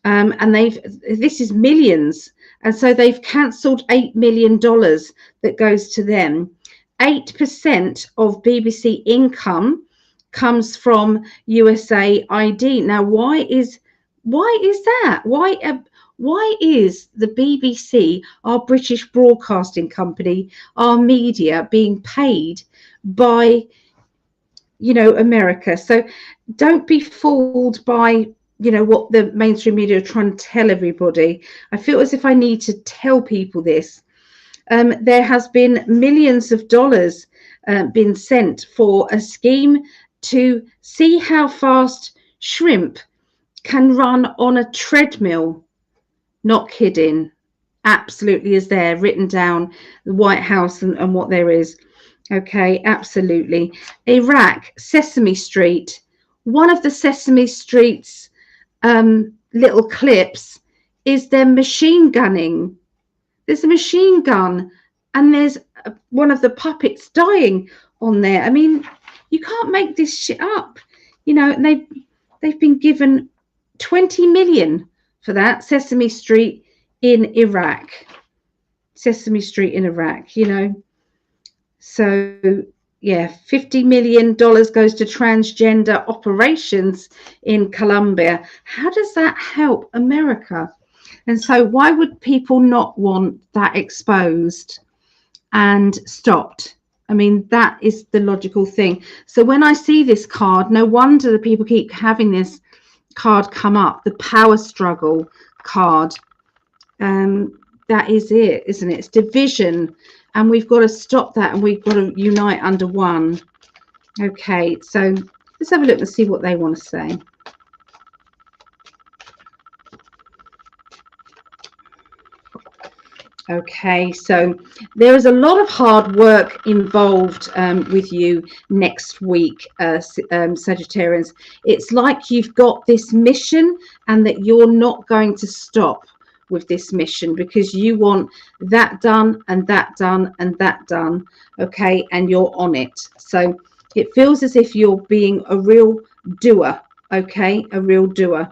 and this is millions, and so they've cancelled $8 million that goes to them. 8% of BBC income comes from USA ID. Now, why is that? Why is the BBC, our British broadcasting company, our media, being paid by, you know, America? So don't be fooled by, you know, what the mainstream media are trying to tell everybody. I feel as if I need to tell people this. There has been millions of dollars been sent for a scheme to see how fast shrimp can run on a treadmill. Not kidding. Absolutely is there, written down, the White House and what there is. Okay, absolutely. Iraq, Sesame Street. One of the Sesame Street's little clips is them machine gunning. There's a machine gun, and there's one of the puppets dying on there. I mean, you can't make this shit up. You know, and they've been given 20 million for that. Sesame Street in Iraq. Sesame Street in Iraq, you know. So, yeah, $50 million goes to transgender operations in Colombia. How does that help America? And so why would people not want that exposed and stopped? I mean, that is the logical thing. So when I see this card, no wonder the people keep having this card come up, the power struggle card. That is it, isn't it? It's division, and we've got to stop that, and we've got to unite under one. Okay, so let's have a look and see what they want to say. Okay, so there is a lot of hard work involved with you next week, Sagittarians. It's like you've got this mission and that you're not going to stop with this mission because you want that done and that done and that done. Okay, and you're on it. So it feels as if you're being a real doer. Okay, a real doer.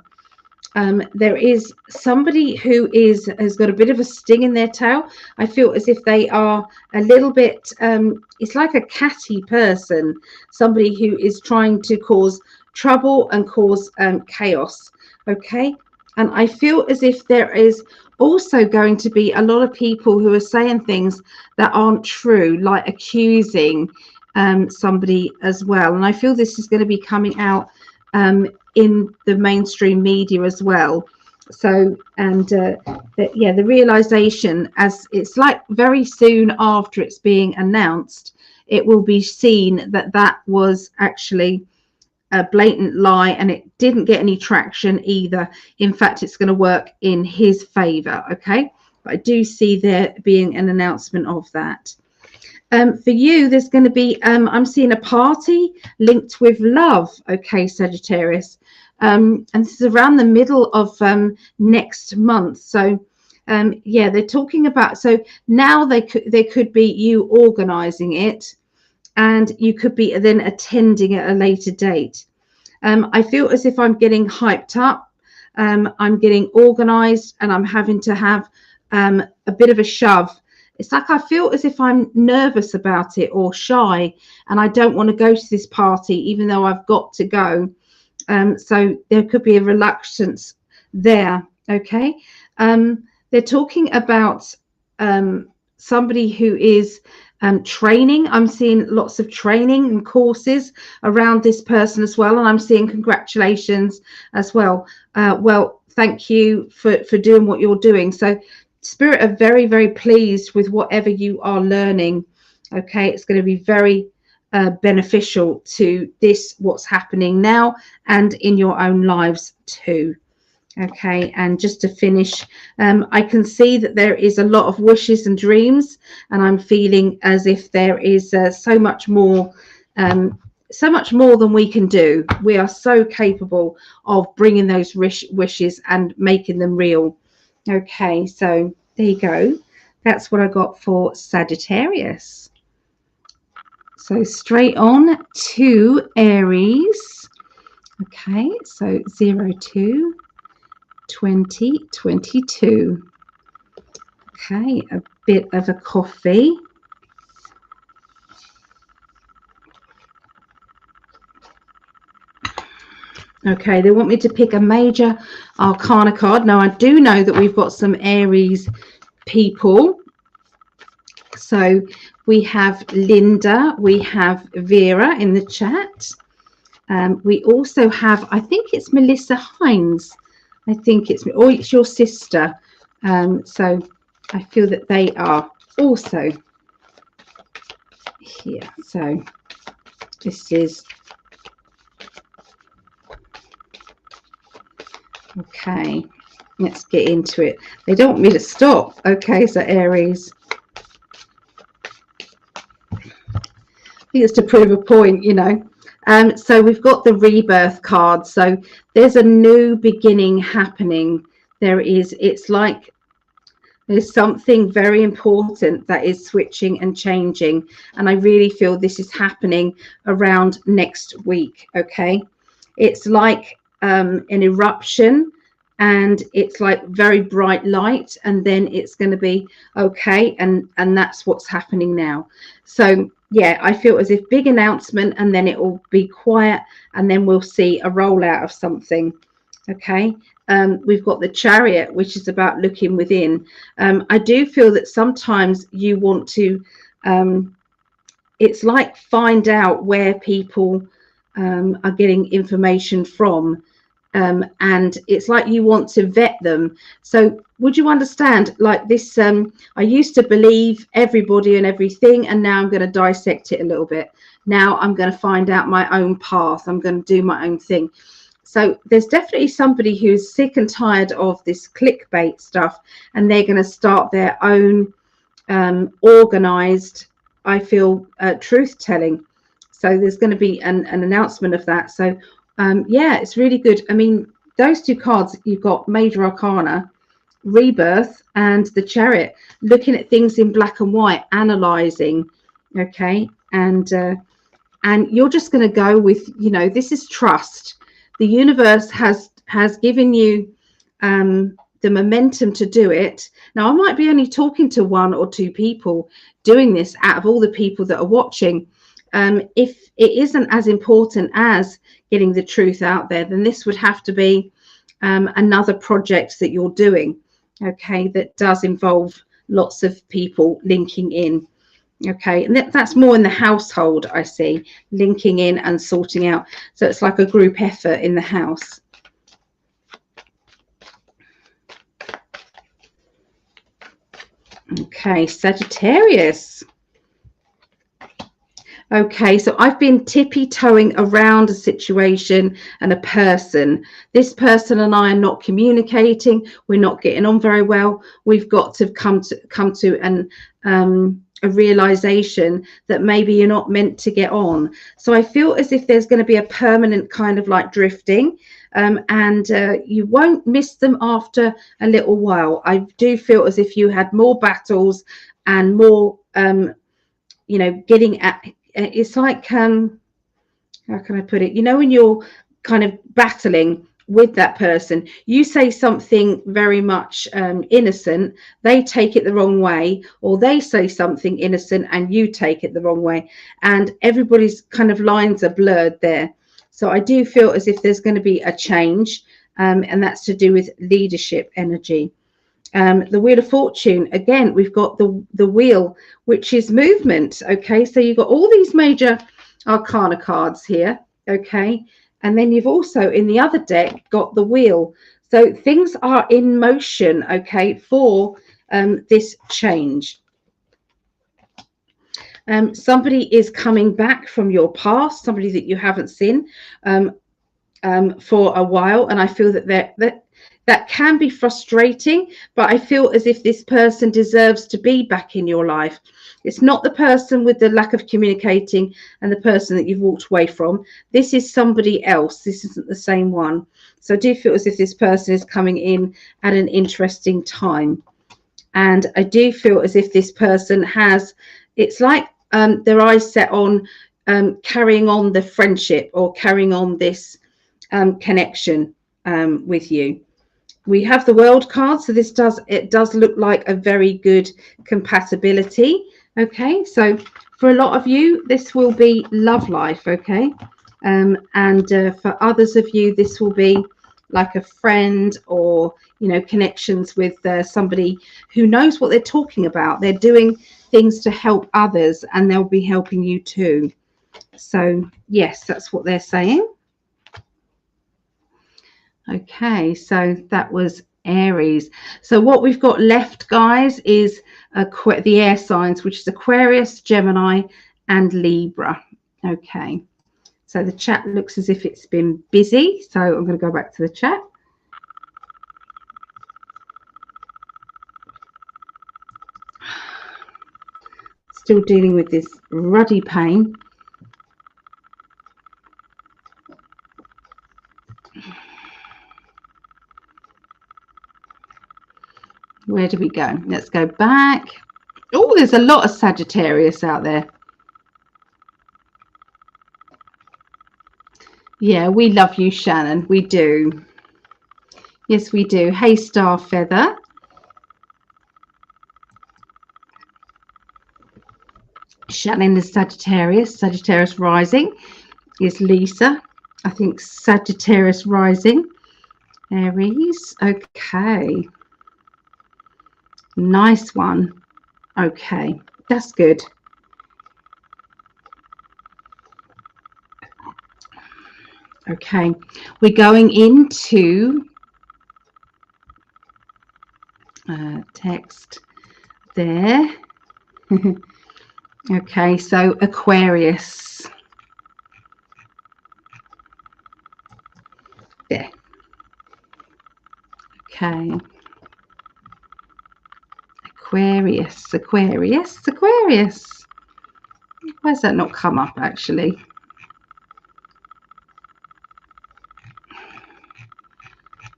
There is somebody who has got a bit of a sting in their tail. I feel as if they are a little bit, it's like a catty person, somebody who is trying to cause trouble and cause chaos. Okay. And I feel as if there is also going to be a lot of people who are saying things that aren't true, like accusing somebody as well. And I feel this is going to be coming out in the mainstream media as well. So, and the realization, as it's like very soon after it's being announced, it will be seen that that was actually a blatant lie and it didn't get any traction either. In fact, it's going to work in his favor. Okay, but I do see there being an announcement of that. For you, there's going to be, I'm seeing a party linked with love. Okay, Sagittarius. And this is around the middle of next month. So, yeah, they're talking about, so now there could be you organizing it and you could be then attending at a later date. I feel as if I'm getting hyped up. I'm getting organized and I'm having to have a bit of a shove. It's like I feel as if I'm nervous about it or shy and I don't want to go to this party even though I've got to go. So there could be a reluctance there. Okay. They're talking about somebody who is training. I'm seeing lots of training and courses around this person as well, and I'm seeing congratulations as well. Well, thank you for doing what you're doing. So Spirit are very, very pleased with whatever you are learning. Okay, it's going to be very beneficial to this, what's happening now, and in your own lives too. Okay, and just to finish, I can see that there is a lot of wishes and dreams, and I'm feeling as if there is so much more than we can do. We are so capable of bringing those wishes and making them real. Okay, so there you go. That's what I got for Sagittarius. So straight on to Aries. Okay, so 02 2022. Okay, a bit of a coffee. Okay, they want me to pick a major arcana card. Now, I do know that we've got some Aries people. So we have Linda, we have Vera in the chat. We also have, I think it's Melissa Hines. I think it's your sister. So I feel that they are also here. So this is okay. Let's get into it. They don't want me to stop. Okay, so Aries. I think it's to prove a point, you know. So we've got the rebirth card. So there's a new beginning happening. It's like there's something very important that is switching and changing. And I really feel this is happening around next week. Okay. It's like an eruption, and it's like very bright light, and then it's going to be okay. And that's what's happening now. So yeah, I feel as if big announcement, and then it will be quiet, and then we'll see a rollout of something. Okay. We've got the Chariot, which is about looking within. I do feel that sometimes you want to, it's like find out where people are getting information from. And it's like you want to vet them. So would you understand, like this, I used to believe everybody and everything, and now I'm going to dissect it a little bit. Now I'm going to find out my own path. I'm going to do my own thing. So there's definitely somebody who's sick and tired of this clickbait stuff, and they're going to start their own organized, I feel, truth telling. So there's going to be an announcement of that. So yeah, it's really good. I mean, those two cards, you've got Major Arcana, Rebirth, and the Chariot, looking at things in black and white, analyzing. Okay, and you're just going to go with, you know, this is trust. The universe has given you the momentum to do it. Now, I might be only talking to one or two people doing this out of all the people that are watching. If it isn't as important as getting the truth out there, then this would have to be another project that you're doing, okay, that does involve lots of people linking in. Okay, and that's more in the household, I see, linking in and sorting out. So it's like a group effort in the house. Okay, Sagittarius. Okay, so I've been tippy-toeing around a situation and a person. This person and I are not communicating. We're not getting on very well. We've got to come to a realization that maybe you're not meant to get on. So I feel as if there's going to be a permanent kind of like drifting, and you won't miss them after a little while. I do feel as if you had more battles and more, you know, getting at. It's like, how can I put it? You know, when you're kind of battling with that person, you say something very much innocent, they take it the wrong way, or they say something innocent and you take it the wrong way, and everybody's kind of lines are blurred there. So I do feel as if there's going to be a change, and that's to do with leadership energy. The Wheel of Fortune, again, we've got the wheel, which is movement. Okay, so you've got all these major arcana cards here. Okay, and then you've also in the other deck got the wheel. So things are in motion, okay, for this change. Somebody is coming back from your past, somebody that you haven't seen for a while, and I feel that can be frustrating, but I feel as if this person deserves to be back in your life. It's not the person with the lack of communicating and the person that you've walked away from. This is somebody else. This isn't the same one. So I do feel as if this person is coming in at an interesting time. And I do feel as if this person has, it's like their eyes set on carrying on the friendship or carrying on this connection with you. We have the World card, so it does look like a very good compatibility. Okay, so for a lot of you, this will be love life. Okay, and for others of you, this will be like a friend or, you know, connections with somebody who knows what they're talking about. They're doing things to help others, and they'll be helping you too. So yes, that's what they're saying. Okay, so that was Aries. So what we've got left, guys, is the air signs, which is Aquarius, Gemini, and Libra. Okay, so the chat looks as if it's been busy. So I'm going to go back to the chat. Still dealing with this ruddy pain. Where do we go? Let's go back. Oh, there's a lot of Sagittarius out there. Yeah, we love you, Shannon. We do. Yes, we do. Hey, Star Feather. Shannon is Sagittarius. Sagittarius rising is Lisa. I think Sagittarius rising. Aries. Okay. Nice one. Okay, that's good. Okay, we're going into text there. Okay, so Aquarius. There. Okay. Aquarius, Aquarius, Aquarius. Where's that not come up, actually?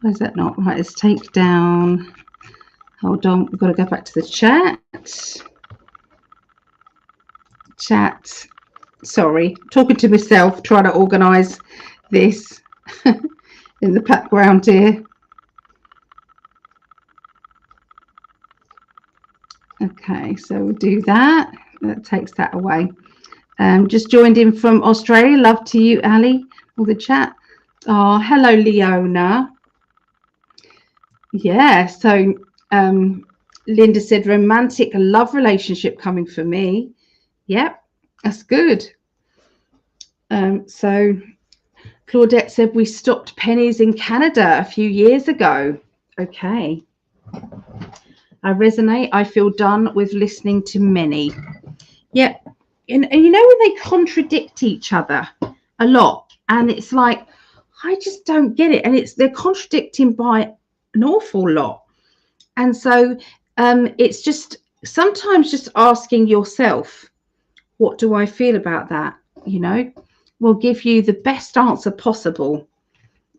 Where's that not? Right, let's take down. Hold on, we've got to go back to the chat. Chat. Sorry, talking to myself, trying to organise this in the background here. Okay, so we'll do that. That takes that away. Just joined in from Australia. Love to you, Ali. All the chat. Oh, hello, Leona. Yeah, so Linda said romantic love relationship coming for me. Yep, that's good. So Claudette said we stocked pennies in Canada a few years ago. Okay. I resonate. I feel done with listening to many. Yep. And you know when they contradict each other a lot, and it's like, I just don't get it. And they're contradicting by an awful lot. And so it's just sometimes just asking yourself, what do I feel about that? You know, will give you the best answer possible,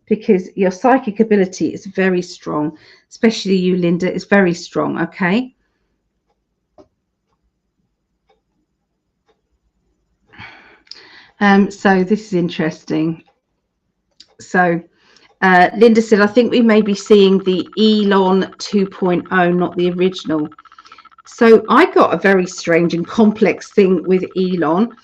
because your psychic ability is very strong, especially you, Linda, is very strong. Okay. So this is interesting. So Linda said, I think we may be seeing the Elon 2.0, not the original. So I got a very strange and complex thing with Elon.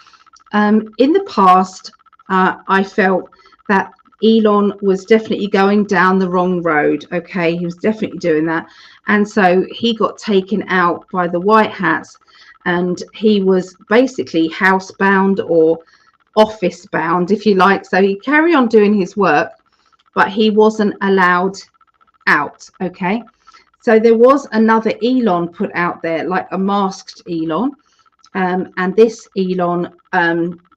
In the past, I felt that Elon was definitely going down the wrong road. Okay, he was definitely doing that. And so he got taken out by the white hats, and he was basically housebound or office bound, if you like. So he carried on doing his work, but he wasn't allowed out. Okay, so there was another Elon put out there, like a masked Elon, and this Elon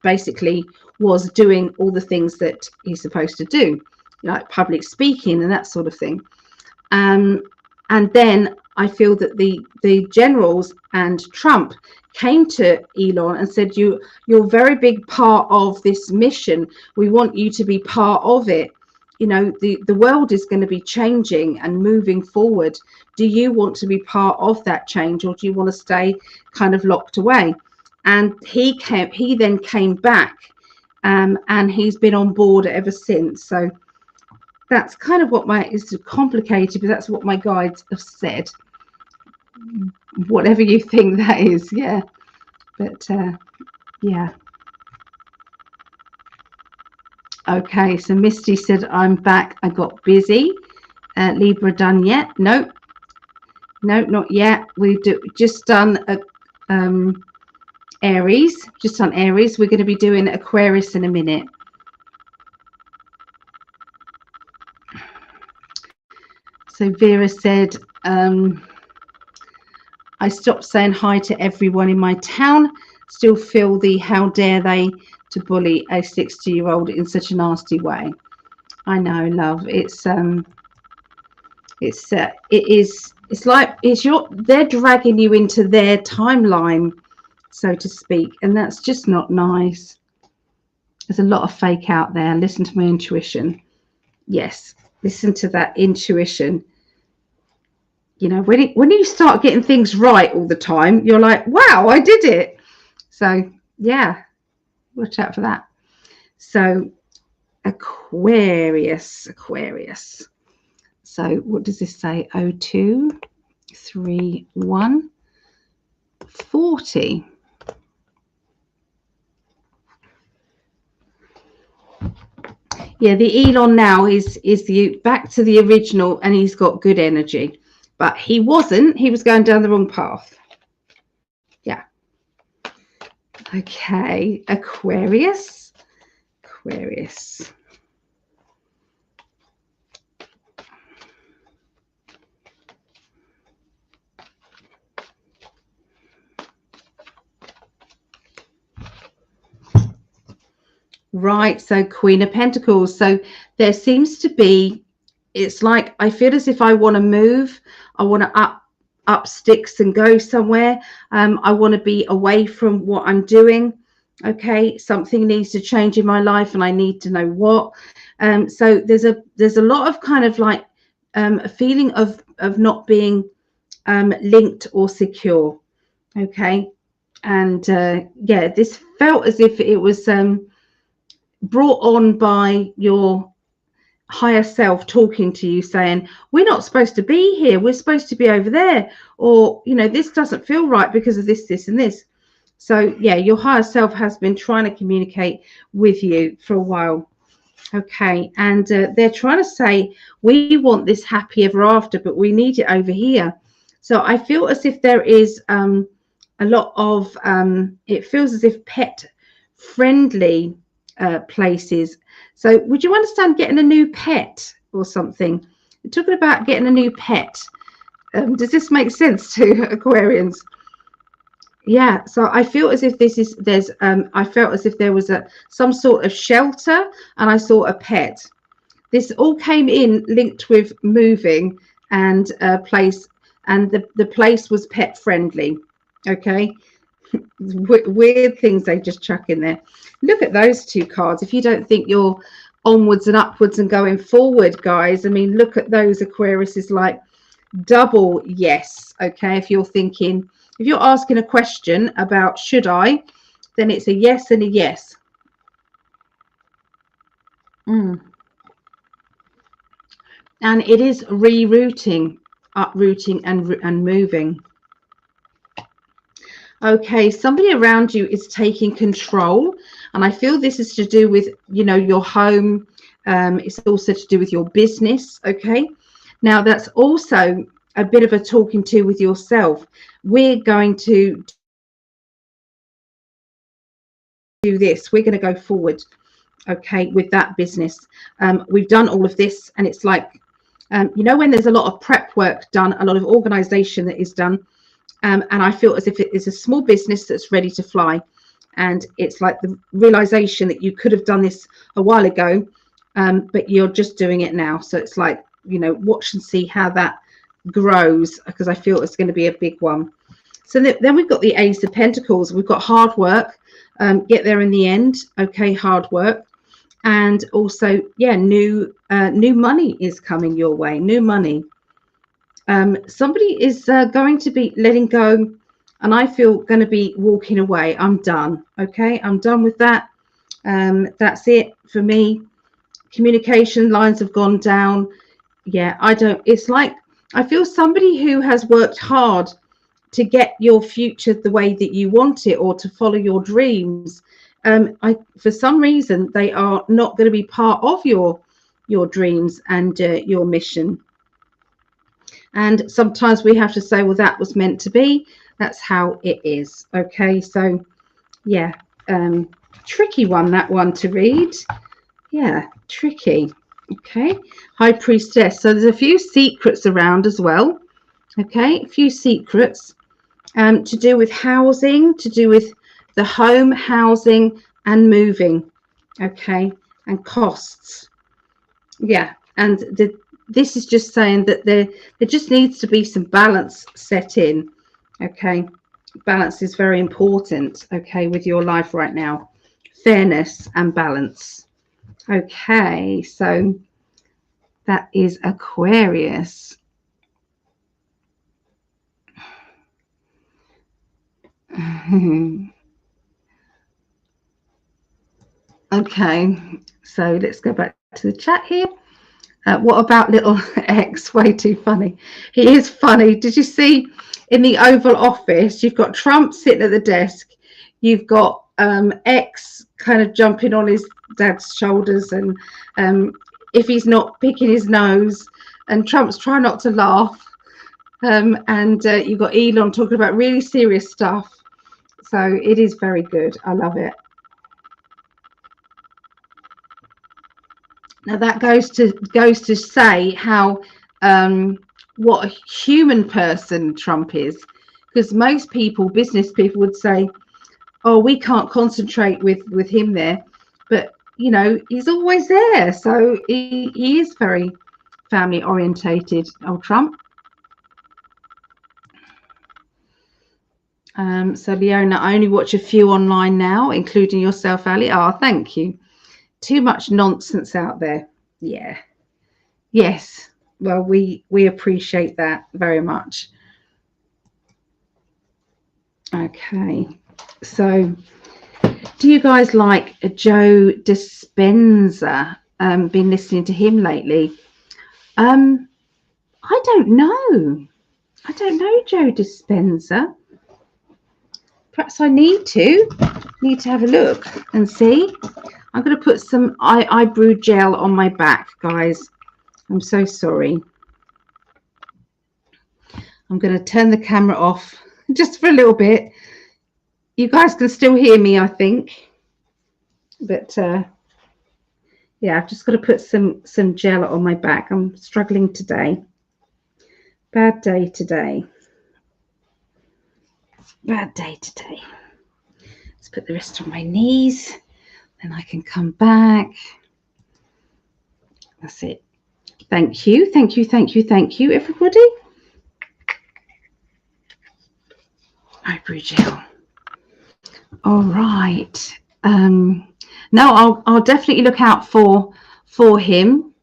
basically was doing all the things that he's supposed to do, like public speaking and that sort of thing. And then I feel that the generals and Trump came to Elon and said, you're a very big part of this mission. We want you to be part of it. You know, the world is going to be changing and moving forward. Do you want to be part of that change, or do you want to stay kind of locked away? And he then came back, and he's been on board ever since. So that's kind of what it's complicated, but that's what my guides have said. Whatever you think that is, yeah. But yeah. Okay, so Misty said, I'm back. I got busy. Libra done yet? Nope. No, not yet. We've just done Aries. Just on Aries. We're going to be doing Aquarius in a minute. So Vera said, I stopped saying hi to everyone in my town. Still feel the how dare they to bully a 60-year-old in such a nasty way. I know, love. It's like they're dragging you into their timeline, so to speak, and that's just not nice. There's a lot of fake out there. Listen to my intuition. Yes, listen to that intuition. You know, when you start getting things right all the time, you're like, wow, I did it. So yeah, watch out for that. So Aquarius. So what does this say? 02 31 40. Yeah, the Elon now is the back to the original, and he's got good energy. But he wasn't. He was going down the wrong path. Yeah. Okay. Aquarius. Right. So Queen of Pentacles. So there seems to be, it's like I feel as if I want to move. I want to up sticks and go somewhere. I want to be away from what I'm doing. Okay, something needs to change in my life, and I need to know what. So there's a lot of kind of like a feeling of not being linked or secure. Okay, and yeah, this felt as if it was brought on by your higher self talking to you, saying, we're not supposed to be here, we're supposed to be over there, or you know, this doesn't feel right because of this and this. So yeah, your higher self has been trying to communicate with you for a while. Okay, and they're trying to say, we want this happy ever after, but we need it over here. So I feel as if there is a lot of it feels as if pet friendly places. So would you understand getting a new pet or something? We're talking about getting a new pet. Does this make sense to Aquarians? Yeah, so I feel as if I felt as if there was some sort of shelter, and I saw a pet. This all came in linked with moving and a place, and the place was pet friendly. Okay. Weird things they just chuck in there. Look at those two cards. If you don't think you're onwards and upwards and going forward, guys, I mean, look at those. Aquarius is like double yes. Okay, if you're thinking, if you're asking a question about should I, then it's a yes and a yes. And it is rerouting, uprooting and moving. Okay, somebody around you is taking control, and I feel this is to do with, you know, your home. It's also to do with your business. Okay, now that's also a bit of a talking to with yourself. We're going to do this. We're going to go forward, okay, with that business. We've done all of this, and it's like, you know, when there's a lot of prep work done, a lot of organization that is done, and I feel as if it is a small business that's ready to fly. And it's like the realization that you could have done this a while ago, but you're just doing it now. So it's like, you know, watch and see how that grows, because I feel it's going to be a big one. So then we've got the Ace of Pentacles. We've got hard work, get there in the end. Okay, hard work. And also, yeah, new money is coming your way. New money. Somebody is going to be letting go, and I feel going to be walking away. I'm done. Okay, I'm done with that. That's it for me. Communication lines have gone down. Yeah, I don't. It's like I feel somebody who has worked hard to get your future the way that you want it, or to follow your dreams. For some reason, they are not going to be part of your dreams and your mission. And sometimes we have to say, well, that was meant to be. That's how it is. Okay, so yeah, tricky one, that one to read. Yeah, tricky. Okay, High Priestess. So there's a few secrets around as well. Okay, a few secrets to do with housing, to do with the home, housing, and moving. Okay, and costs. Yeah, and this is just saying that there just needs to be some balance set in. Okay, balance is very important. Okay, with your life right now, fairness and balance. Okay, so that is Aquarius. Okay, so let's go back to the chat here. What about little X? Way too funny. He is funny. Did you see in the Oval Office, you've got Trump sitting at the desk, you've got X kind of jumping on his dad's shoulders, and if he's not picking his nose, and Trump's trying not to laugh, and you've got Elon talking about really serious stuff. So it is very good. I love it. Now that goes to say how what a human person Trump is, because most people, business people, would say, "Oh, we can't concentrate with him there," but you know, he's always there. So he is very family orientated, old Trump. So Leona, I only watch a few online now, including yourself, Ali. Oh, thank you. Too much nonsense out there. Yeah. Yes. Well, we appreciate that very much. Okay. So do you guys like Joe Dispenza? Been listening to him lately? I don't know. I don't know Joe Dispenza. Perhaps I need to have a look and see. I'm going to put some eyebrow gel on my back, guys. I'm so sorry. I'm going to turn the camera off just for a little bit. You guys can still hear me, I think. But yeah, I've just got to put some gel on my back. I'm struggling today. Bad day today. Bad day today. Let's put the rest on my knees. Then I can come back. That's it. Thank you, thank you, thank you, thank you, everybody. Eyebrow gel. All right. No, I'll definitely look out for him.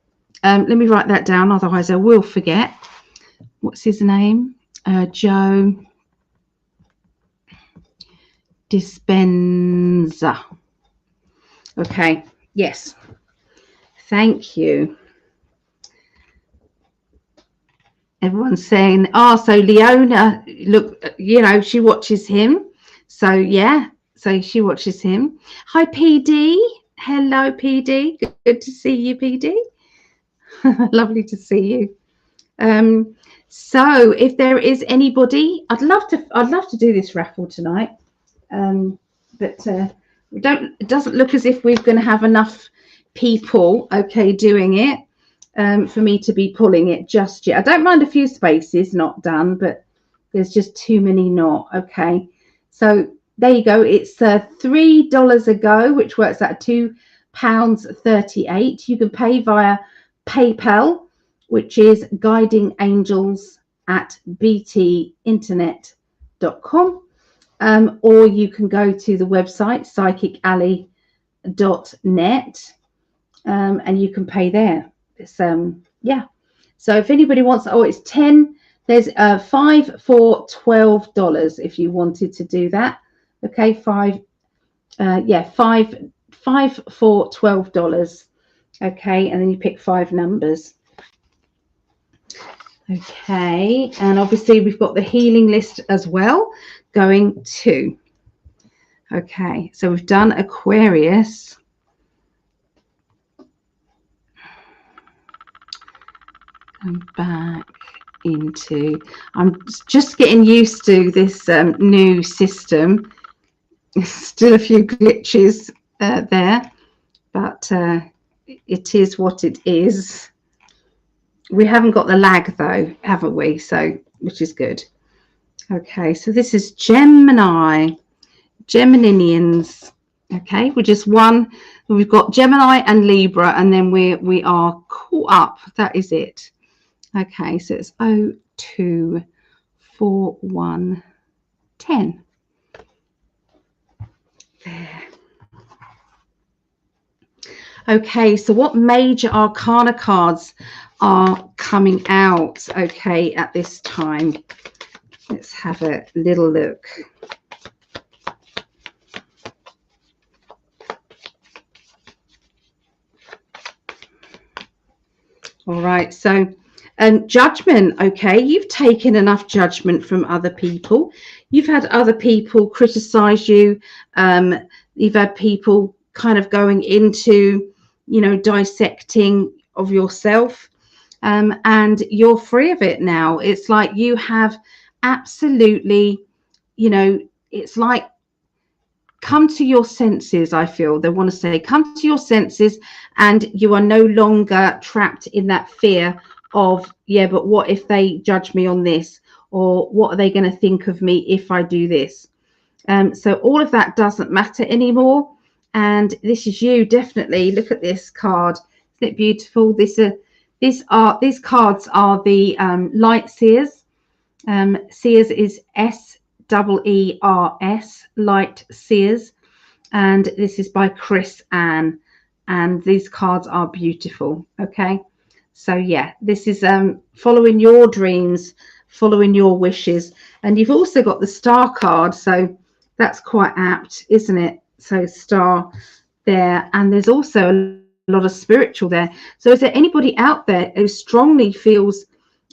Let me write that down, otherwise I will forget. What's his name? Joe Dispenza. Okay. Yes. Thank you. Everyone's saying, oh, so Leona, look, you know, she watches him. So, yeah, so she watches him. Hi, PD. Hello, PD. Good to see you, PD. Lovely to see you. So if there is anybody, I'd love to do this raffle tonight. But it doesn't look as if we're going to have enough people, okay, doing it for me to be pulling it just yet. I don't mind a few spaces not done, but there's just too many not. Okay, so there you go. It's $3 a go, which works out £2.38. You can pay via PayPal, which is guidingangels@btinternet.com. Or you can go to the website PsychicAlly.net, and you can pay there. It's yeah. So if anybody wants, it's 10. There's 5 for $12 if you wanted to do that. Okay, five for $12. Okay, and then you pick 5 numbers. Okay, and obviously we've got the healing list as well going to. Okay, so we've done Aquarius. And back into, I'm just getting used to this new system. Still a few glitches there, but it is what it is. We haven't got the lag though, haven't we? So, which is good. Okay, so this is Geminians. Okay, we're just one. We've got Gemini and Libra, and then we are caught up. That is it. Okay, so it's 024110. There. Okay, so what major arcana cards are coming out, okay, at this time? Let's have a little look. All right, so judgment, okay, you've taken enough judgment from other people. You've had other people criticize you. You've had people kind of going into, dissecting of yourself, and you're free of it now. It's like you have absolutely, it's like come to your senses. I feel they want to say come to your senses, and you are no longer trapped in that fear of, but what if they judge me on this, or what are they going to think of me if I do this? So all of that doesn't matter anymore, and this is you. Definitely look at this card. Isn't it beautiful? These cards are the light seers. Seers is SEERS, light seers, and this is by Chris Ann, and these cards are beautiful. Okay, so yeah, this is following your dreams, following your wishes, and you've also got the star card, so that's quite apt, isn't it? So star there, and there's also a lot of spiritual there. So is there anybody out there who strongly feels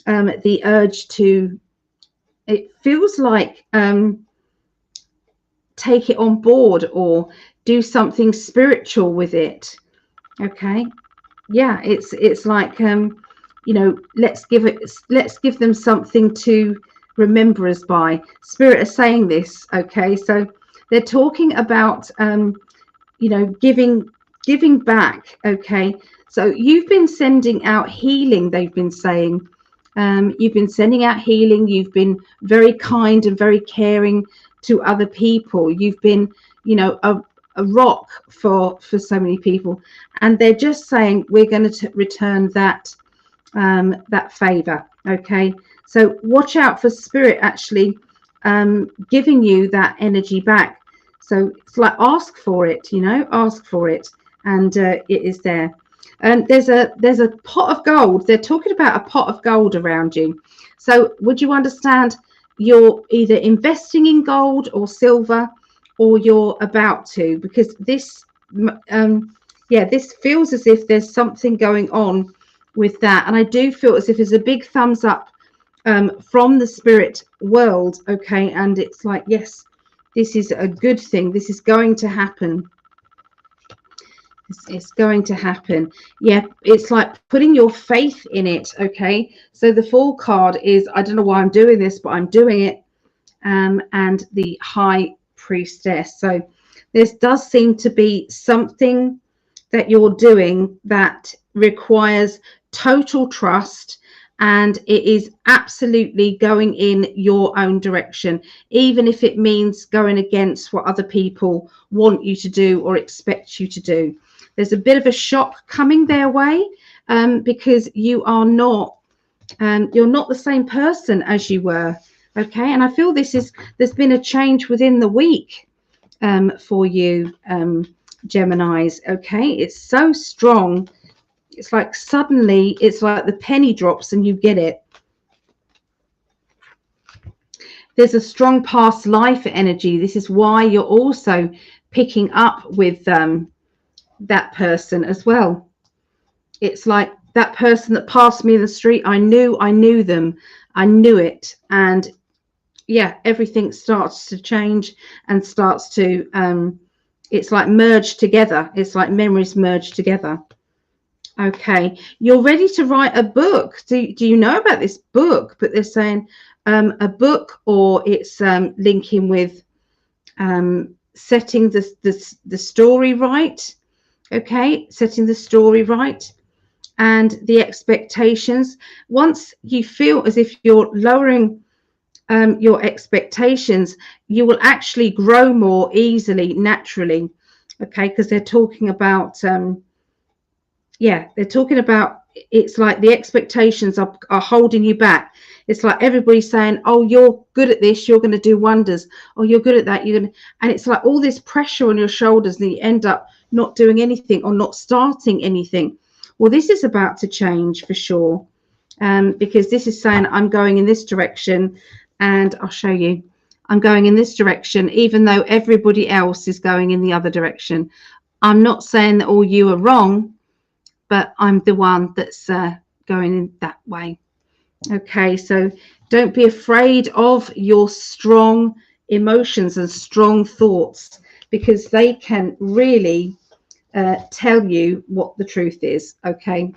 the urge to, it feels like take it on board or do something spiritual with it? Okay, yeah, it's like let's give them something to remember us by. Spirit is saying this. Okay, so they're talking about giving back. Okay, so you've been sending out healing. They've been saying you've been sending out healing. You've been very kind and very caring to other people. You've been a rock for so many people, and they're just saying we're going to return that favor. Okay, so watch out for spirit actually giving you that energy back. So it's like ask for it, ask for it, and it is there. And there's a pot of gold. They're talking about a pot of gold around you. So would you understand you're either investing in gold or silver, or you're about to, because this this feels as if there's something going on with that. And I do feel as if there's a big thumbs up from the spirit world. Okay, and it's like, yes, this is a good thing. This is going to happen. It's going to happen. Yeah, it's like putting your faith in it. Okay, so the Fool card is, I don't know why I'm doing this, but I'm doing it. And the High Priestess. So this does seem to be something that you're doing that requires total trust, and it is absolutely going in your own direction, even if it means going against what other people want you to do or expect you to do. There's a bit of a shock coming their way, because you're not the same person as you were. Okay, and I feel there's been a change within the week, for you, Geminis. Okay, it's so strong. It's like suddenly it's like the penny drops and you get it. There's a strong past life energy. This is why you're also picking up with that person as well. It's like that person that passed me in the street. I knew them. I knew it. And yeah, everything starts to change and starts to it's like merge together. It's like memories merge together. Okay, you're ready to write a book. Do you know about this book? But they're saying a book, or it's linking with setting the story right. Okay, setting the story right, and the expectations. Once you feel as if you're lowering your expectations, you will actually grow more easily, naturally. Okay, because they're talking about they're talking about, it's like the expectations are holding you back. It's like everybody's saying, oh, you're good at this, you're going to do wonders, oh, you're good at that, and it's like all this pressure on your shoulders, and you end up not doing anything or not starting anything. Well, this is about to change for sure, because this is saying, I'm going in this direction, and I'll show you. I'm going in this direction, even though everybody else is going in the other direction. I'm not saying that all you are wrong, but I'm the one that's going in that way. Okay, so don't be afraid of your strong emotions and strong thoughts, because they can really tell you what the truth is. Okay,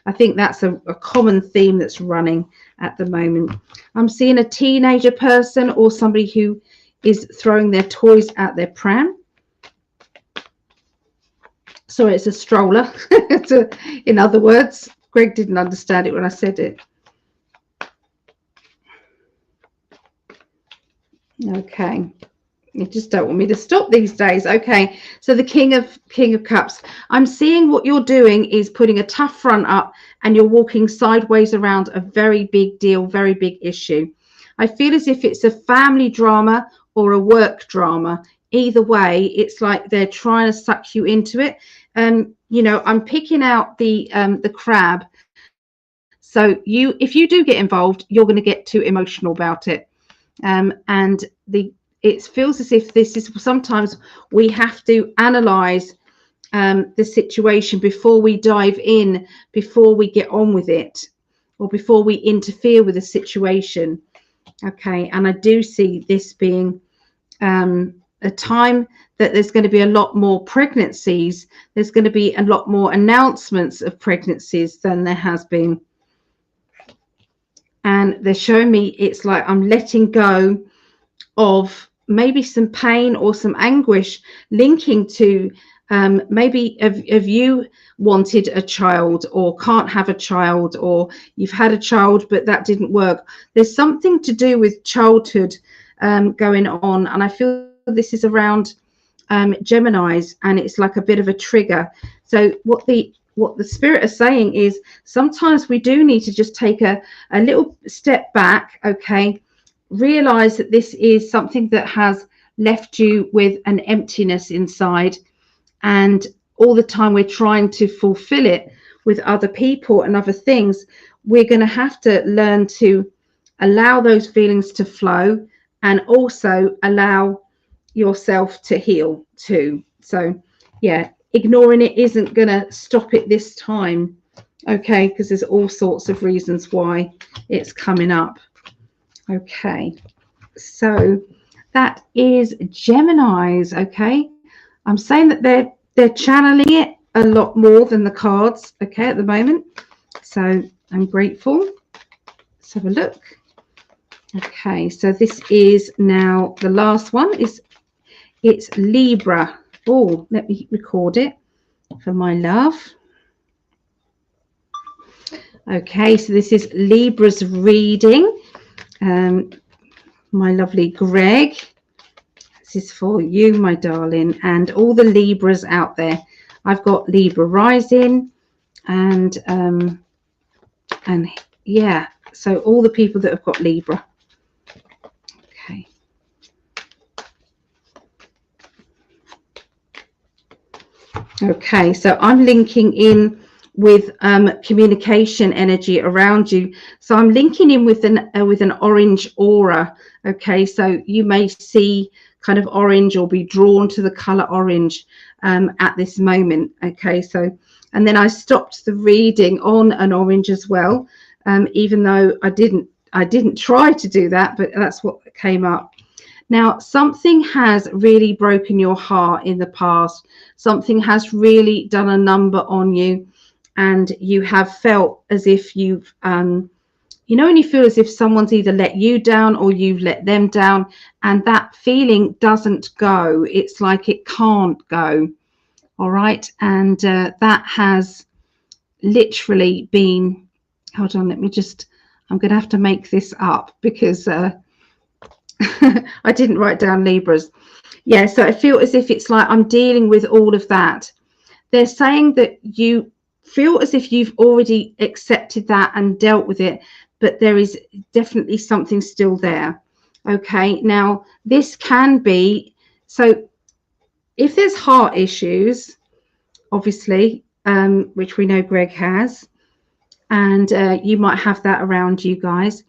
I think that's a common theme that's running at the moment. I'm seeing a teenager person or somebody who is throwing their toys at their pram. So it's a stroller. In other words, Greg didn't understand it when I said it. Okay. You just don't want me to stop these days. Okay, so the King of Cups. I'm seeing what you're doing is putting a tough front up, and you're walking sideways around a very big deal, very big issue. I feel as if it's a family drama or a work drama. Either way, it's like they're trying to suck you into it. I'm picking out the crab. So if you do get involved, you're going to get too emotional about it. And it feels as if this is, sometimes we have to analyze the situation before we dive in, before we get on with it, or before we interfere with the situation. Okay, and I do see this being a time that there's going to be a lot more pregnancies. There's going to be a lot more announcements of pregnancies than there has been. And they're showing me, it's like I'm letting go of maybe some pain or some anguish linking to maybe have you wanted a child or can't have a child, or you've had a child but that didn't work. There's something to do with childhood going on, and I feel this is around Geminis, and it's like a bit of a trigger. So what the spirit is saying is, sometimes we do need to just take a little step back. Okay, realize that this is something that has left you with an emptiness inside, and all the time we're trying to fulfill it with other people and other things. We're going to have to learn to allow those feelings to flow, and also allow yourself to heal too. So yeah, ignoring it isn't going to stop it this time. Okay, because there's all sorts of reasons why it's coming up. Okay, so that is Geminis. Okay, I'm saying that they're channeling it. a lot more than the cards, okay, at the moment. So I'm grateful. Let's have a look. Okay, so this is now the last one. It's Libra. Oh, let me record it for my love. Okay, so this is Libra's reading. My lovely Greg. This is for you, my darling, and all the Libras out there. I've got Libra rising, and yeah, so all the people that have got Libra. Okay. Okay, so I'm linking in with communication energy around you. So I'm linking in with an orange aura. Okay, so you may see kind of orange or be drawn to the color orange at this moment. Okay, so and then I stopped the reading on an orange as well, even though I didn't try to do that, but that's what came up. Now, something has really broken your heart in the past. Something has really done a number on you, and you have felt as if you've, you know, when you feel as if someone's either let you down or you've let them down, and that feeling doesn't go. It's like it can't go. All right. And that has literally been, hold on, I'm going to have to make this up because I didn't write down Libras. Yeah, so I feel as if it's like I'm dealing with all of that. They're saying that you feel as if you've already accepted that and dealt with it, but there is definitely something still there. Okay, now this can be, so if there's heart issues, obviously, which we know Greg has, and you might have that around you guys.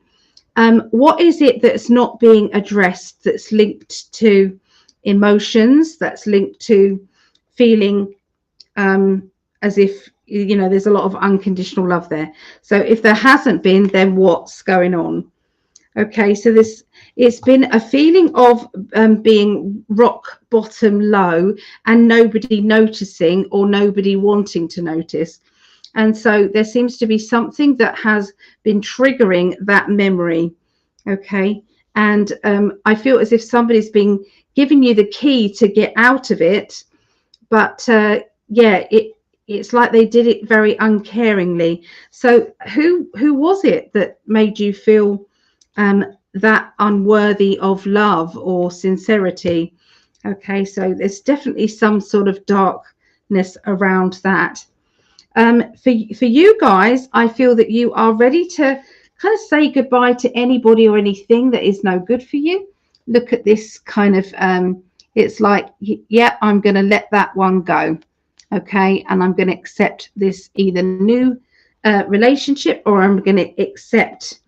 What is it that's not being addressed, that's linked to emotions, that's linked to feeling as if, you know, there's a lot of unconditional love there? So if there hasn't been, then what's going on? Okay, so it's been a feeling of being rock bottom low and nobody noticing or nobody wanting to notice. And so there seems to be something that has been triggering that memory. Okay. And I feel as if somebody's been giving you the key to get out of it. But yeah, it's like they did it very uncaringly. So who was it that made you feel that unworthy of love or sincerity? Okay. So there's definitely some sort of darkness around that. For you guys, I feel that you are ready to kind of say goodbye to anybody or anything that is no good for you. Look at this kind of, it's like, yeah, I'm going to let that one go. Okay. And I'm going to accept this either new relationship, or I'm going to accept,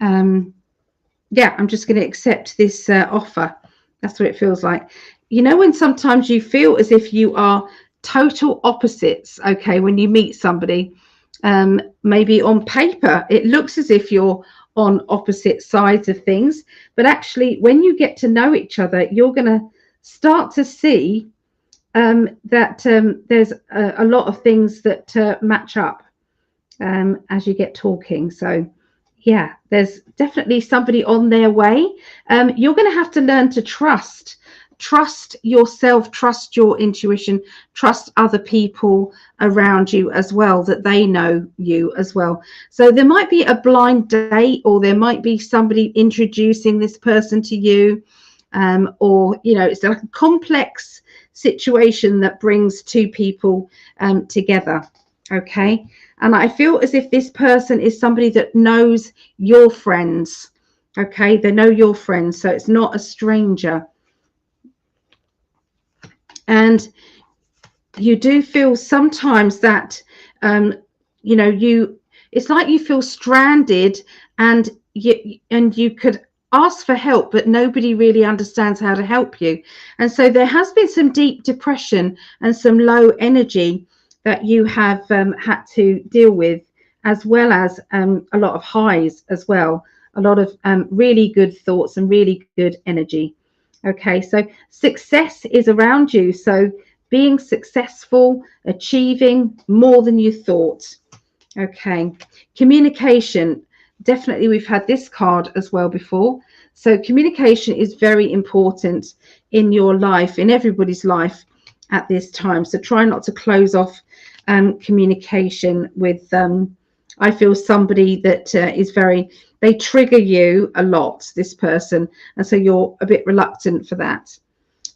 yeah, I'm just going to accept this offer. That's what it feels like. You know, when sometimes you feel as if you are total opposites. Okay, when you meet somebody, maybe on paper it looks as if you're on opposite sides of things, but actually when you get to know each other, you're going to start to see that there's a lot of things that match up as you get talking. So yeah, there's definitely somebody on their way. You're going to have to learn to trust yourself, trust your intuition, trust other people around you as well, that they know you as well. So there might be a blind date, or there might be somebody introducing this person to you, or, you know, it's like a complex situation that brings two people together. Okay. And I feel as if this person is somebody that knows your friends. Okay. They know your friends. So it's not a stranger. And you do feel sometimes that, you know, it's like you feel stranded, and you could ask for help, but nobody really understands how to help you. And so there has been some deep depression and some low energy that you have had to deal with, as well as a lot of highs as well, a lot of really good thoughts and really good energy. Okay, so success is around you. So being successful, achieving more than you thought. Okay, communication. Definitely, we've had this card as well before. So communication is very important in your life, in everybody's life at this time. So try not to close off communication with, I feel somebody that is very, they trigger you a lot, this person. And so you're a bit reluctant for that.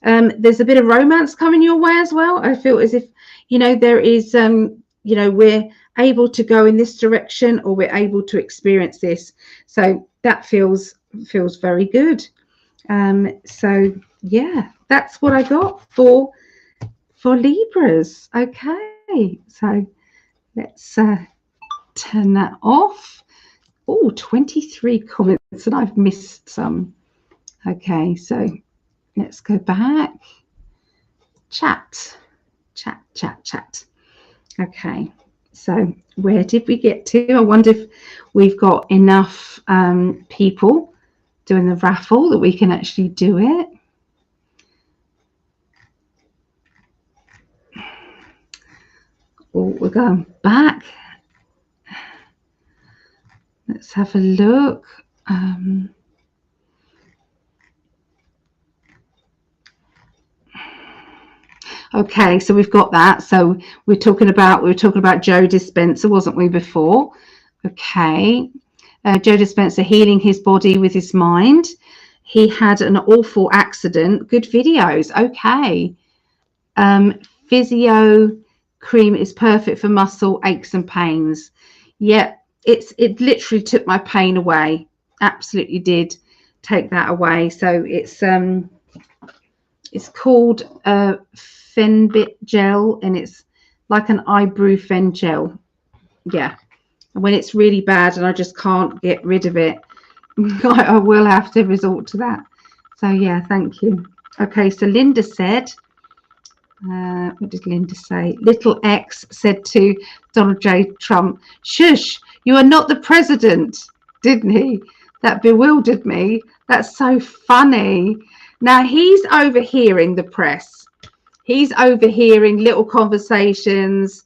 There's a bit of romance coming your way as well. I feel as if, there is, we're able to go in this direction, or we're able to experience this. So that feels very good. So yeah, that's what I got for Libras. Okay, so let's turn that off. Oh, 23 comments, and I've missed some. Okay, so let's go back. Chat. Okay, so where did we get to? I wonder if we've got enough people doing the raffle that we can actually do it. Oh, we're going back. Let's have a look. Okay, so we've got that. So we were talking about Joe Dispenza, wasn't we, before? Okay, Joe Dispenza healing his body with his mind. He had an awful accident. Good videos. Okay. Physio cream is perfect for muscle aches and pains. Yeah, it literally took my pain away. Absolutely did take that away. So it's called Fenbit gel, and it's like an ibuprofen gel. Yeah, and when it's really bad and I just can't get rid of it, I will have to resort to that. So yeah, thank you. Okay, so Linda said, what did Linda say? Little X said to Donald J. Trump, "Shush, you are not the president," didn't he? That bewildered me. That's so funny. Now he's overhearing the press. He's overhearing little conversations.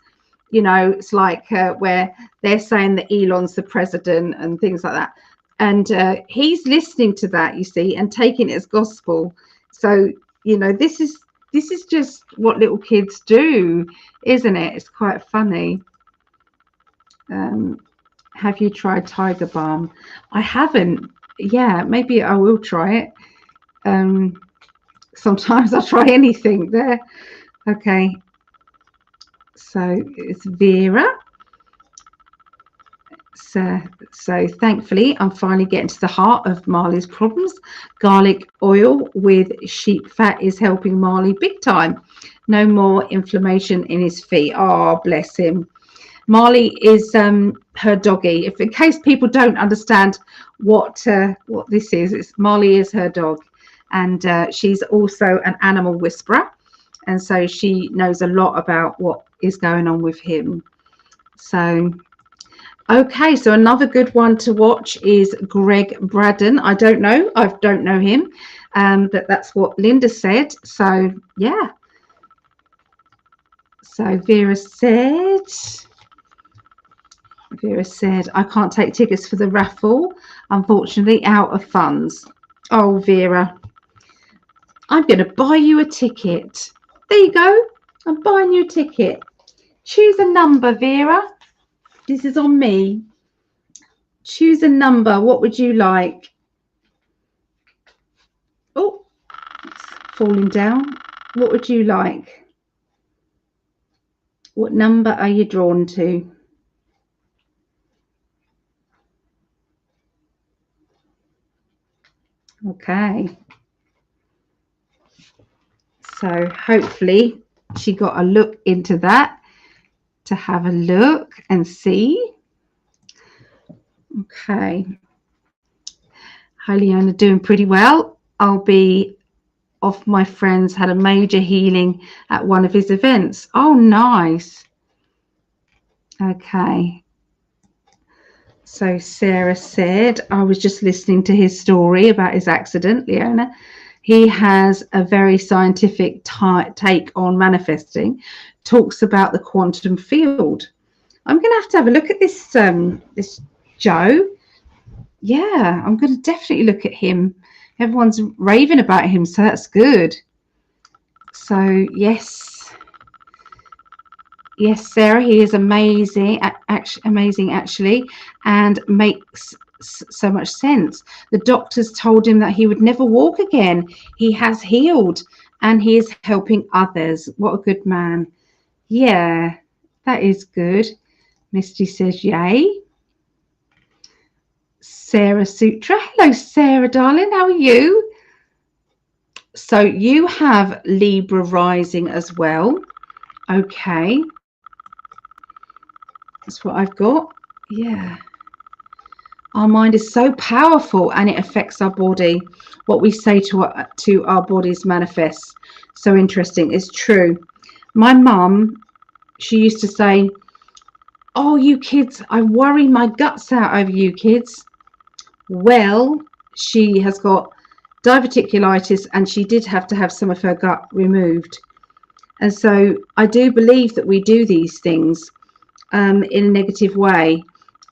It's like where they're saying that Elon's the president and things like that. And he's listening to that, you see, and taking it as gospel. So, this is just what little kids do, isn't it? It's quite funny. Have you tried Tiger Balm? I haven't. Yeah, maybe I will try it. Sometimes I'll try anything there. Okay. So it's Vera. So thankfully, I'm finally getting to the heart of Marley's problems. Garlic oil with sheep fat is helping Marley big time. No more inflammation in his feet. Oh, bless him. Marley is her doggy. If in case people don't understand what this is, Marley is her dog, and she's also an animal whisperer, and so she knows a lot about what is going on with him. So. Okay, so another good one to watch is Greg Braden. I don't know him, but that's what Linda said. So yeah. So Vera said, I can't take tickets for the raffle, unfortunately, out of funds. Oh, Vera, I'm going to buy you a ticket. There you go. I'm buying you a ticket. Choose a number, Vera. This is on me. Choose a number. What would you like? Oh, it's falling down. What would you like? What number are you drawn to? Okay. So hopefully she got a look into that to have a look and see. Okay. Hi, Leona, doing pretty well. I'll be off. My friends had a major healing at one of his events. Oh, nice. Okay. So Sarah said, I was just listening to his story about his accident, Leona. He has a very scientific take on manifesting, talks about the quantum field. I'm going to have a look at this this Joe. Yeah, I'm going to definitely look at him. Everyone's raving about him, so that's good. So yes, Sarah, he is amazing, actually, and makes so much sense. The doctors told him that he would never walk again. He has healed, and he is helping others. What a good man. Yeah, that is good. Misty says yay. Sarah Sutra. Hello, Sarah, darling. How are you? So you have Libra rising as well. Okay. That's what I've got. Yeah. Our mind is so powerful and it affects our body. What we say to our bodies manifests. So interesting. It's true. My mum, she used to say, oh, you kids, I worry my guts out over you kids. Well, she has got diverticulitis and she did have to have some of her gut removed. And so I do believe that we do these things in a negative way.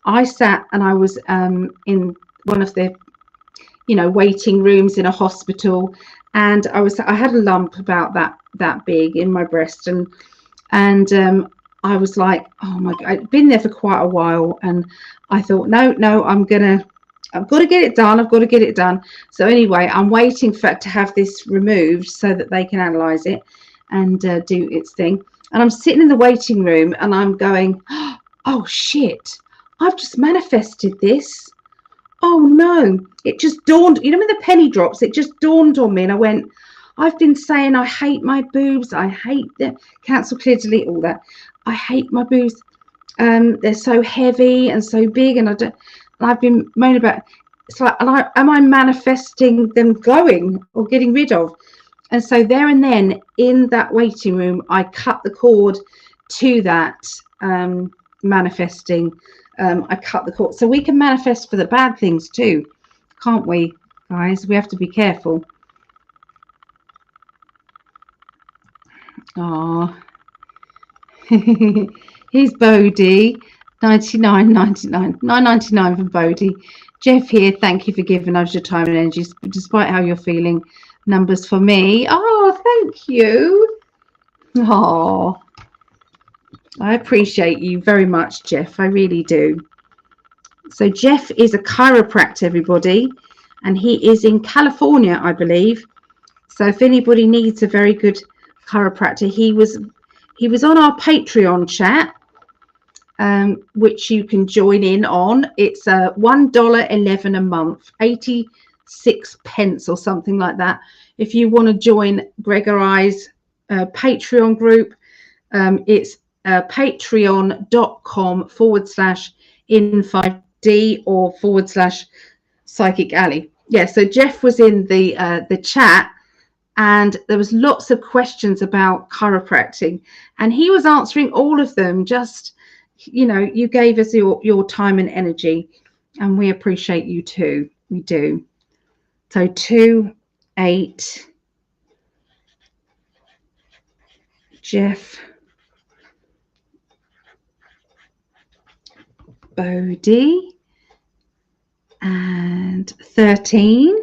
I sat and I was in one of the, waiting rooms in a hospital, and I had a lump about that big in my breast, and I was like, oh my God, I'd been there for quite a while, and I thought, no, I've got to get it done. I've got to get it done. So anyway, I'm waiting to have this removed so that they can analyze it and do its thing. And I'm sitting in the waiting room and I'm going, oh shit, I've just manifested this. Oh no, it just dawned, when the penny drops, it just dawned on me, and I went, I've been saying I hate my boobs, I hate them, cancel, clear, delete, all that. I hate my boobs. They're so heavy and so big, and I've been moaning about. It's like, am I manifesting them going or getting rid of? And so there and then in that waiting room, I cut the cord to that manifesting. I cut the cord. So we can manifest for the bad things too, can't we, guys? We have to be careful. Oh, here's Bodie. 99.99, 9.99 for Bodie. Jeff here, thank you for giving us your time and energy despite how you're feeling. Numbers for me. Oh, thank you. Oh, I appreciate you very much, Jeff. I really do. So Jeff is a chiropractor, everybody, and he is in California, I believe. So if anybody needs a very good chiropractor, he was on our Patreon chat, which you can join in on. It's $1.11 a month, 86 pence or something like that. If you want to join Greg or I's Patreon group, it's patreon.com/in5D or /PsychicAlly. Yeah, so Jeff was in the chat, and there was lots of questions about chiropractic, and he was answering all of them. Just, you gave us your time and energy, and we appreciate you too. We do. So 2-8 Jeff, Bodie, and 13.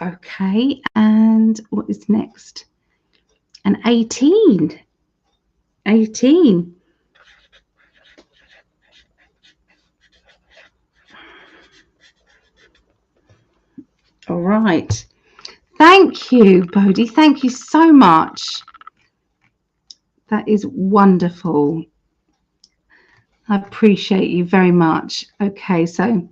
Okay, and what is next? And 18. 18. All right. Thank you, Bodie. Thank you so much. That is wonderful. I appreciate you very much. Okay, so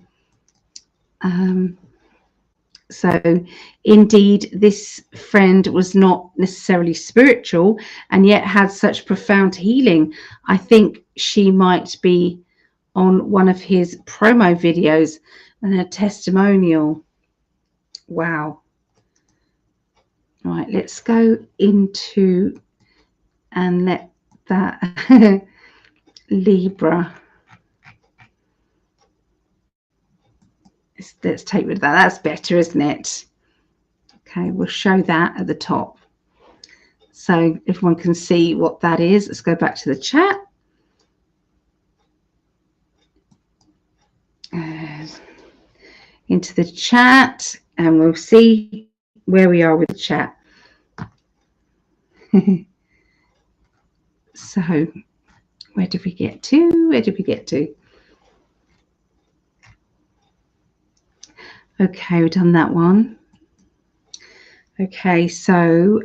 indeed, this friend was not necessarily spiritual and yet had such profound healing. I think she might be on one of his promo videos and a testimonial. Wow. Right, let's go into and let that Libra. let's take rid of that. That's better, isn't it? Okay, we'll show that at the top so everyone can see what that is. Let's go back to the chat. Into the chat, and we'll see where we are with the chat. So where did we get to? Where did we get to? Okay, we've done that one. Okay, so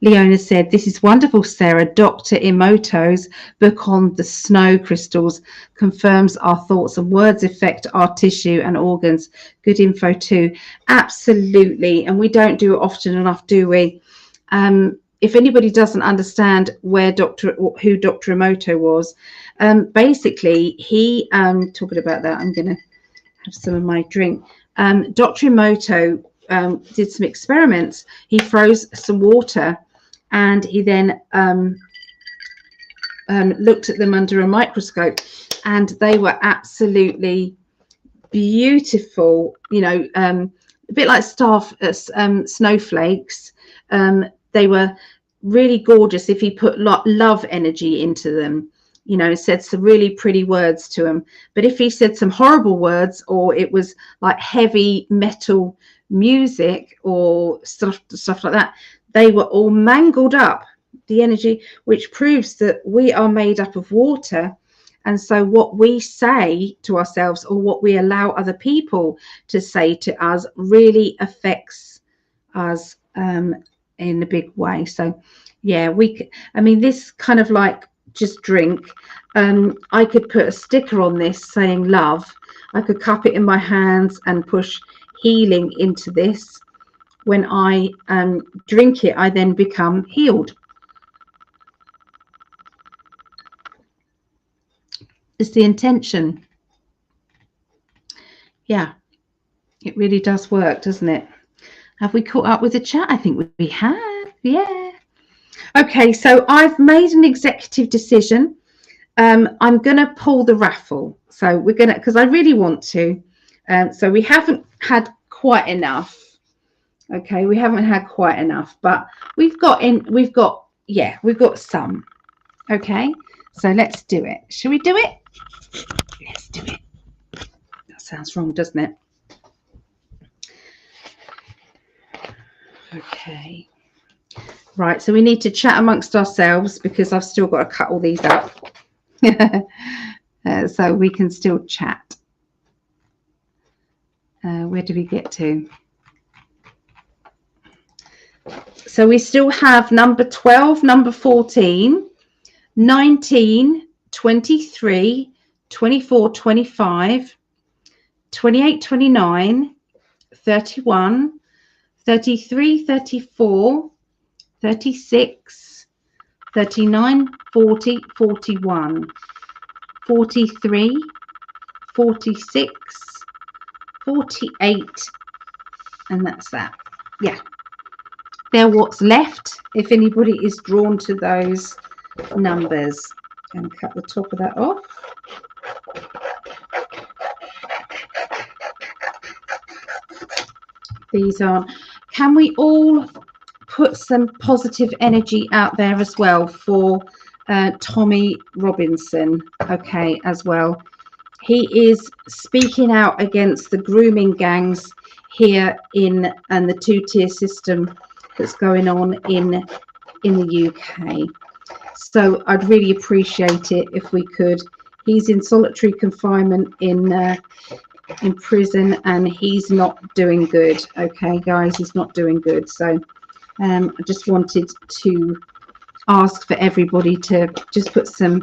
Leona said, this is wonderful, Sarah. Dr. Emoto's book on the snow crystals confirms our thoughts and words affect our tissue and organs. Good info too. Absolutely. And we don't do it often enough, do we? If anybody doesn't understand who Dr. Emoto was, basically he, talking about that, I'm going to have some of my drink. Dr. Emoto did some experiments. He froze some water and he then looked at them under a microscope, and they were absolutely beautiful, you know, a bit like snowflakes. They were really gorgeous if he put love energy into them, you know, said some really pretty words to them. But if he said some horrible words, or it was like heavy metal music or stuff like that, they were all mangled up, the energy, which proves that we are made up of water. And so what we say to ourselves, or what we allow other people to say to us, really affects us in a big way. So yeah, I mean, this kind of like just drink, I could put a sticker on this saying love. I could cup it in my hands and push healing into this. When I drink it, I then become healed. It's the intention. Yeah, it really does work, doesn't it? Have we caught up with the chat? I think we have. Yeah. Okay, so I've made an executive decision. I'm going to pull the raffle. So we're going to, because I really want to. So we haven't had quite enough. Okay, we haven't had quite enough, but we've got some. Okay, so let's do it. Shall we do it? Let's do it. That sounds wrong, doesn't it? Okay. Right, so we need to chat amongst ourselves because I've still got to cut all these up. So we can still chat. Where do we get to? So we still have number 12, number 14, 19, 23, 24, 25, 28, 29, 31, 33, 34, 36, 39, 40, 41, 43, 46, 48, and that's that. Yeah. They're what's left if anybody is drawn to those numbers. And cut the top of that off. These are, can we all put some positive energy out there as well for Tommy Robinson? Okay, as well. He is speaking out against the grooming gangs here in the two-tier system that's going on in the UK. So I'd really appreciate it if we could. He's in solitary confinement in prison, and he's not doing good. Okay, guys, he's not doing good. So I just wanted to ask for everybody to just put some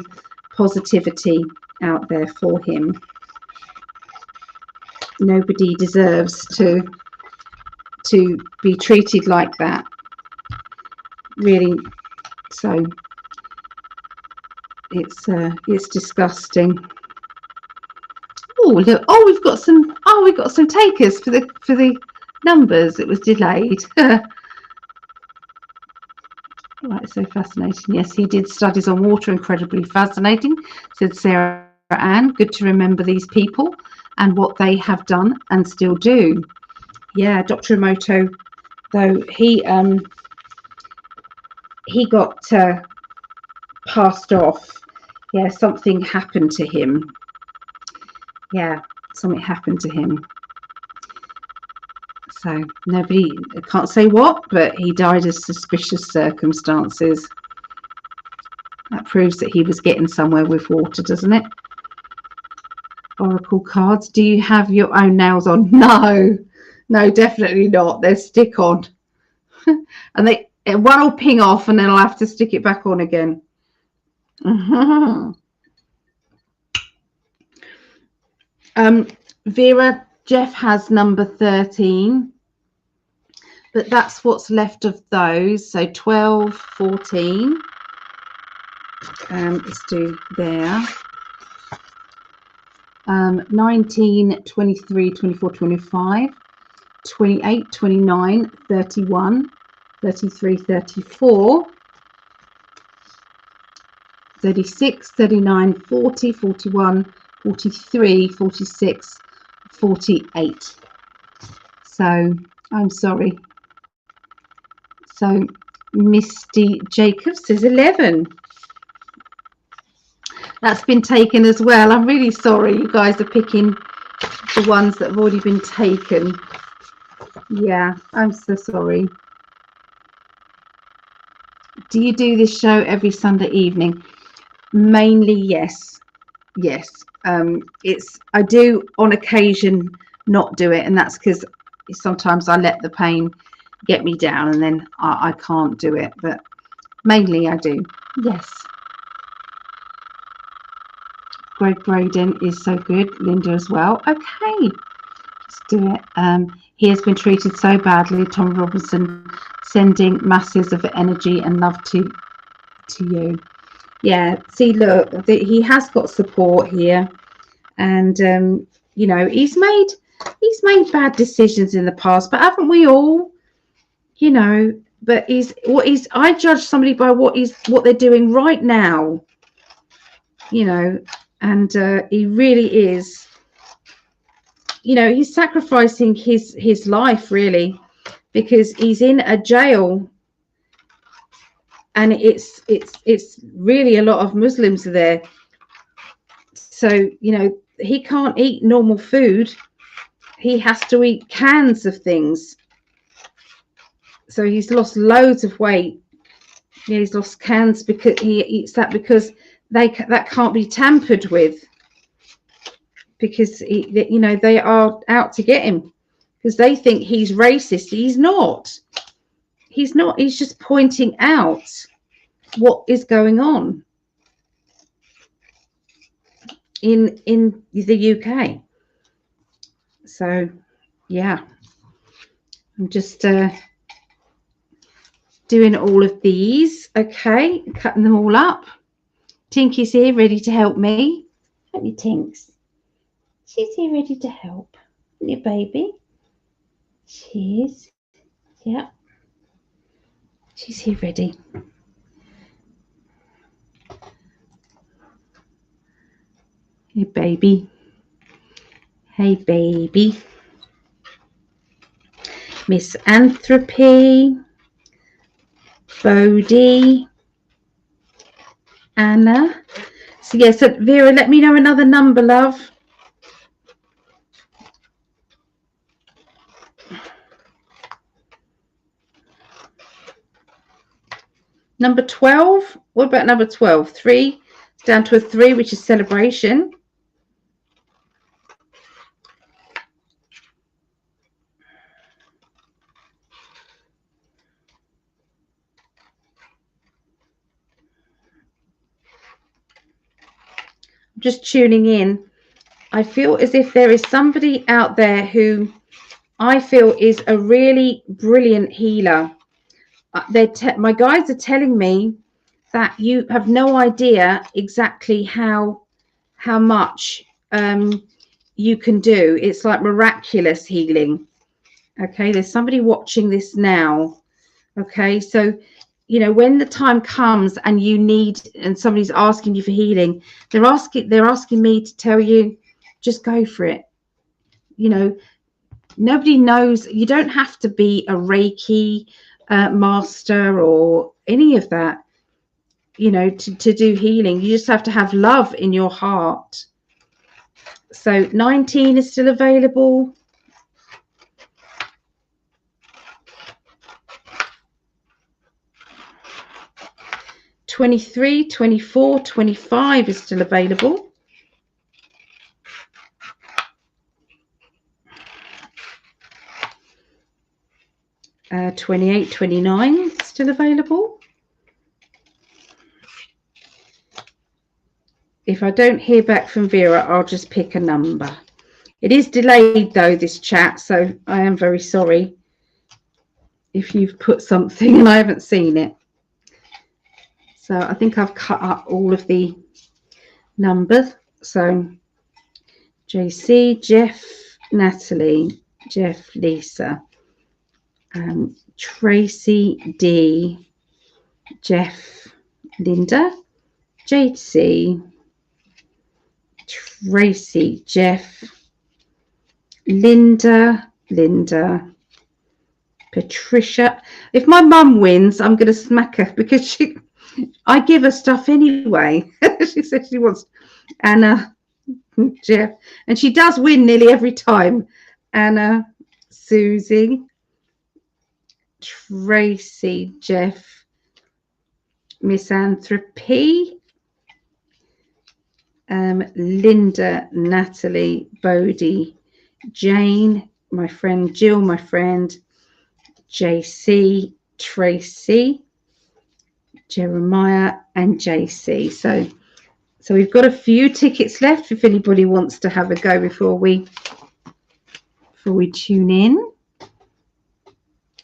positivity out there for him. Nobody deserves to be treated like that, really. So it's disgusting. Oh look! Oh, we've got some takers for the numbers. It was delayed. Right, so fascinating. Yes, he did studies on water. Incredibly fascinating, said Sarah Ann. Good to remember these people. and what they have done and still do. Yeah, Dr. Emoto, though, he got passed off. Yeah, something happened to him. Yeah, something happened to him. So nobody, I can't say what, but he died of suspicious circumstances. That proves that he was getting somewhere with water, doesn't it? Oracle cards. Do you have your own nails on? No, definitely not. They're stick on. And one will ping off and then I'll have to stick it back on again. Vera, Jeff has number 13, but that's what's left of those. So 12, 14. Let's do there. 19, 23, 24, 25, 28, 29, 31, 33, 34, 36, 39, 40, 41, 43, 46, 48. So I'm sorry. So Misty Jacobs is 11. That's been taken as well. I'm really sorry you guys are picking the ones that have already been taken. Yeah, I'm so sorry. Do you do this show every Sunday evening? Mainly, yes. Yes. I do on occasion not do it, and that's because sometimes I let the pain get me down and then I can't do it, but mainly I do. Yes. Greg Braden is so good. Linda as well. Okay, let's do it. He has been treated so badly. Tom Robinson sending masses of energy and love to you. Yeah, see, look, he has got support here, and you know, he's made bad decisions in the past, but haven't we all? You know, but I judge somebody by what they're doing right now. You know, and he really is. You know, he's sacrificing his life really, because he's in a jail, and it's really a lot of Muslims there. So you know, he can't eat normal food. He has to eat cans of things. So he's lost loads of weight. Yeah, he's lost cans because he eats that, because that can't be tampered with, because you know, they are out to get him because they think he's racist. He's not. He's not. He's just pointing out what is going on in the UK. So yeah, I'm just doing all of these. Okay, cutting them all up. Tinky's here ready to help me. Help you, Tinks. She's here ready to help. Isn't you, baby? She is. Yeah. She's here ready. Hey, baby. Hey, baby. Miss Anthropy. Bodie. Anna. So, yeah, so Vera, let me know another number, love. Number 12. What about number 12? 3. It's down to a 3, which is celebration. Just tuning in. I feel as if there is somebody out there who I feel is a really brilliant healer. My guides are telling me that you have no idea exactly how much you can do. It's like miraculous healing. Okay, there's somebody watching this now. Okay, so you know, when the time comes and you need, and somebody's asking you for healing, they're asking me to tell you, just go for it. you know, nobody knows. You don't have to be a Reiki master or any of that, you know, to do healing. You just have to have love in your heart. So 19 is still available. 23, 24, 25 is still available. 28, 29 still available. If I don't hear back from Vera, I'll just pick a number. It is delayed though, this chat, so I am very sorry if you've put something and I haven't seen it. So I think I've cut up all of the numbers. So JC, Jeff, Natalie, Jeff, Lisa, Tracy, D, Jeff, Linda, JC, Tracy, Jeff, Linda, Patricia. If my mum wins, I'm going to smack her because I give her stuff anyway. She says she wants Anna, Jeff, and she does win nearly every time. Anna, Susie, Tracy, Jeff, Misanthropy, Linda, Natalie, Bodie, Jane, my friend Jill, my friend JC, Tracy, Jeremiah, and JC. So we've got a few tickets left if anybody wants to have a go before we tune in.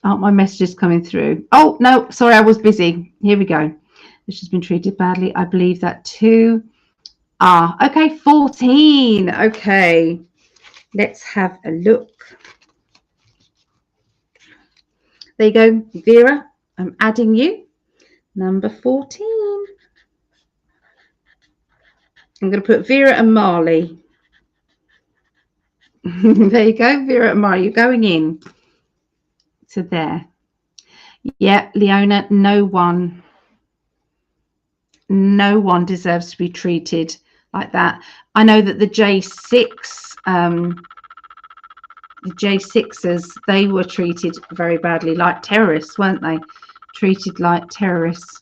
Aren't my messages coming through? Oh no, sorry, I was busy. Here we go. This has been treated badly. I believe that too. Okay, 14. Okay, let's have a look. There you go, Vera. I'm adding you. Number 14. I'm going to put Vera and Marley. There you go, Vera and Marley. You're going in to there. Yeah, Leona, no one deserves to be treated like that. I know that the J6ers, they were treated very badly, like terrorists, weren't they? Treated like terrorists.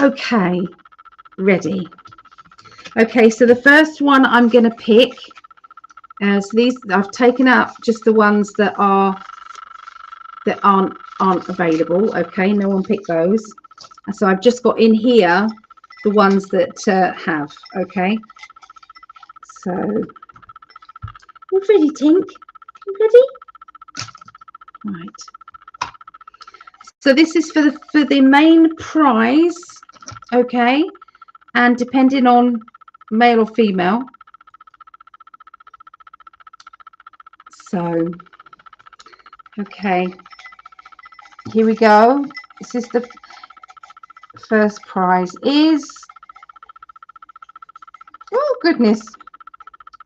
Okay, ready. Okay, so the first one I'm going to pick, as these, I've taken out just the ones that aren't available. Okay, no one picked those. So I've just got in here the ones that have. Okay, so you ready, Tink? You ready? Right. So this is for the main prize. Okay, and depending on male or female. So, okay, here we go. This is the first prize is, oh goodness,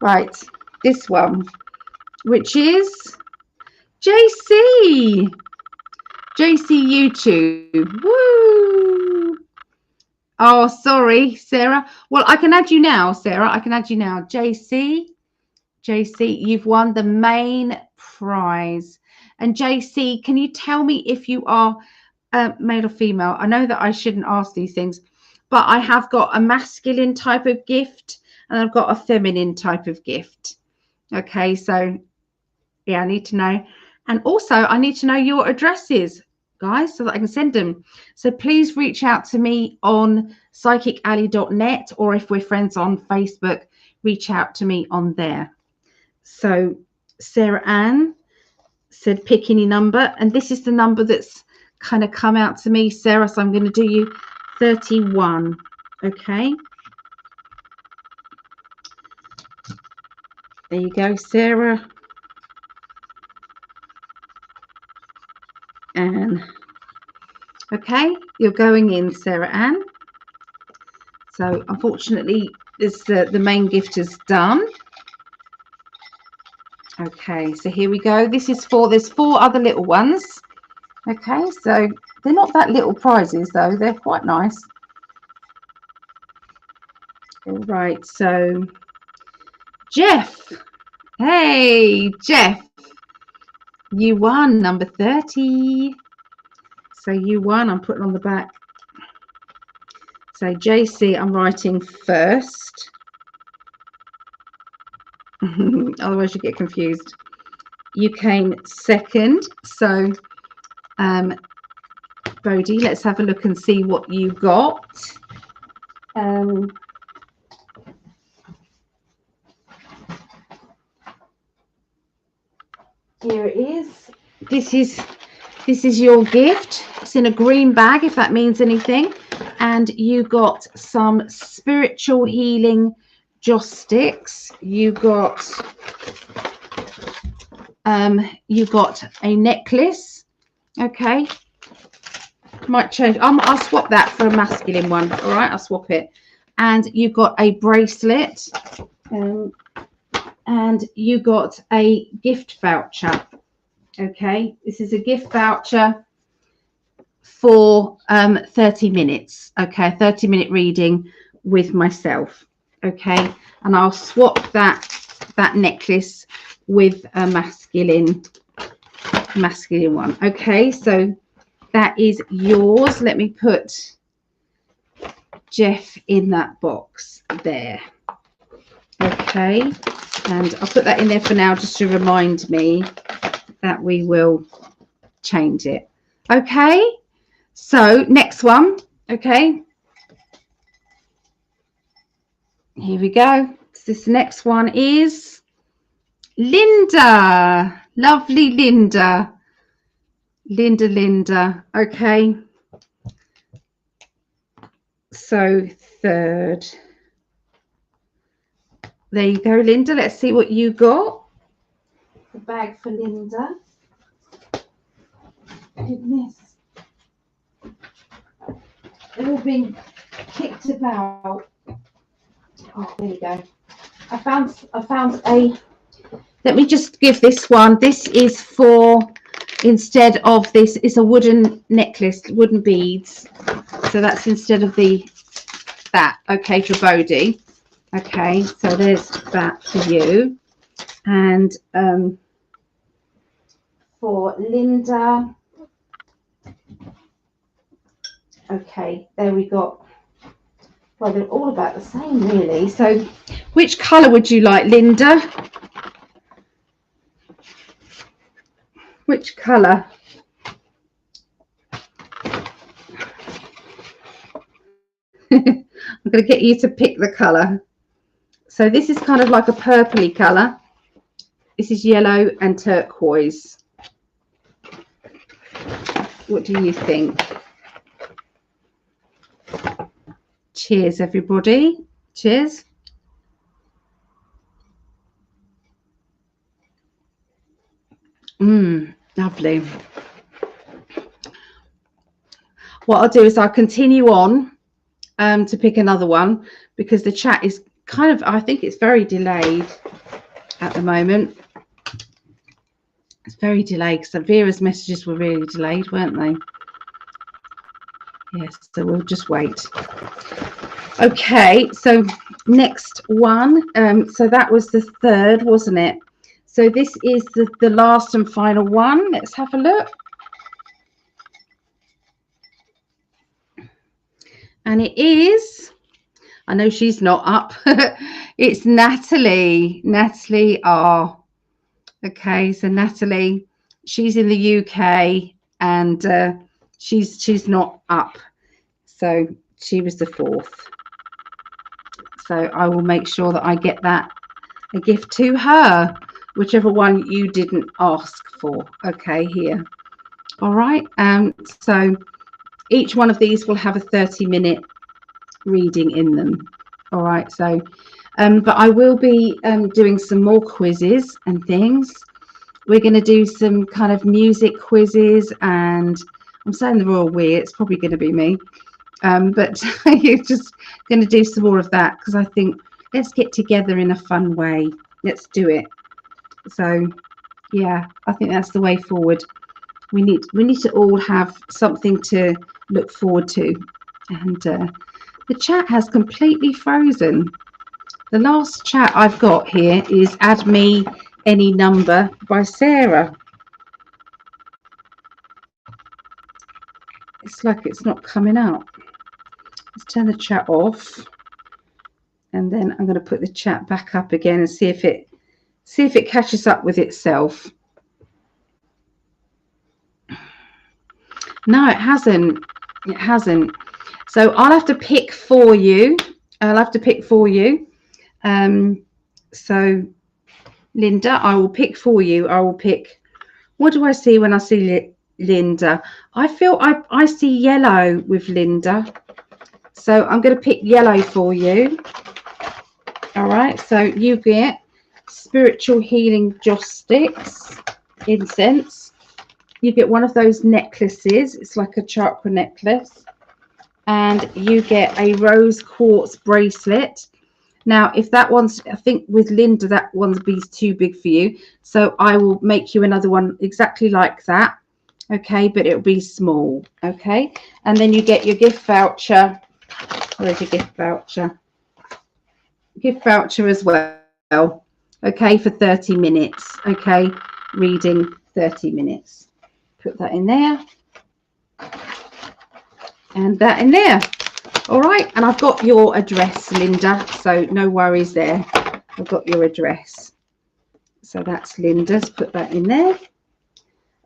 right, this one, which is JC YouTube. Woo! Oh, sorry, Sarah. Well, I can add you now, Sarah. I can add you now. JC, you've won the main prize. And JC, can you tell me if you are male or female? I know that I shouldn't ask these things, but I have got a masculine type of gift and I've got a feminine type of gift. Okay, so yeah, I need to know. And also I need to know your addresses, guys, so that I can send them. So please reach out to me on PsychicAlly.net, or if we're friends on Facebook, reach out to me on there. So Sarah Ann said pick any number, and this is the number that's kind of come out to me, Sarah, so I'm going to do you 31. Okay, there you go, Sarah. And okay, you're going in, Sarah Ann. So unfortunately this the main gift is done. Okay, so here we go. This is there's 4 other little ones. Okay, so they're not that little prizes though. They're quite nice. All right, so Jeff. Hey, Jeff. You won number 30. So you won. I'm putting on the back. So JC, I'm writing first. Otherwise you get confused. You came second. So Bodhi, let's have a look and see what you got. Here it is. This is your gift. It's in a green bag, if that means anything. And you got some spiritual healing joss sticks. You got a necklace. Okay, might change. I'll swap that for a masculine one. All right, I'll swap it. And you got a bracelet. And you got a gift voucher. Okay, this is a gift voucher for 30 minutes. Okay, 30-minute reading with myself. Okay, and I'll swap that necklace with a masculine one. Okay, so that is yours. Let me put Jeff in that box there. Okay, and I'll put that in there for now just to remind me that we will change it. Okay, so next one. Okay, here we go. This next one is Linda. Lovely Linda. Linda. Okay, so third. There you go, Linda. Let's see what you got. The bag for Linda. Goodness. They've all been kicked about. Oh, there you go. I found a. Let me just give this one. This is for, instead of this, it's a wooden necklace, wooden beads. So that's instead of that. Okay, for Bodhi. Okay, so there's that for you. And for Linda. Okay, there we got. Well, they're all about the same, really. So which colour would you like, Linda? Which colour? I'm going to get you to pick the colour. So this is kind of like a purpley colour. This is yellow and turquoise. What do you think? Cheers, everybody. Cheers. Lovely. What I'll do is I'll continue on to pick another one, because the chat is kind of, I think it's very delayed at the moment. It's very delayed because Vera's messages were really delayed, weren't they? Yes, so we'll just wait. Okay, so next one. So that was the third, wasn't it? So this is the last and final one. Let's have a look. And it is, I know she's not up. It's Natalie. Natalie R. Okay, so Natalie, she's in the UK and she's not up. So she was the fourth. So I will make sure that I get that a gift to her, whichever one you didn't ask for. Okay, here. All right. So each one of these will have a 30-minute reading in them. All right. So but I will be doing some more quizzes and things. We're going to do some kind of music quizzes, and I'm saying they're all weird. It's probably going to be me. But you're just going to do some more of that, because I think let's get together in a fun way. Let's do it. So yeah, I think that's the way forward. We need to all have something to look forward to. And the chat has completely frozen. The last chat I've got here is Add Me Any Number by Sarah. It's like it's not coming up. Let's turn the chat off, and then I'm going to put the chat back up again and see if it catches up with itself. No, it hasn't. It hasn't. So I'll have to pick for you. So Linda, I will pick for you. I will pick. What do I see when I see Linda? I feel I see yellow with Linda. So I'm going to pick yellow for you. All right. So you get spiritual healing joss sticks, incense. You get one of those necklaces. It's like a chakra necklace. And you get a rose quartz bracelet. Now, if that one's, I think with Linda, that one's be too big for you. So I will make you another one exactly like that. Okay, but it'll be small. Okay, and then you get your gift voucher. Where's your gift voucher? Gift voucher as well. Okay, for 30 minutes. Okay, reading 30 minutes. Put that in there. And that in there. All right, and I've got your address, Linda, so no worries there. I've got your address. So that's Linda's. Put that in there.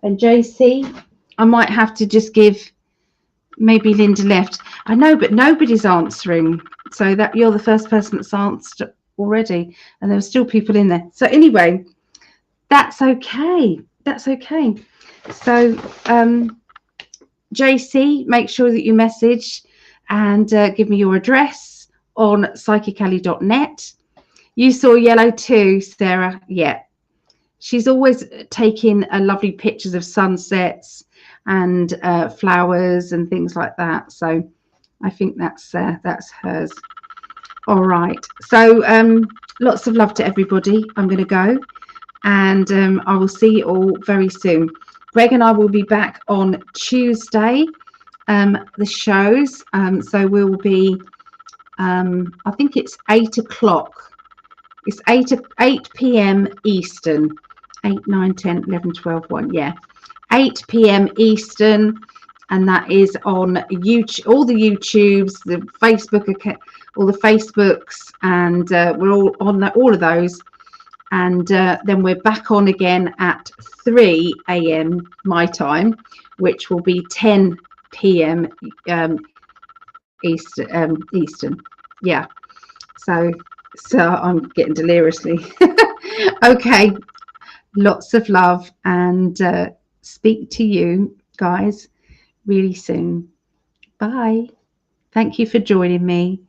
And JC, I might have to just give, maybe Linda left. I know, but nobody's answering. So that you're the first person that's answered already, and there were still people in there. So anyway, that's okay. That's okay. So JC, make sure that you message and give me your address on PsychicAlly.net. You saw yellow too, Sarah. Yeah. She's always taking lovely pictures of sunsets and flowers and things like that. So I think that's hers. All right. So lots of love to everybody. I'm going to go, and I will see you all very soon. Greg and I will be back on Tuesday. The shows. So we'll be. I think it's 8 o'clock. It's 8 p.m. Eastern. 8, 9, 10, 11, 12, 1. Yeah. 8 p.m. Eastern. And that is on YouTube, all the YouTubes, the Facebook account, all the Facebooks, and we're all on all of those. And then we're back on again at 3 a.m. my time, which will be 10 p.m. Eastern. Yeah. So I'm getting deliriously. Okay. Lots of love, and speak to you guys really soon. Bye. Thank you for joining me.